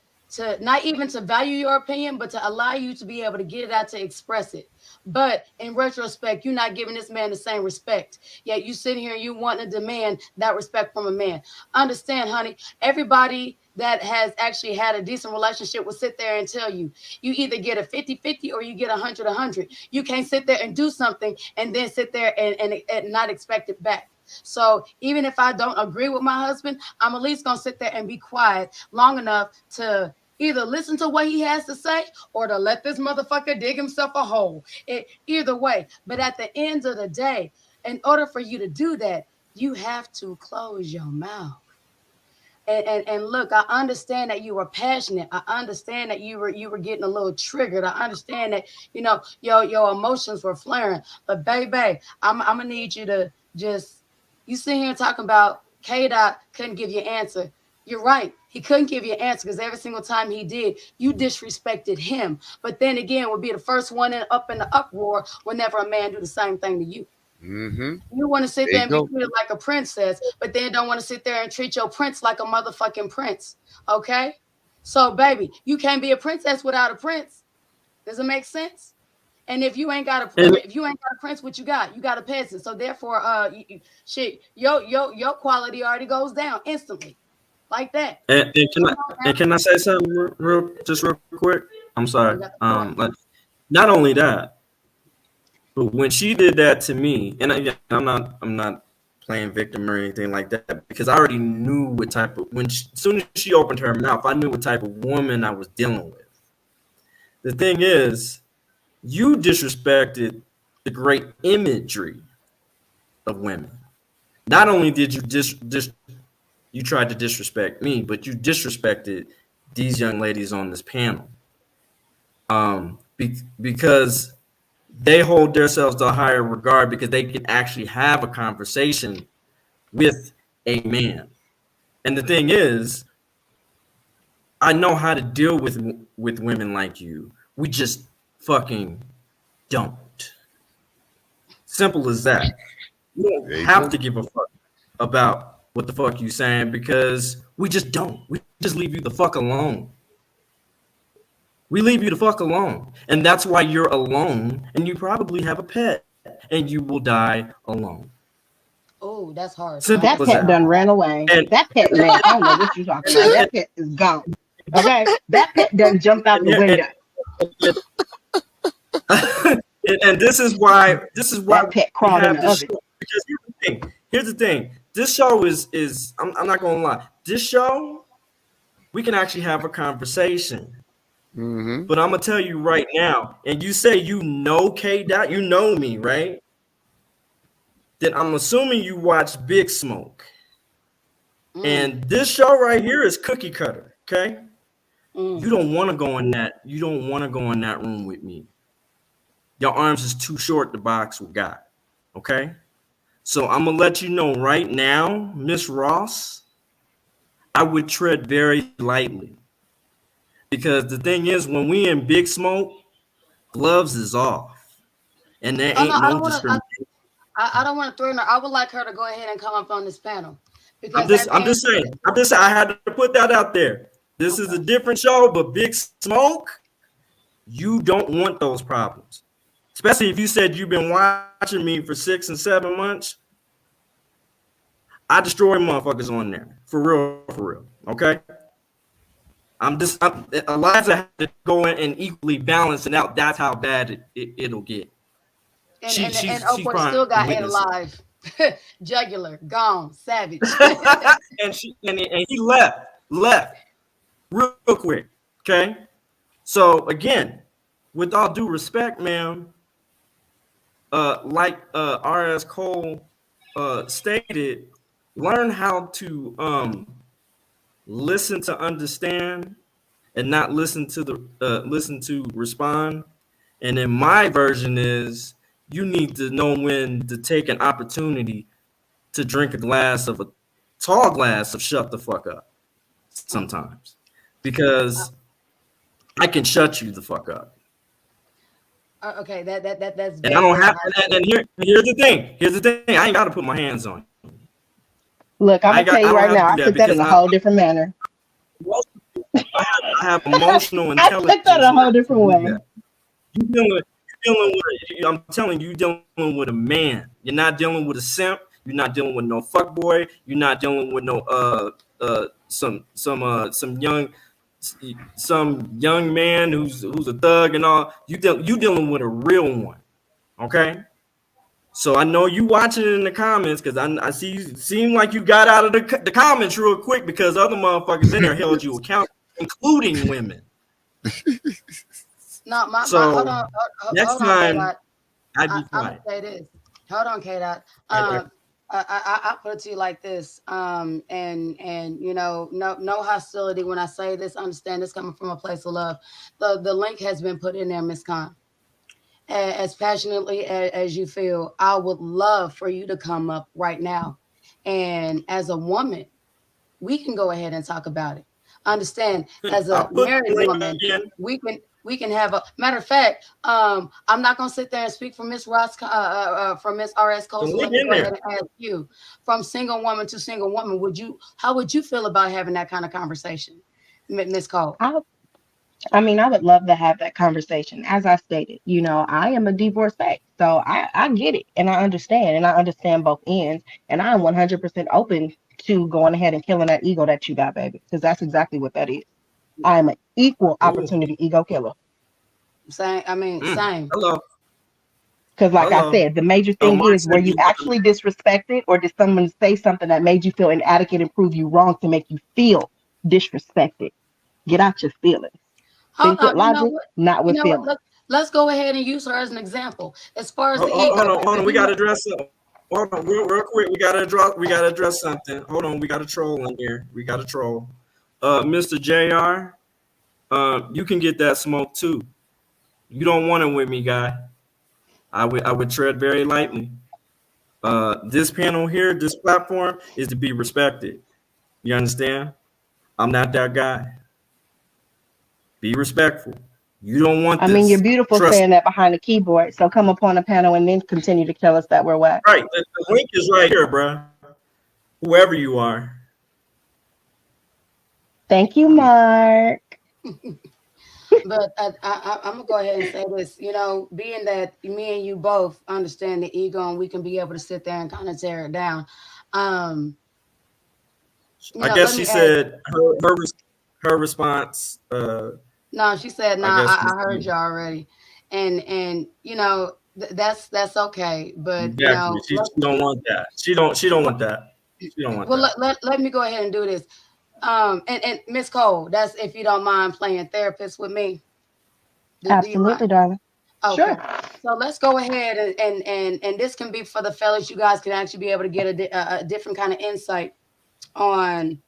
not even to value your opinion, but to allow you to be able to get it out, to express it. But in retrospect, you're not giving this man the same respect. Yet you sitting here and you want to demand that respect from a man. Understand, honey, everybody that has actually had a decent relationship will sit there and tell you, you either get a 50-50 or you get 100-100. You can't sit there and do something and then sit there and not expect it back. So even if I don't agree with my husband, I'm at least gonna sit there and be quiet long enough to either listen to what he has to say or to let this motherfucker dig himself a hole. Either way. But at the end of the day, in order for you to do that, you have to close your mouth. And look, I understand that you were passionate. I understand that you were getting a little triggered. I understand that your emotions were flaring. But baby, I'm gonna need you to just, you sit here talking about Kdot couldn't give you an answer. You're right. He couldn't give you an answer because every single time he did, you disrespected him. But then again, would be the first one up in the uproar whenever a man do the same thing to you. Mm-hmm. You want to sit There there you and be go. treated like a princess, but then don't want to sit there and treat your prince like a motherfucking prince. Okay? So, baby, you can't be a princess without a prince. Does it make sense? And if you ain't got a prince, what you got? You got a peasant. So therefore, shit, your quality already goes down instantly, like that. And can I say something real quick? I'm sorry. You got the floor. Like, not only that, but when she did that to me, and again, I'm not playing victim or anything like that, because I already knew what type of, as soon as she opened her mouth, I knew what type of woman I was dealing with. The thing is, you disrespected the great imagery of women. Not only did you you tried to disrespect me, but you disrespected these young ladies on this panel. Because they hold themselves to a higher regard because they can actually have a conversation with a man. And the thing is, I know how to deal with women like you. We just fucking don't. Simple as that. You don't have to give a fuck about what the fuck you saying because we just don't. We just leave you the fuck alone. We leave you the fuck alone. And that's why you're alone and you probably have a pet and you will die alone. Oh, that's hard. Simple that pet done ran away. And that pet, man, I don't know what you're talking about. That pet is gone. Okay? That pet done jumped out the window. And this is why that pet crawled in the oven. Because here's the thing. This show is I'm not gonna lie. This show, we can actually have a conversation. Mm-hmm. But I'm gonna tell you right now, and you say you know Kdot, you know me, right? Then I'm assuming you watch Big Smoke. And this show right here is cookie cutter, okay? You don't want to go in that. You don't want to go in that room with me. Your arms is too short to box with God, okay? So I'm gonna let you know right now, Miss Ross, I would tread very lightly. Because the thing is, when we in Big Smoke, gloves is off. And there ain't no discrimination. I don't want to throw her. I would like her to go ahead and come up on this panel. I'm just saying. I had to put that out there. This is a different show, but Big Smoke, you don't want those problems. Especially if you said you've been watching me for 6 and 7 months. I destroy motherfuckers on there. For real. Okay? Eliza had to go in and equally balance it out. That's how bad it'll get. And Oprah still got it alive. Jugular, gone, savage. and he left real quick. Okay. So again, with all due respect, ma'am, like R.S. Cole stated, learn how to listen to understand and not listen to respond. And then my version is you need to know when to take an opportunity to drink a tall glass of shut the fuck up sometimes, because I can shut you the fuck up. Okay, that's And I very, don't very have high. and here's the thing. Here's the thing. I ain't got to put my hands on you. Look, I'm gonna tell I you don't right have to now, do I that took that because in a whole different manner. I have emotional I took that intelligence a whole not to different do way. that. You dealing with I'm telling you, you're dealing with a man. You're not dealing with a simp. You're not dealing with no fuck boy. You're not dealing with no some young man who's a thug and all. You dealing with a real one. Okay. So I know you watching it in the comments because I see you seem like you got out of the comments real quick because other motherfuckers in there held you accountable, including women. No, my hold So on, next hold on, K time Dot. I'd be I'm gonna quiet. say this. Hold on, K Dot. Okay. I put it to you like this. And you know, no hostility when I say this. Understand this coming from a place of love. The link has been put in there, Miss Khan. As passionately as you feel, I would love for you to come up right now. And as a woman, we can go ahead and talk about it. Understand, as I'll a put married the link woman, again. we can have a matter of fact. I'm not gonna sit there and speak for Miss Ross, from Miss RS Cole. The So link let me in go ahead there. and ask you, from single woman to single woman, how would you feel about having that kind of conversation, Miss Cole? I mean, I would love to have that conversation. As I stated, I am a divorcee, so I get it and I understand both ends, and I am 100% open to going ahead and killing that ego that you got, baby, because that's exactly what that is. I am an equal Ooh. opportunity ego killer. Same. I mean, same. Hello. Because, like I Hello. said, the major So thing Mark is, were said you you actually disrespected, or did someone say something that made you feel inadequate and prove you wrong to make you feel disrespected? Get out your feelings. Hold Think with on. You know logic, what? not You with know what? feelings. Let's go ahead and use her as an example. As far as the hold ego, on, hold on. We you got know, to address something. Hold on, real quick. We gotta address something. Hold on, we got a troll in here. We got a troll. Mr. JR, you can get that smoke too. You don't want it with me, guy. I would tread very lightly. This panel here, this platform is to be respected. You understand? I'm not that guy. Be respectful. You don't want I mean, you're this. beautiful Trust saying that behind the keyboard. So come up on the panel and then continue to tell us that we're whack. me. Right. The link is right here, bruh. Whoever you are. Thank you, Mark. but I'm gonna go ahead and say this. You know, being that me and you both understand the ego, and we can be able to sit there and kind of tear it down. Um, I let guess she me ask. said her response. No, she said, I "Nah, guess I heard you already," and that's okay. But exactly. She don't want that. She don't want that. She don't want well, that. let me go ahead and do this. And Miss Cole, that's if you don't mind playing therapist with me. Do you mind? Absolutely, darling. Okay. Sure. So let's go ahead and this can be for the fellas. You guys can actually be able to get a different kind of insight on,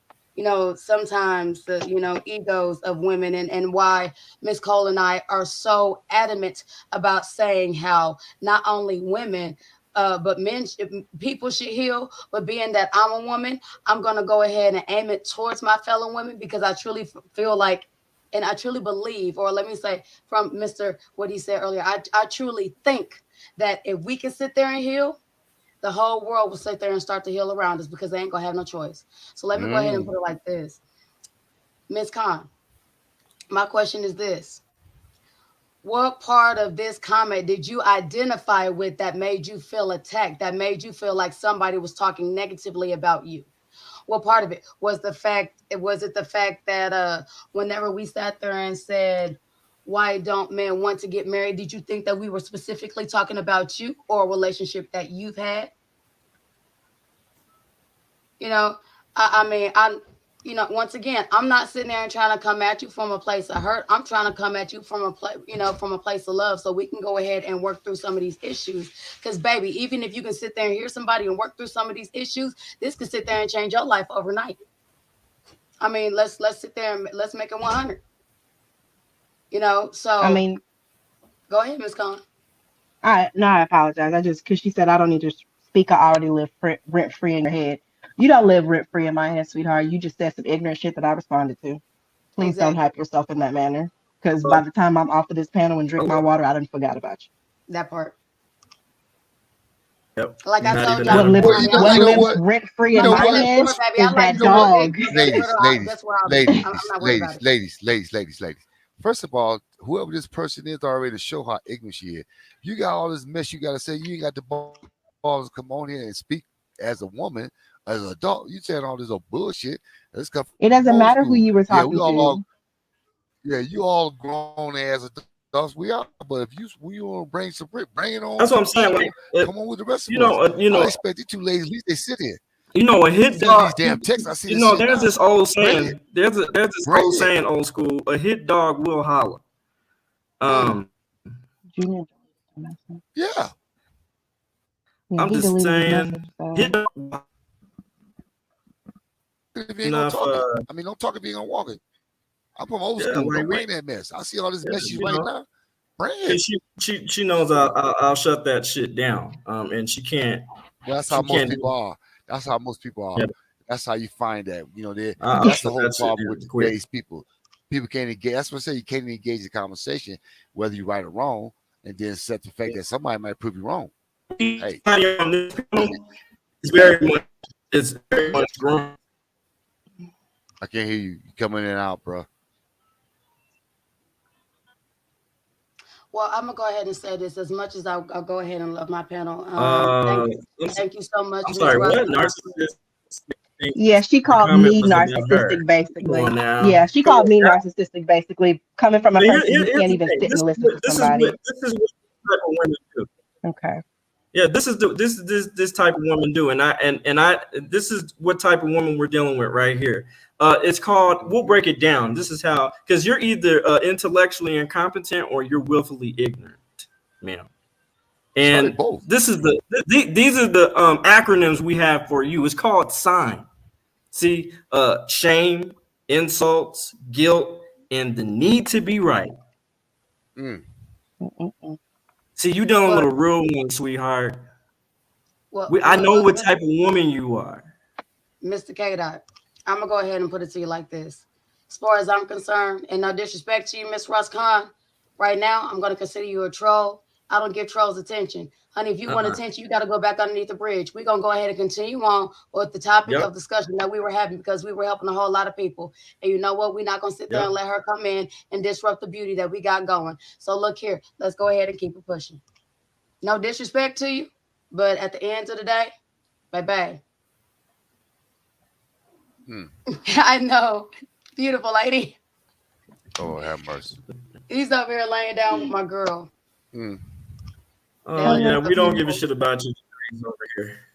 sometimes the, egos of women, and why Miss Cole and I are so adamant about saying how not only women, but people should heal. But being that I'm a woman, I'm going to go ahead and aim it towards my fellow women, because I truly feel like, and I truly believe, or let me say from Mr. what he said earlier, I truly think that if we can sit there and heal, the whole world will sit there and start to heal around us, because they ain't gonna have no choice. So let me go ahead and put it like this. Ms. Khan, my question is this. What part of this comment did you identify with that made you feel attacked, that made you feel like somebody was talking negatively about you? What part of it was it the fact that whenever we sat there and said, why don't men want to get married, did you think that we were specifically talking about you or a relationship that you've had? You know, I mean, once again, I'm not sitting there and trying to come at you from a place of hurt. I'm trying to come at you from from a place of love, so we can go ahead and work through some of these issues. Because, baby, even if you can sit there and hear somebody and work through some of these issues, this could sit there and change your life overnight. I mean, let's sit there and let's make it 100. I So mean, go ahead, Miss Khan. I apologize. I just, because she said I don't need to speak. I already live rent free in your head. You don't live rent free in my head, sweetheart. You just said some ignorant shit that I responded to. Please don't Exactly. hype yourself in that manner. Because by the time I'm off of this panel and drink my water, I done forgot about you. That part. Yep. Like I Not told even y'all, out of What pocket. what You know lives what? rent free You in know my what? head baby, I is like that the way dog. that's where I'll be. I'm not worried about it. ladies. First of all, whoever this person is already to show how ignorant she is. You got all this mess you got to say. You ain't got the balls to come on here and speak as a woman, as an adult. You saying all this old bullshit. This come from It old doesn't school. matter who you were Yeah, talking to. you all grown as adults. We are, but if you want to bring some bring it on to the That's what I'm show. saying. Like, Come on with the rest of you us. know, I expect these two ladies, at least they sit here. a hit Send these dog. damn texts. I see You this know, shit there's now. this old Bring saying. it. There's this Bring old it. saying, old school. A hit dog will holler. Um, Junior. Yeah. Yeah, I'm he just deleted his saying, message. hit So dog If you ain't gonna enough. talk it. I mean, don't talk if you ain't gonna walk it. I'm from old Yeah, school. like Don't bring that mess. I see all this mess you right know, now. Bring it. cause she knows I'll shut that shit down. And she can't. That's how She most can't. people are. That's how most people are. Yeah, That's how you find that. You know, I'll that's the shut whole that shit problem down with quick. today's people. People can't engage. That's what I say. You can't engage the conversation, whether you're right or wrong, and then set the fact that somebody might prove you wrong. Hey, On this panel is very much grown. I can't hear you. You coming in and out, bro. Well, I'm gonna go ahead and say this. As much as I'll go ahead and love my panel. Uh, Thank you so much, I'm Miss sorry. Russ. What narcissist? yeah, she The called comment me must have been of her. narcissistic, Come on basically. now. Yeah, she called me narcissistic, basically, coming from a But person who here's can't the even thing. sit and This listen to somebody. is what type of women do. Okay. Yeah, this type of woman do, and this is what type of woman we're dealing with right here. It's called. We'll break it down. This is how, because you're either intellectually incompetent or you're willfully ignorant, ma'am. And both. This is these are the acronyms we have for you. It's called SIGN. See, shame, insults, guilt, and the need to be right. See, you dealing with a real one, sweetheart. I know what type of woman you are. Mr. Kdot, I'm gonna go ahead and put it to you like this. As far as I'm concerned, and no disrespect to you, Miss Russ Khan, right now I'm gonna consider you a troll. I don't give trolls attention. Honey, if you want attention, you got to go back underneath the bridge. We're going to go ahead and continue on with the topic of discussion that we were having because we were helping a whole lot of people. And you know what? We're not going to sit there and let her come in and disrupt the beauty that we got going. So look here, let's go ahead and keep it pushing. No disrespect to you, but at the end of the day, bye-bye. I know. Beautiful lady. Oh, have mercy. He's over here laying down with my girl. Oh yeah, we don't give a shit about you over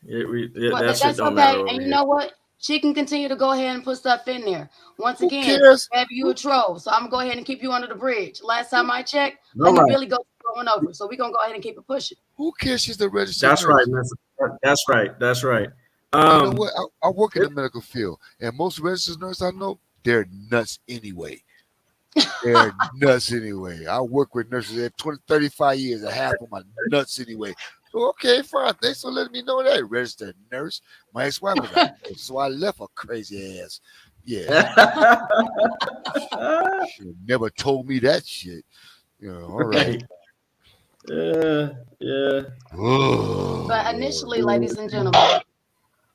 here. That shit don't matter over and you here. know what? She can continue to go ahead and put stuff in there. Once again, cares? Baby, you a troll, so I'm gonna go ahead and keep you under the bridge. Last time I checked, All Honey right. Billy goes going over, so we're gonna go ahead and keep it pushing. Who cares? She's the registered That's nurse. right, That's right. That's right. You know what? I work in the medical field, and most registered nurses I know, they're nuts anyway. They're nuts anyway. I work with nurses that have 20, 35 years, and half of them are nuts anyway. So, okay, fine. Thanks for letting me know that. Registered nurse. My ex-wife was a nurse, so I left her crazy ass. Yeah. She never told me that shit. You know, all right. Yeah. But initially, ladies and gentlemen,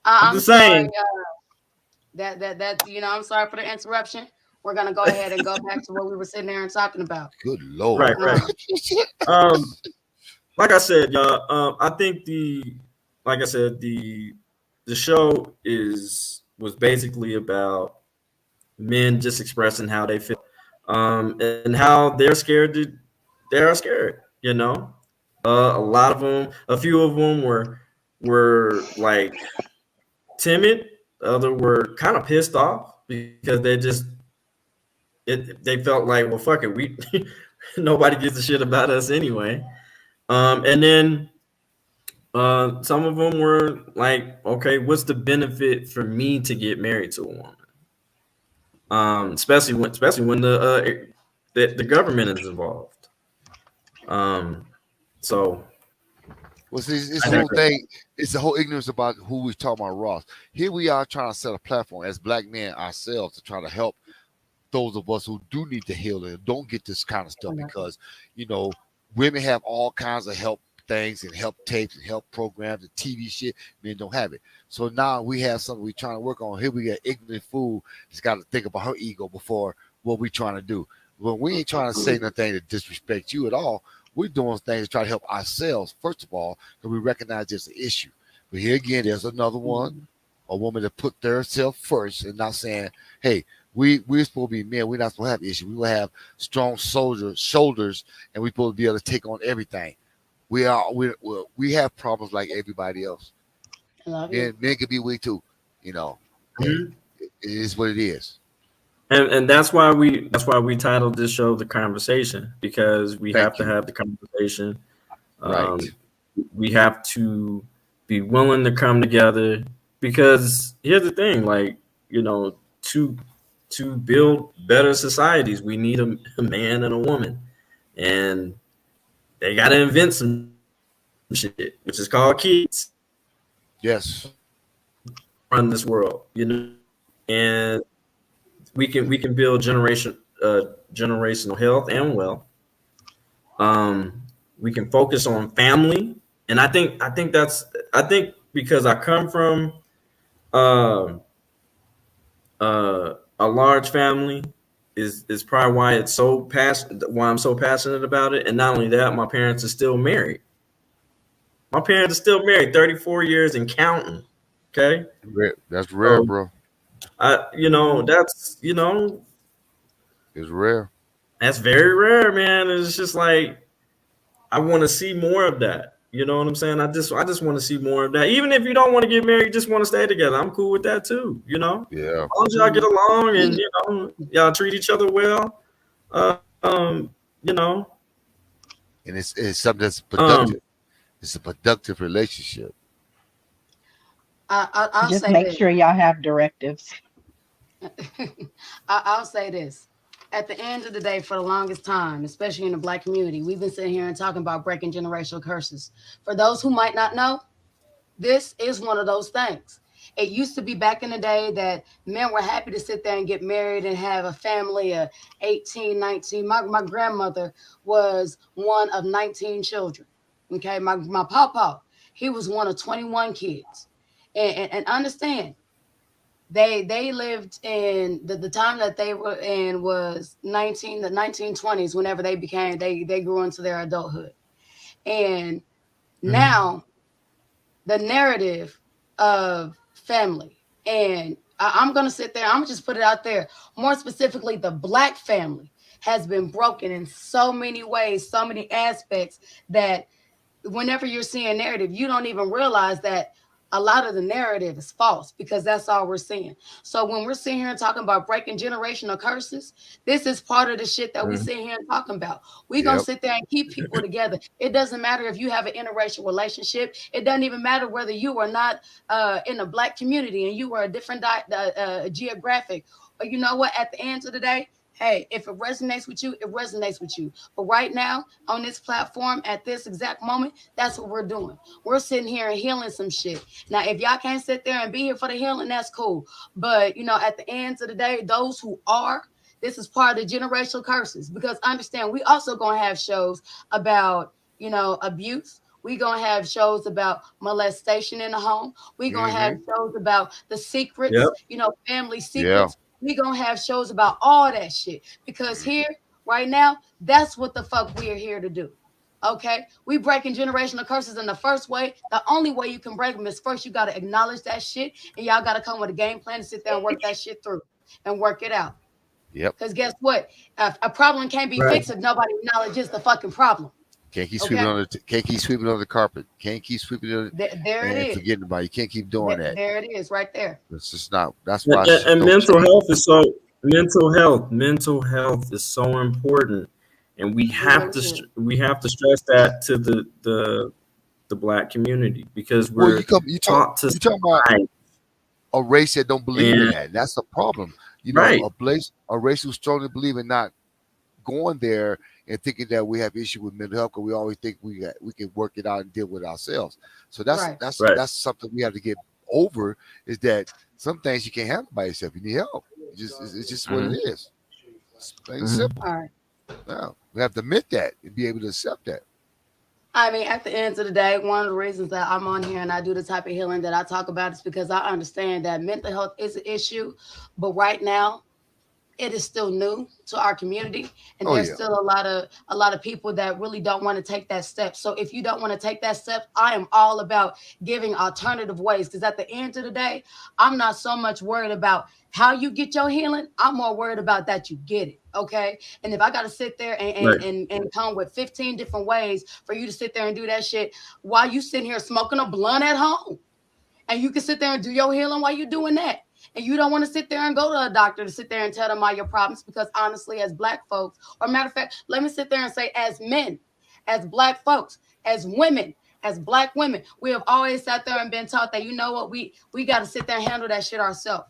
I'm just sorry. saying. That I'm sorry for the interruption. We're gonna go ahead and go back to what we were sitting there and talking about. Good Lord. Right. Like I said, y'all. I think the show was basically about men just expressing how they feel, and how they're scared. They are scared. You know, a few of them were like timid. Other were kind of pissed off because they felt like, well, fuck it, we nobody gives a shit about us anyway. And then some of them were like, okay, what's the benefit for me to get married to a woman? Especially when the government is involved. So. Well, see, it's the whole thing. It's the whole ignorance about who we're talking about, Ross. Here we are trying to set a platform as black men ourselves to try to help those of us who do need to heal and don't get this kind of stuff, because women have all kinds of help things and help tapes and help programs and TV shit. Men don't have it. So now we have something we're trying to work on. Here we got ignorant fool that's got to think about her ego before what we're trying to do. Well, we ain't trying to say nothing to disrespect you at all. We're doing things to try to help ourselves, first of all, because we recognize there's an issue. But here again, there's another one, a woman that put herself first and not saying, hey, we're supposed to be men. We're not supposed to have issues. We will have strong shoulders, and we're supposed to be able to take on everything. We have problems like everybody else. Men can be weak too. It is what it is. And that's why we titled this show The Conversation, because we have to have the conversation. Right. We have to be willing to come together, because here's the thing, like, to build better societies, we need a man and a woman, and they got to invent some shit, which is called kids. Yes. Run this world, and we can build generational health and wealth. We can focus on family, and I think because I come from a large family is probably why I'm so passionate about it. And not only that, my parents are still married. 34 years and counting. Okay, that's rare, bro. That's it's rare. That's very rare, man. It's just like, I want to see more of that. You know what I'm saying? I just want to see more of that. Even if you don't want to get married, you just want to stay together, I'm cool with that too. Yeah. As long as y'all get along and y'all treat each other well. And it's something that's productive. It's a productive relationship. I'll just say make this. sure y'all have directives. I'll say this. At the end of the day, for the longest time, especially in the Black community, we've been sitting here and talking about breaking generational curses. For those who might not know, this is one of those things. It used to be back in the day that men were happy to sit there and get married and have a family of 18, 19. My grandmother was one of 19 children. Okay, my pawpaw, he was one of 21 kids. And understand, they lived in the time that they were in was the 1920s, whenever they grew into their adulthood. And now the narrative of family, and I'm going to sit there, I'm going to just put it out there, more specifically, the Black family has been broken in so many ways, so many aspects, that whenever you're seeing narrative, you don't even realize that a lot of the narrative is false, because that's all we're seeing. So when we're sitting here and talking about breaking generational curses, this is part of the shit that we sit here and talking about. We're going to sit there and keep people together. It doesn't matter if you have an interracial relationship. It doesn't even matter whether you are not in a Black community and you are a different geographic. But you know what? At the end of the day, hey, if it resonates with you, it resonates with you. But right now, on this platform, at this exact moment, that's what we're doing. We're sitting here and healing some shit. Now, if y'all can't sit there and be here for the healing, that's cool. But, at the end of the day, those who are, this is part of the generational curses. Because understand, we also going to have shows about, abuse. We're going to have shows about molestation in the home. We're going to have shows about the secrets, family secrets. We're going to have shows about all that shit, because here, right now, that's what the fuck we are here to do. Okay? We breaking generational curses in the first way. The only way you can break them is first you got to acknowledge that shit, and y'all got to come with a game plan and sit there and work that shit through and work it out. Yep. Because guess what? A problem can't be fixed if nobody acknowledges the fucking problem. Can't keep sweeping under the carpet. Can't keep sweeping under there it is. Forgetting about it. You can't keep doing that. There it is, right there. It's just not. That's why. And mental health is mental health is so important, and we have to stress that to the Black community, because we're taught to about a race that don't believe in that. That's the problem. A race who strongly believe in not going there and thinking that we have issue with mental health, because we always think we can work it out and deal with it ourselves. So that's something we have to get over, is that some things you can't handle by yourself. You need help. It's just what it is. It's plain and simple. All right. No, we have to admit that and be able to accept that. I mean, at the end of the day, one of the reasons that I'm on here and I do the type of healing that I talk about is because I understand that mental health is an issue, but right now it is still new to our community, and there's still a lot of people that really don't want to take that step. So if you don't want to take that step, I am all about giving alternative ways, because at the end of the day, I'm not so much worried about how you get your healing. I'm more worried about that you get it. Okay. And if I got to sit there and come with 15 different ways for you to sit there and do that shit while you sitting here smoking a blunt at home, and you can sit there and do your healing while you're doing that. And you don't want to sit there and go to a doctor to sit there and tell them all your problems, because honestly, as Black folks, or matter of fact, let me sit there and say, as men, as Black folks, as women, as Black women, we have always sat there and been taught that, you know what, we got to sit there and handle that shit ourselves.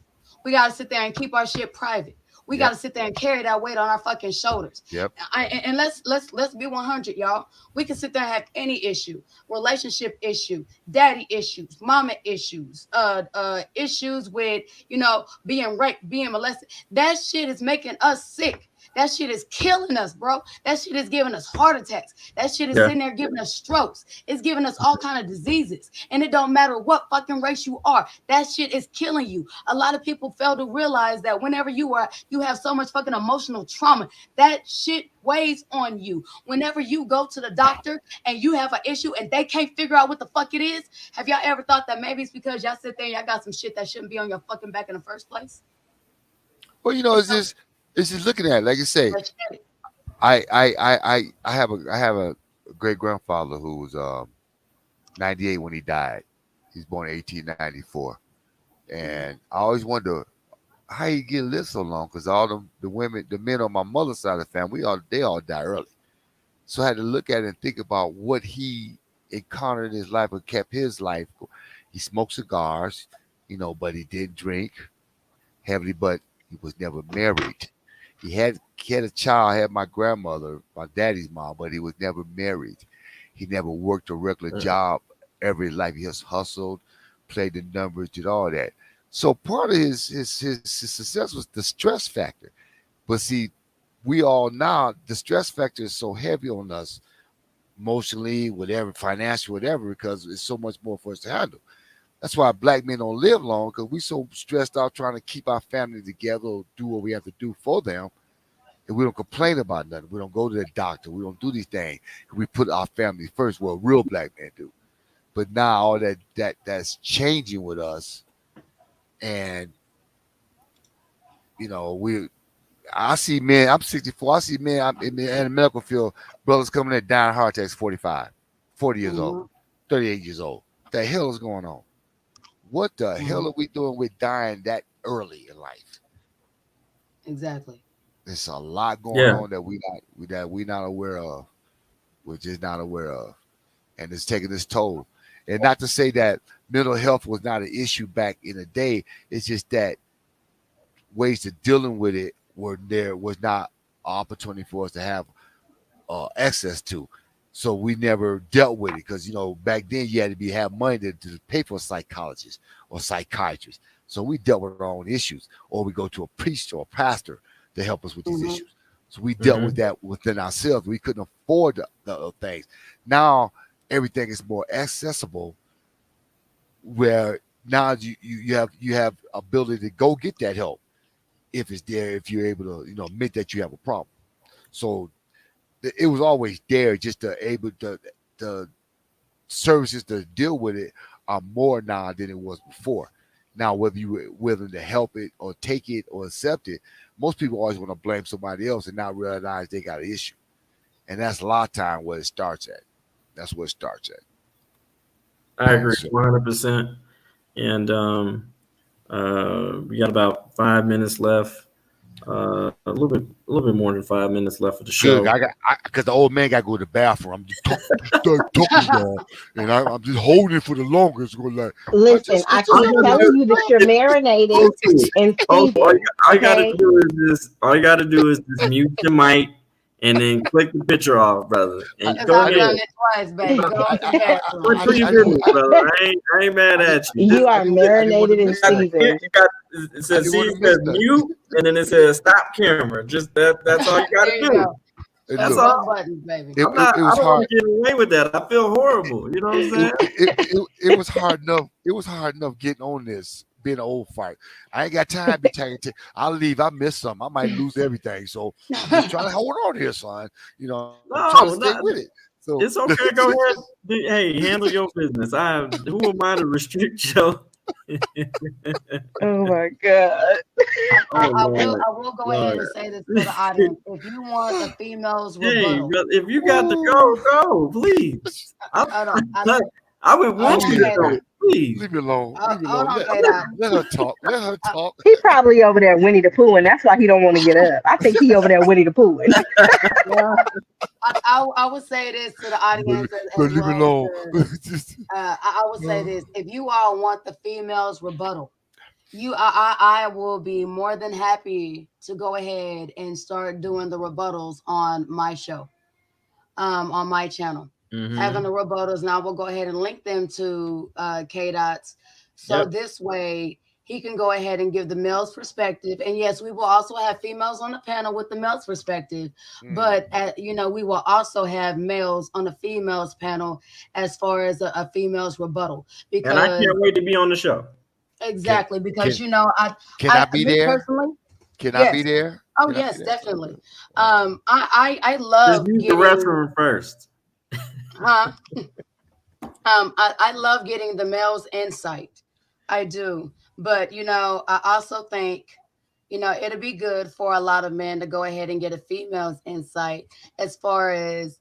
We got to sit there and keep our shit private. We got to sit there and carry that weight on our fucking shoulders. And let's be 100, y'all. We can sit there and have any issue, relationship issue, daddy issues, mama issues, issues with, being raped, being molested. That shit is making us sick. That shit is killing us, bro. That shit is giving us heart attacks. That shit is sitting there giving us strokes. It's giving us all kind of diseases. And it don't matter what fucking race you are. That shit is killing you. A lot of people fail to realize that whenever you have so much fucking emotional trauma, that shit weighs on you. Whenever you go to the doctor and you have an issue and they can't figure out what the fuck it is, have y'all ever thought that maybe it's because y'all sit there and y'all got some shit that shouldn't be on your fucking back in the first place? Well, it's just looking at it. Like I say, I have a great grandfather who was 98 when he died. He's born in 1894, and I always wonder how he get live so long, because all the men on my mother's side of the family, they all die early. So I had to look at it and think about what he encountered in his life and kept his life. He smoked cigars, but he didn't drink heavily, but he was never married. He had a child, had my grandmother, my daddy's mom, but he was never married. He never worked a regular job every life. He just hustled, played the numbers, did all that. So part of his success was the stress factor. But see, we all now, the stress factor is so heavy on us, emotionally, whatever, financially, whatever, because it's so much more for us to handle. That's why Black men don't live long, because we so stressed out trying to keep our family together or do what we have to do for them. And we don't complain about nothing. We don't go to the doctor. We don't do these things. We put our family first. Well, real Black men do. But now all that's changing with us. And, I see men, I'm 64. I see men in the medical field, brothers coming in dying of heart attacks 45, 40 years old, 38 years old. What the hell is going on? What the hell are we doing with dying that early in life? Exactly. There's a lot going on that we're not aware of. We're just not aware of. And it's taking its toll. And not to say that mental health was not an issue back in the day. It's just that ways to dealing with it was not an opportunity for us to have access to. So we never dealt with it, because back then you had to have money to pay for a psychologist or psychiatrist. So we dealt with our own issues, or we go to a priest or a pastor to help us with these issues. So we dealt with that within ourselves. We couldn't afford the other things. Now everything is more accessible, where now you have ability to go get that help if it's there, if you're able to admit that you have a problem. So it was always there, just to able to the services to deal with it are more now than it was before. Now, whether you were willing to help it or take it or accept it, most people always want to blame somebody else and not realize they got an issue. And that's a lot of time where it starts at. That's where it starts at. I agree 100%. And we got about 5 minutes left. A little bit more than 5 minutes left of the show. Good. Because the old man got to go to the bathroom. I'm just talking down, and I'm just holding it for the longest. Listen, I keep telling you that you're marinated in season. All you got to do is just mute your mic and then click the picture off, brother. And Because go I've ahead. done it twice, baby. Go to the bathroom. Look for your business, brother. I ain't mad at you. You are marinated in You got, season. it says, see, it says mute, and then it says stop camera. Just that's all you got There to you do. go. That's Both all. buttons, baby. It I was don't hard. want to get away with that. I feel horrible. You know what I'm saying? It was hard enough. It was hard enough getting on this, being an old fight. I ain't got time to be taking. I'll leave. I miss something. I might lose everything. So I'm just trying to hold on here, son. You know, I'm trying to stay with it. So It's okay. Go ahead. Hey, handle your business. Who am I to restrict your? Oh my God. I will go ahead and say this to the audience. If you want the females rebuttal, if you got to go, please. I would want you to go. Please leave me alone. Leave me hold alone. on, Kdot. Let her talk. Let her talk. He probably over there Winnie the Pooh, and that's why he don't want to get up. I think he over there Winnie the Pooh. I would say this to the audience as But leave me well. alone. I would say this: if you all want the females rebuttal, I will be more than happy to go ahead and start doing the rebuttals on my show, on my channel, having the rebuttals, and I will go ahead and link them to Kdot's, so this way he can go ahead and give the male's perspective. And yes, we will also have females on the panel with the male's perspective, but we will also have males on the females panel as far as a female's rebuttal. Because and I can't wait to be on the show. Exactly, because can I be there? Personally, Can I be there? Oh yes, definitely. I love Just use getting the restroom first. I love getting the male's insight. I do. But I also think it'll be good for a lot of men to go ahead and get a female's insight as far as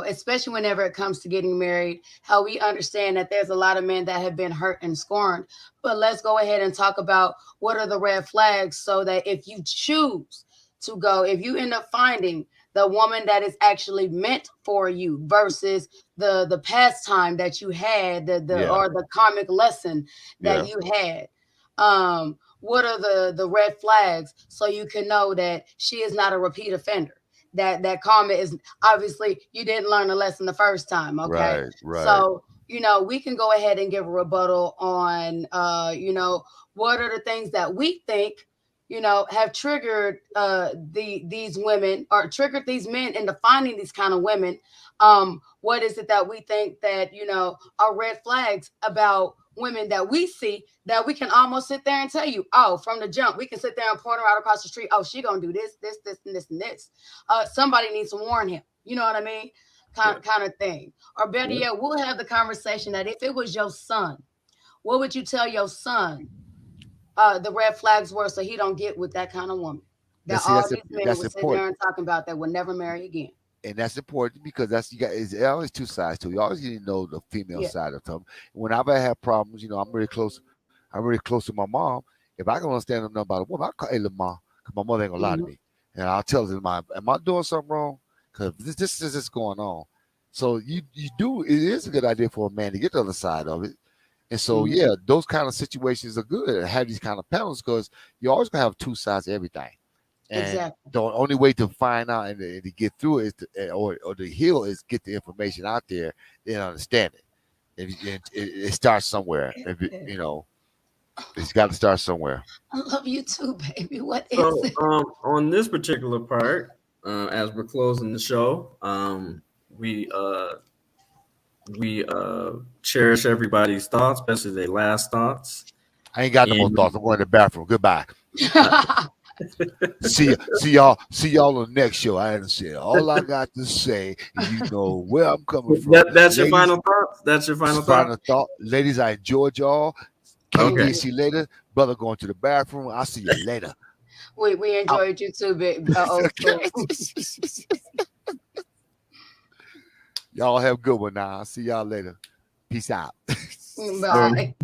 especially whenever it comes to getting married, how we understand that there's a lot of men that have been hurt and scorned. But let's go ahead and talk about what are the red flags, so that if you choose to go, if you end up finding the woman that is actually meant for you versus the pastime that you had, or the karmic lesson that you had. What are the red flags, so you can know that she is not a repeat offender? That karma is obviously you didn't learn the lesson the first time. Okay. Right. So, we can go ahead and give a rebuttal on, what are the things that we think, have triggered these women, or triggered these men into finding these kind of women. What is it that we think that, are red flags about women that we see, that we can almost sit there and tell you, oh, from the jump, we can sit there and point her out across the street. Oh, she gonna do this, and this, and this. Somebody needs to warn him. You know what I mean? Kind of thing. Or better yet, we'll have the conversation that if it was your son, what would you tell your son the red flags were, so he don't get with that kind of woman that all these men would sit there and talking about that would never marry again? And that's important, because it's always two sides to it. You always need to know the female side of something. Whenever I have problems, I'm really close. I'm really close to my mom. If I can understand nothing about a woman, I'll call little mom, because my mother ain't gonna lie to me, and I'll tell her, am I doing something wrong? Because this is just going on. So you do. It is a good idea for a man to get the other side of it. And so those kind of situations are good to have these kind of panels, because you always gonna have two sides of everything. And the only way to find out and to get through it is or to heal is get the information out there and understand it. It starts somewhere. It's got to start somewhere. I love you too, baby. What is So, it? on this particular part, as we're closing the show, we cherish everybody's thoughts, especially their last thoughts. I ain't got no more thoughts. I'm going to the bathroom. Goodbye. see y'all on the next show. I haven't said all I got to say. You know where I'm coming from. That's ladies, your final thought. That's your final thought. Ladies, I enjoyed y'all. Okay. See you later, brother. Going to the bathroom. I'll see you later. We enjoyed you too, baby. Y'all have a good one now. I'll see y'all later. Peace out. Bye.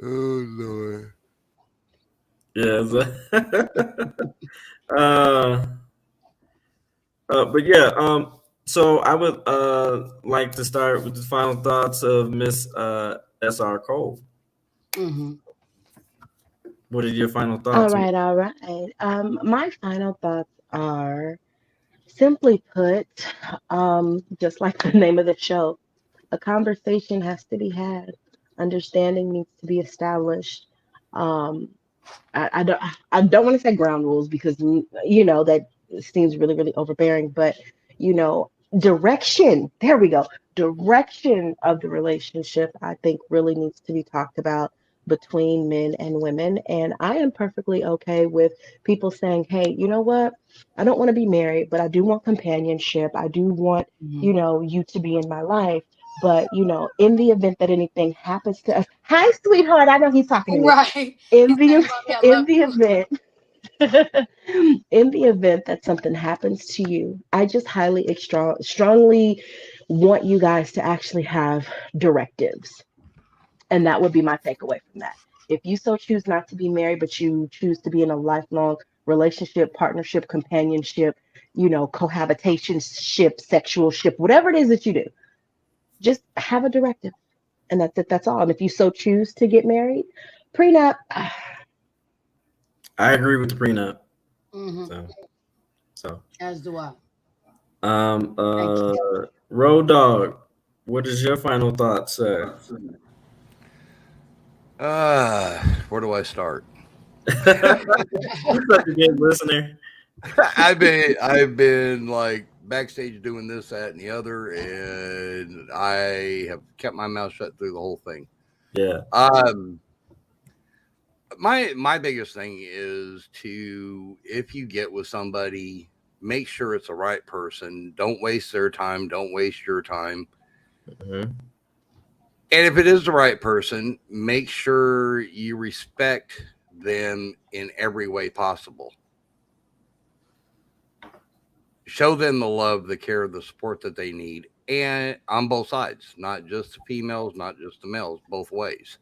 Oh Lord. Yes. But yeah, so I would like to start with the final thoughts of Miss S.R. Cole. What are your final All thoughts? right, all right. My final thoughts are simply put, just like the name of the show, a conversation has to be had. Understanding needs to be established. Um, I don't I don't want to say ground rules because that seems really really overbearing, but direction. There we go. Direction of the relationship I think really needs to be talked about between men and women, and I am perfectly okay with people saying, "Hey, you know what? I don't want to be married, but I do want companionship. I do want, you to be in my life." But in the event that anything happens to us, hi, sweetheart. I know he's talking to me. Right. In the Mommy, I in love the you. event in the event that something happens to you, I just strongly want you guys to actually have directives. And that would be my takeaway from that. If you so choose not to be married, but you choose to be in a lifelong relationship, partnership, companionship, cohabitation ship, sexual ship, whatever it is that you do, just have a directive. And that's it. That's all. And if you so choose to get married, prenup. I agree with the prenup. Mm-hmm. So. As do I. Road Dog, what is your final thoughts, sir? Where do I start? You're such a good listener. I've been like backstage doing this, that, and the other, and I have kept my mouth shut through the whole thing. Yeah. My biggest thing is if you get with somebody, make sure it's the right person. Don't waste their time. Don't waste your time. Mm-hmm. And if it is the right person, make sure you respect them in every way possible. Show them the love, the care, the support that they need, and on both sides, not just the females, not just the males, both ways.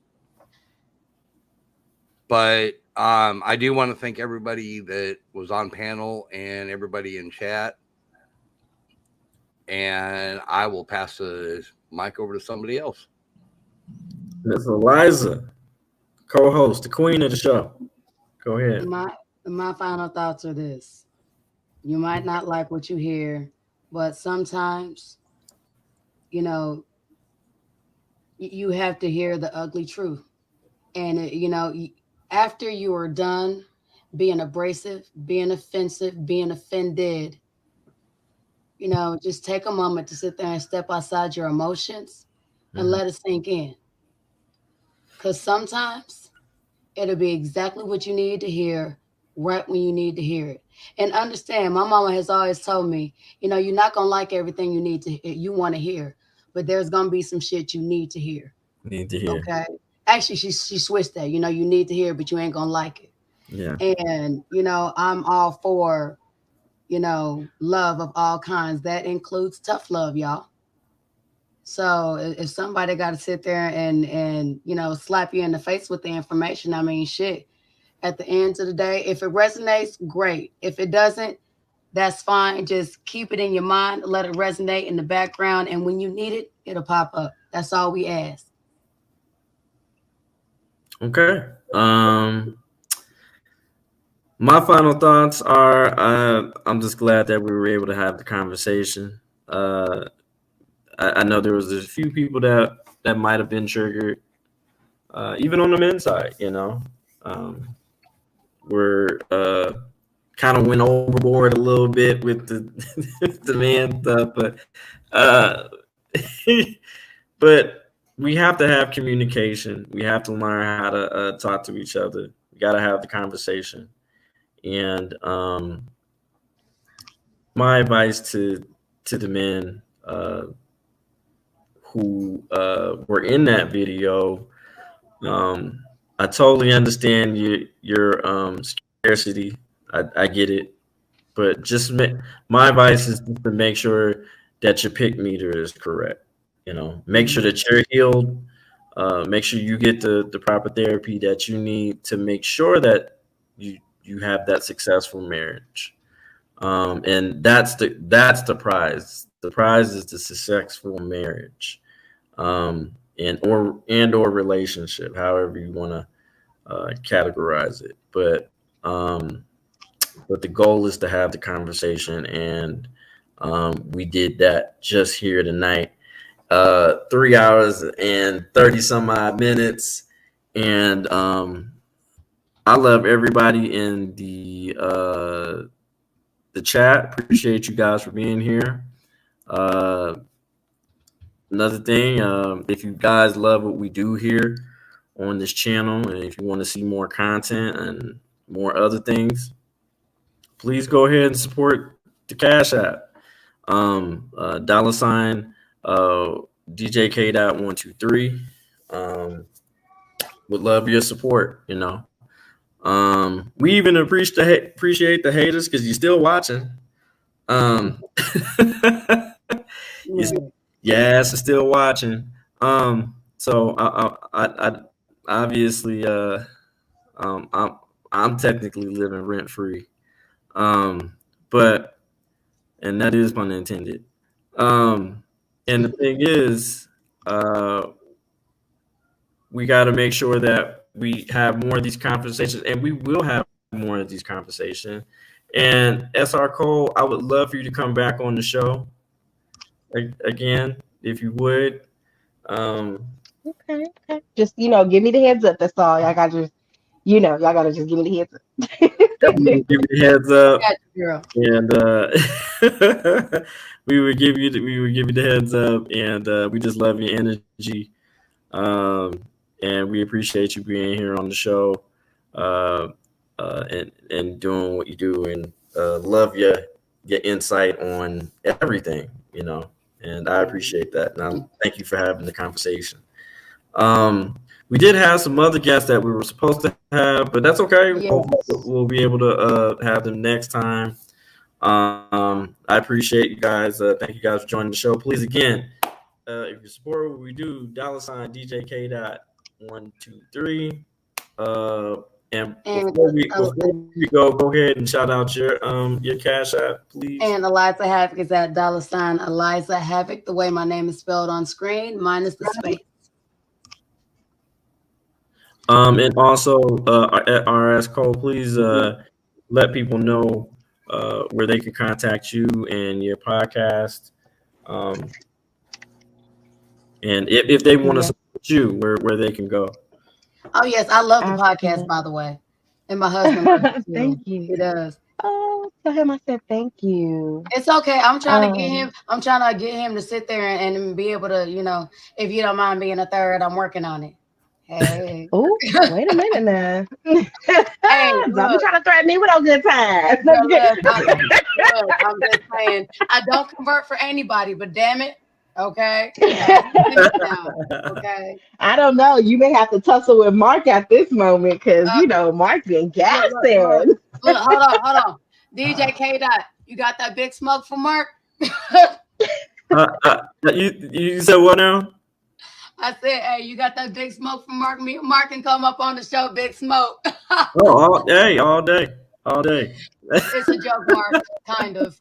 But I do want to thank everybody that was on panel and everybody in chat. And I will pass the mic over to somebody else. Miss Eliza, co-host, the queen of the show. Go ahead. My final thoughts are this. You might not like what you hear, but sometimes, you have to hear the ugly truth. And, after you are done being abrasive, being offensive, being offended, just take a moment to sit there and step outside your emotions and let it sink in. Because sometimes it'll be exactly what you need to hear right when you need to hear it. And understand, my mama has always told me, you're not going to like everything you want to hear, but there's going to be some shit you need to hear. Need to hear. Okay. Actually, she switched that. You need to hear, but you ain't going to like it. Yeah. And, I'm all for, love of all kinds. That includes tough love, y'all. So if somebody got to sit there and slap you in the face with the information, I mean, shit. At the end of the day, if it resonates, great. If it doesn't, that's fine. Just keep it in your mind, let it resonate in the background, and when you need it, it'll pop up. That's all we ask. Okay. My final thoughts are I'm just glad that we were able to have the conversation. I know there was a few people that might have been triggered, even on the men's side, we're kind of went overboard a little bit with the man stuff, but we have to have communication. We have to learn how to talk to each other. We got to have the conversation. And my advice to the men who were in that video, I totally understand your scarcity. I get it, but just my advice is to make sure that your pick meter is correct. Make sure that you're healed. Make sure you get the proper therapy that you need to make sure that you have that successful marriage. And that's the prize. The prize is the successful marriage, and or relationship, however you want to categorize it. But the goal is to have the conversation, and we did that just here tonight. 3 hours and 30 some odd minutes, and I love everybody in the chat. Appreciate you guys for being here. Another thing, if you guys love what we do here on this channel, and if you want to see more content and more other things, please go ahead and support the Cash App. $ DJ Kdot123. Would love your support, you know. We even appreciate the haters because you're still watching. Yes, it's still watching. So I obviously I'm technically living rent free. But and that is pun intended. And the thing is, we got to make sure that we have more of these conversations, and we will have more of these conversations. And SR Cole, I would love for you to come back on the show again, if you would. Okay. Just give me the heads up. That's all. Y'all gotta just y'all gotta just give me the heads up. Give me the heads up, girl. and we would give you the heads up, and we just love your energy, and we appreciate you being here on the show, and doing what you do, and love your insight on everything, you know. And I appreciate that. And thank you for having the conversation. We did have some other guests that we were supposed to have, but that's okay. Yes. We'll be able to have them next time. I appreciate you guys. Thank you guys for joining the show. Please, again, if you support what we do, $, DJ Kdot123. And before we go ahead and shout out your Cash App, please. And Eliza Havoc is at $ Eliza Havoc, the way my name is spelled on screen, minus the space. And also at RS Cole, please let people know where they can contact you and your podcast. And if they want to support you, where they can go. Oh yes, I love the podcast, by the way. And my husband Thank you. He does. Oh, tell him I said thank you. It's okay. I'm trying to get him. I'm trying to get him to sit there and be able to, if you don't mind being a third, I'm working on it. Hey. Oh, wait a minute now. Hey, don't be trying to threaten me with no good times. I'm just saying, I don't convert for anybody, but damn it, okay. Okay. I don't know. You may have to tussle with Mark at this moment because Mark been gassing. Hold on. DJ Kdot, you got that big smoke for Mark? You said what now? I said, hey, you got that big smoke from Mark? Me and Mark can come up on the show, big smoke. all day. It's a joke, Mark, kind of.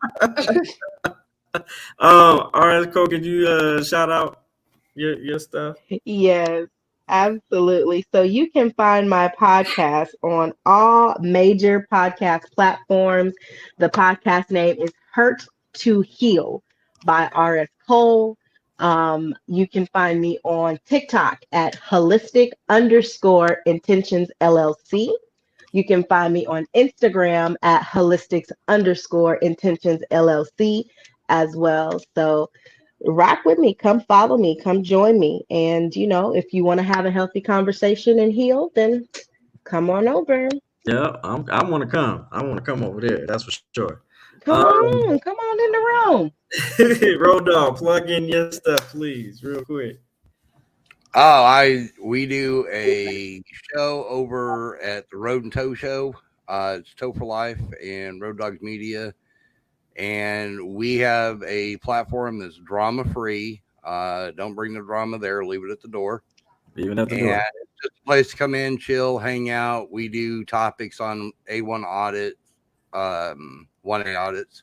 All right, Cole, could you shout out your stuff? Yes, absolutely. So you can find my podcast on all major podcast platforms. The podcast name is Hurt to Heal by RS Cole. You can find me on TikTok at holistic_intentions LLC. You can find me on Instagram at holistics_intentions LLC as well. So rock with me, come follow me, come join me. And if you want to have a healthy conversation and heal, then come on over. Yeah, I want to come. I want to come over there. That's for sure. Come on in the room. Road Dog, plug in your stuff, please, real quick. We do a show over at the Road and Tow Show. It's Tow for Life and Road Dogs Media, and we have a platform that's drama free. Don't bring the drama there; leave it at the door. Leave it at the door. It's just a place to come in, chill, hang out. We do topics on A1 audit, 1A audits.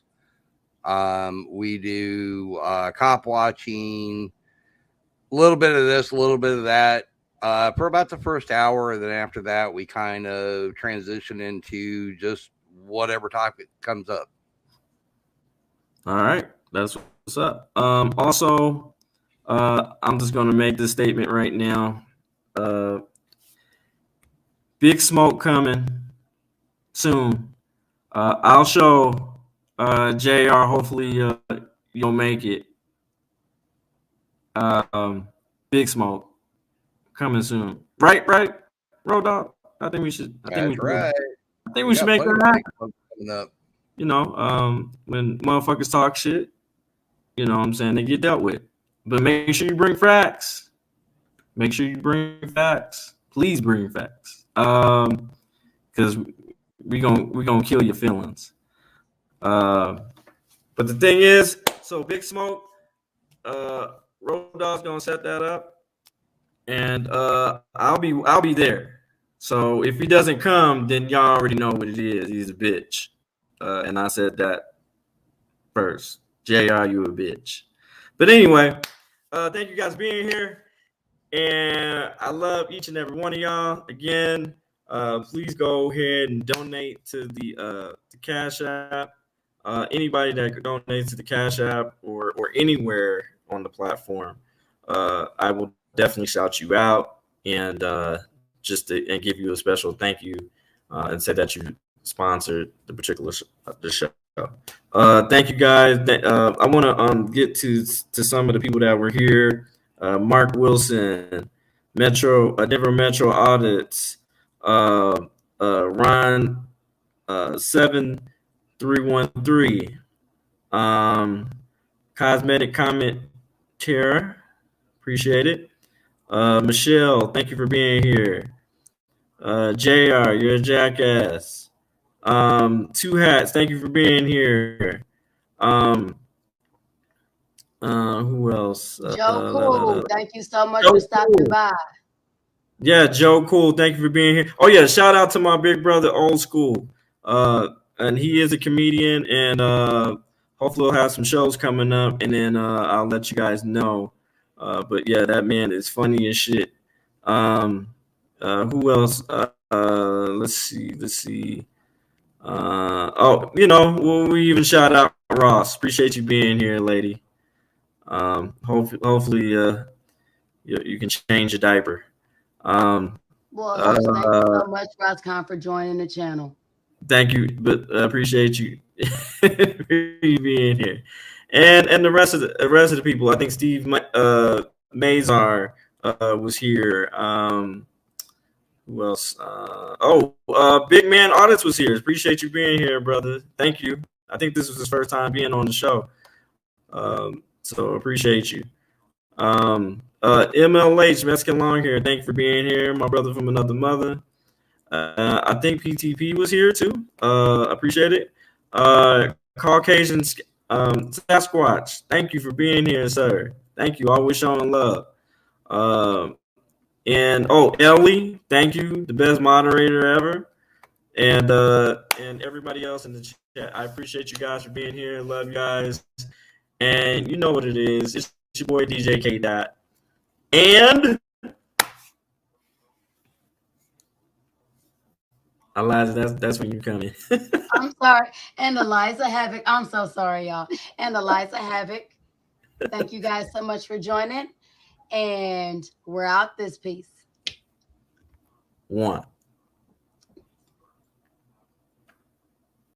We do cop watching, a little bit of this, a little bit of that. for about the first hour, and then after that, we kind of transition into just whatever topic comes up. All right, that's what's up. Also, I'm just gonna make this statement right now. Big smoke coming soon. I'll show JR. Hopefully, you'll make it. Big smoke coming soon. Right, Road Dog. I think we should. That's right. I think we should make that happen. Coming up. You know, when motherfuckers talk shit, you know what I'm saying, they get dealt with. But make sure you bring facts. Make sure you bring facts. Please bring facts. Because we gonna kill your feelings. But the thing is, so Big Smoke, Road Dog's gonna set that up, and I'll be there. So if he doesn't come, then y'all already know what it is. He's a bitch. And I said that first. JR, you a bitch. But anyway, thank you guys for being here. And I love each and every one of y'all. Again, please go ahead and donate to the Cash App. Anybody that donates to the Cash App or anywhere on the platform, I will definitely shout you out and and give you a special thank you and say that you sponsored the particular the show. Thank you guys. I want to get to some of the people that were here. Mark Wilson, Denver Metro Audits, Ron 7313, Cosmetic Comment Terror, appreciate it. Michelle, thank you for being here. JR, you're a jackass. Two Hats, thank you for being here. Who else? Joe Cool, thank you so much for stopping by. Yeah, Joe Cool, thank you for being here. Oh yeah, shout out to my big brother, Old School. And he is a comedian, and hopefully we'll have some shows coming up, and then I'll let you guys know. But yeah, that man is funny as shit. Who else? Let's see. We even shout out Ross. Appreciate you being here, lady. Hopefully, you can change a diaper. Well, thank you so much, Roscon, for joining the channel. Thank you, but I appreciate you being here, and the rest of the people. I think Steve Mazar was here. Who else? Big Man Audits was here. Appreciate you being here, brother. Thank you. I think this was his first time being on the show. So appreciate you. MLH Mexican Long Hair, thank you for being here. My brother from another mother. I think PTP was here too. Appreciate it. Caucasian Sasquatch, thank you for being here, sir. Thank you. Always showing love. And Ellie, thank you, the best moderator ever. And everybody else in the chat, I appreciate you guys for being here. Love you guys. And you know what it is. It's your boy DJ Kdot. And Eliza, that's when you come in. I'm sorry. And Eliza Havoc. I'm so sorry, y'all. And Eliza Havoc. Thank you guys so much for joining. And we're out this piece. 1.